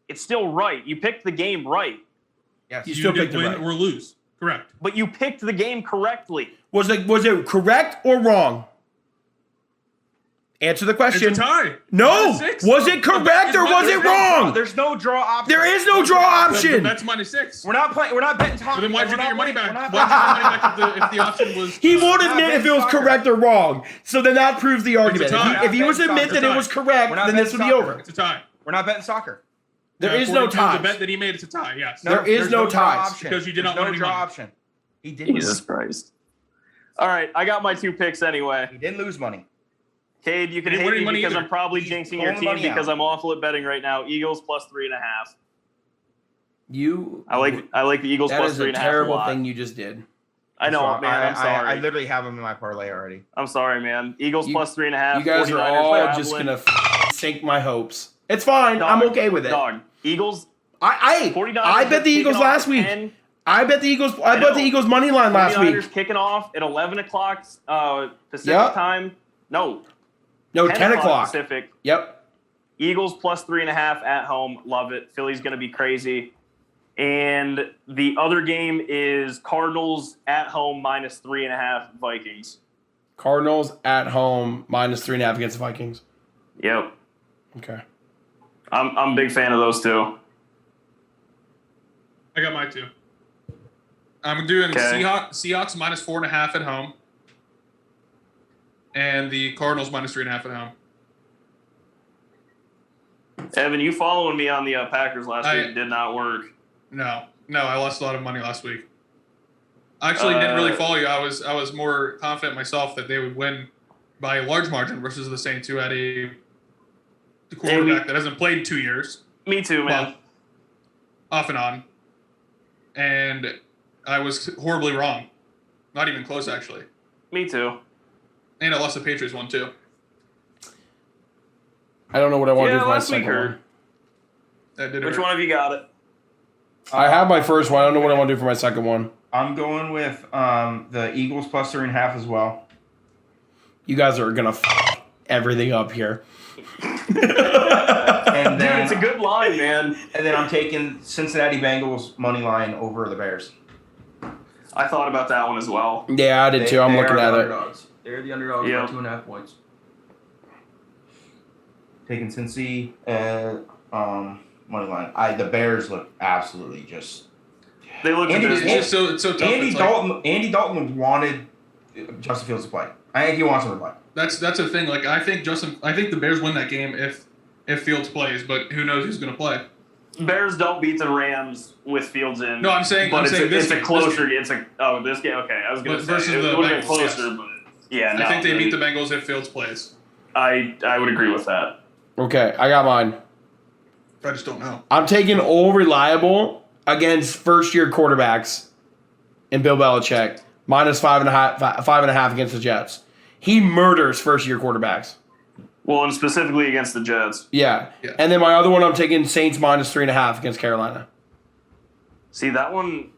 it's still right. You picked the game right, Yes. You You still did picked it win right. or lose. Correct. but you picked the game correctly. Was it correct or wrong? Answer the It's question. a tie. No. -6. Was it correct or was it wrong? There's no draw option. There is no draw option. That's -6. We're not playing. We're not betting. So then why'd you get your money back? We're not Why'd you get your money back if the option was? He won't We're not admit if it was betting correct or wrong. So then that proves the argument. tie. If he was to We're not admit betting that it was soccer. correct, We're not then this would betting be soccer. over. It's a tie. We're not betting soccer. There is no According to tie. The bet that he made, it's a tie. Yes. There is there's no draw ties. option. Because you did There's not no win any draw money. option. He didn't. Jesus Christ. All right, I got my 2 picks anyway. He didn't lose money. Cade, you can He didn't hate win me any money because either. I'm probably He's jinxing your pulling team money because out. I'm awful at betting right now. Eagles plus 3.5. You. I like the Eagles That plus is a 3.5 a terrible lot. thing you just did. I know, So man. I'm sorry. I literally have him in my parlay already. I'm sorry, man. Eagles You- plus 3.5. You guys are 49ers all traveling. just gonna sink my hopes. It's fine. I'm Dog, okay with it. Dog. Eagles. I 49ers bet the Eagles kicking off last at week. 10. I bet the Eagles. I I bet the know. Eagles money line last 49ers week. kicking off at 11 o'clock Pacific Yep. time. No, No, 10 o'clock. Pacific. Yep. Eagles plus 3.5 at home. Love it. Philly's going to be crazy. And the other game is Cardinals at home minus 3.5 Vikings. Cardinals at home minus 3.5 against the Vikings. Yep. Okay. I'm a big fan of those two. I got mine too. I'm doing Seahawks minus 4.5 at home, and the Cardinals minus 3.5 at home. Evan, you following me on the Packers last week did not work. No, I lost a lot of money last week. I actually didn't really follow you. I was more confident myself that they would win by a large margin versus the Saints, who had the quarterback that hasn't played in 2 years. Me too, man. Well, off and on. And I was horribly wrong. Not even close, actually. Me too. And I lost the Patriots one, too. I don't know what I want to do for my second one. Which one have you got it? I have my first one. I don't know what I want to do for my second one. I'm going with the Eagles plus 3.5 as well. You guys are going to everything up here. And then, dude, it's a good line, man. And then I'm taking Cincinnati Bengals money line over the Bears. I thought about that one as well. Yeah, I did too. I'm looking at it. They're the underdogs by 2.5 points. Taking Cincy money line. The Bears look absolutely just. They look. It's so tough. Andy Dalton wanted Justin Fields to play. I think he wants him to play. That's the thing. Like I think the Bears win that game if Fields plays, but who knows who's going to play? Bears don't beat the Rams with Fields in. No, I'm saying it's a closer. This game. Okay, I was going to say versus it would have been closer, yes. but yeah. I think they beat the Bengals if Fields plays. I would agree with that. Okay, I got mine. I just don't know. I'm taking all reliable against first-year quarterbacks in Bill Belichick minus 5.5 against the Jets. He murders first-year quarterbacks. Well, and specifically against the Jets. Yeah. And then my other one, I'm taking Saints minus 3.5 against Carolina. See, that one,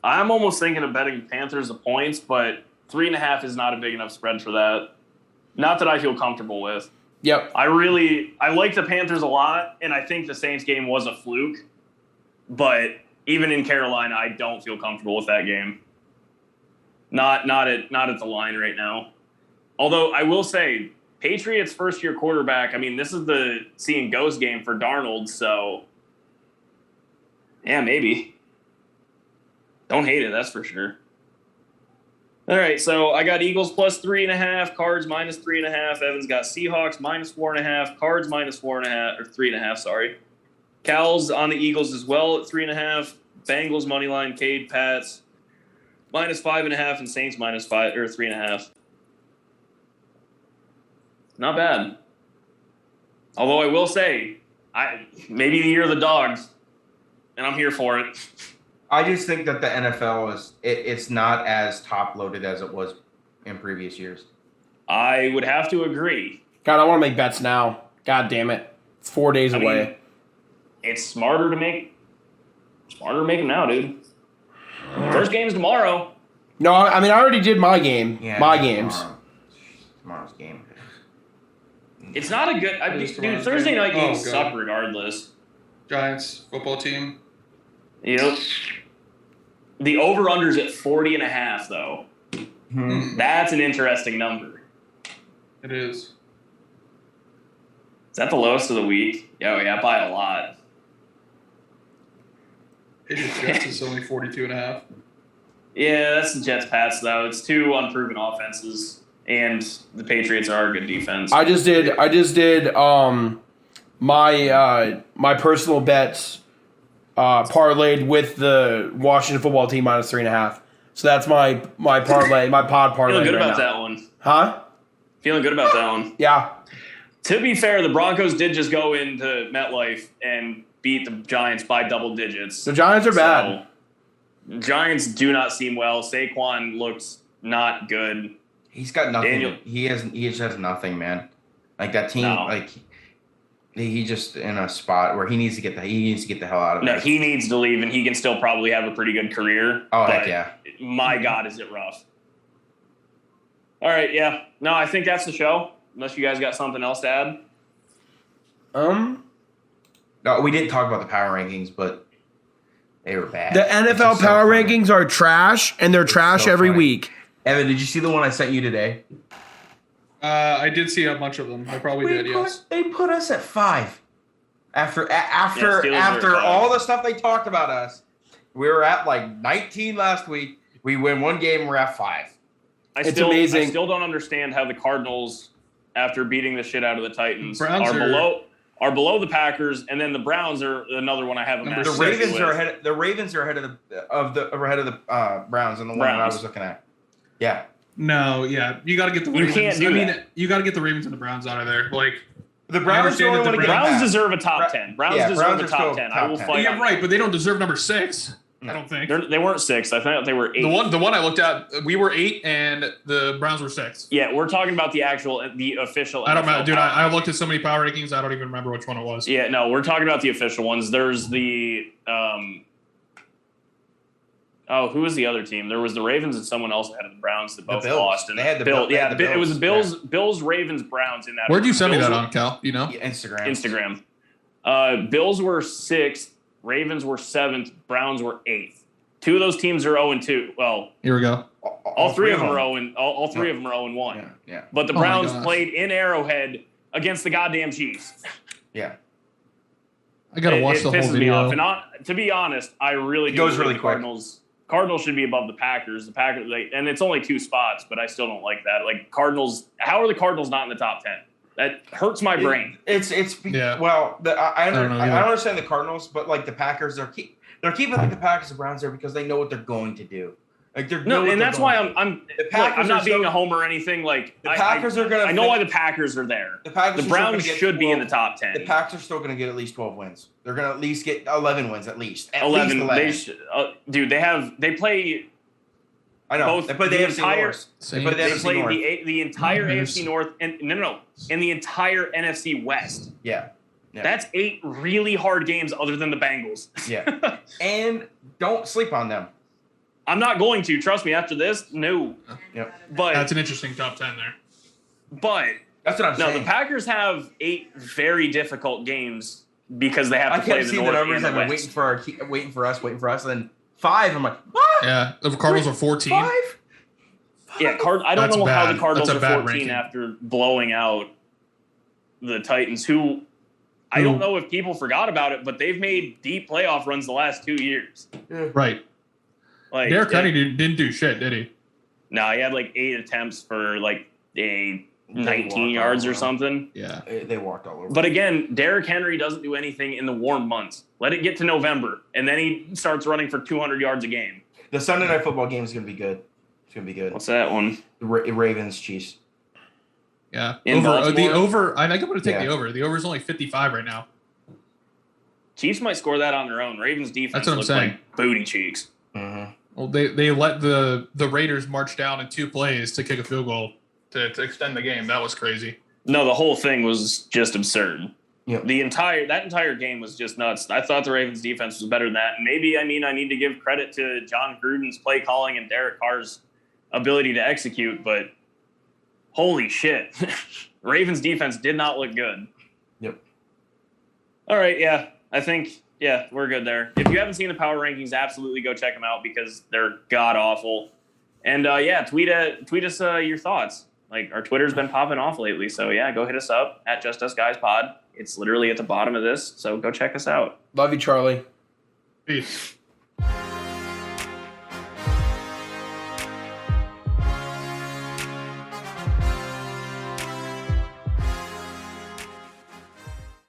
I'm almost thinking of betting Panthers the points, but 3.5 is not a big enough spread for that. Not that I feel comfortable with. Yep. I like the Panthers a lot, and I think the Saints game was a fluke. But even in Carolina, I don't feel comfortable with that game. Not at the line right now. Although I will say, Patriots first year quarterback, I mean, this is the see and goes game for Darnold, so yeah, maybe. Don't hate it, that's for sure. All right, so I got Eagles plus 3.5, Cards minus 3.5. Evan's got Seahawks minus 4.5, Cards minus 4.5 or 3.5. Sorry. Cal's on the Eagles as well at 3.5. Bengals money line, Cade, Pats minus 5.5, and Saints minus 5 or 3.5. Not bad. Although I will say, maybe the year of the dogs, and I'm here for it. I just think that the NFL it's not as top loaded as it was in previous years. I would have to agree. God, I want to make bets now. God damn it. It's 4 days away. Mean, it's smarter to make them now, dude. First game's tomorrow. No, I mean, I already did my game. Yeah, my games. Tomorrow's game. It's not a good... dude, Thursday night games suck regardless. Giants football team. Yep. The over-under's at 40.5, though. That's an interesting number. It is. Is that the lowest of the week? Oh, yeah, by a lot. Jets is only 42.5. Yeah, that's the Jets-Pats, though. It's two unproven offenses, and the Patriots are a good defense. I just did my personal bets parlayed with the Washington football team minus 3.5. So that's my parlay, my pod parlay. Feeling good right about now. that one. Huh? Feeling good about that one. Yeah. To be fair, the Broncos did just go into MetLife and beat the Giants by double digits. The Giants are bad. Giants do not seem well. Saquon looks not good. He's got nothing. He just has nothing, man. Like that team, he just in a spot where he needs to get the hell out of there. No, he needs to leave, and he can still probably have a pretty good career. Oh, heck yeah. My God, is it rough. All right, yeah. No, I think that's the show, unless you guys got something else to add. No, we didn't talk about the power rankings, but they were bad. The NFL power rankings are trash, and they're trash every week. Evan, did you see the one I sent you today? I did see a bunch of them. I probably did. Yes. They put us at 5. After Steelers all the stuff they talked about us, we were at like 19 last week. We win one game, we're at 5. It's amazing. I still don't understand how the Cardinals, after beating the shit out of the Titans, Browns are below the Packers, and then the Browns are another one I have a match. The Ravens are ahead. The Ravens are ahead of the Browns, and the one that I was looking at. Yeah. No, yeah, you got to get the Ravens. You can't do that. You got to get the Ravens and the Browns out of there. Like the Browns deserve a top 10. Browns deserve a top 10. I will fight. You're right, but they don't deserve number 6. I don't think they weren't 6. I think they were 8. The one I looked at, we were 8, and the Browns were 6. Yeah, we're talking about the official. I don't know, dude. I looked at so many power rankings, I don't even remember which one it was. Yeah, no, we're talking about the official ones. There's the who was the other team? There was the Ravens and someone else ahead of the Browns that both lost. And they had the Bills. Yeah, it was the Bills, Ravens, Browns in that. Where'd you send me that on, Cal? You know, Instagram. Bills were 6th, Ravens were 7th, Browns were 8th. 2 of those teams are 0-2. Well, here we go. All three of them are 0. All 3 of them are 0-1. Yeah. But the Browns played in Arrowhead against the goddamn Chiefs. Yeah. I gotta watch the whole video. Me off. And to be honest, I really do. It goes really quick. Cardinals should be above the Packers. The Packers, and it's only 2 spots, but I still don't like that. Like Cardinals, how are the Cardinals not in the top 10? That hurts my brain. Well, I don't understand the Cardinals, but like the Packers, they're keeping like the Packers and Browns there because they know what they're going to do. Like that's why I'm not being a homer or anything. Like the Packers are gonna. I know why the Packers are there. The Browns should be in the top 10. The Packers are still going to get at least 12 wins. They're going to at least get 11 wins at least. 11. They should, dude. They play. I know. Both they play the AFC North. They play the entire AFC North and the entire NFC West. Yeah. That's 8 really hard games other than the Bengals. Yeah. And don't sleep on them. I'm not going to. Trust me, after this, no. Yep. But that's an interesting top 10 there. But that's what I'm saying. No, the Packers have 8 very difficult games because they have to play the North and the West. Waiting for us, and then 5. I'm like, what? Yeah, the Cardinals are 14. 5? Yeah, I don't know how the Cardinals are 14 ranking. After blowing out the Titans, who I don't know if people forgot about it, but they've made deep playoff runs the last 2 years. Yeah. Right. Like Derrick Henry didn't do shit, did he? No, he had like 8 attempts for like 19 yards or something. Yeah. They walked all over. But again, Derrick Henry doesn't do anything in the warm months. Let it get to November, and then he starts running for 200 yards a game. The Sunday Night Football game is going to be good. It's going to be good. What's that one? Ravens, Chiefs. Yeah. The over. I think I'm going to take the over. The over is only 55 right now. Chiefs might score that on their own. Ravens defense looks like booty cheeks. Mm-hmm. Well, they let the Raiders march down in 2 plays to kick a field goal to extend the game. That was crazy. No, the whole thing was just absurd. Yep. That entire game was just nuts. I thought the Ravens defense was better than that. And maybe I need to give credit to John Gruden's play calling and Derek Carr's ability to execute, but holy shit. Ravens defense did not look good. Yep. All right, yeah. I think we're good there. If you haven't seen the power rankings, absolutely go check them out because they're god awful. And tweet us your thoughts. Like our Twitter's been popping off lately, so yeah, go hit us up at Just Us Guys Pod. It's literally at the bottom of this, so go check us out. Love you, Charlie. Peace.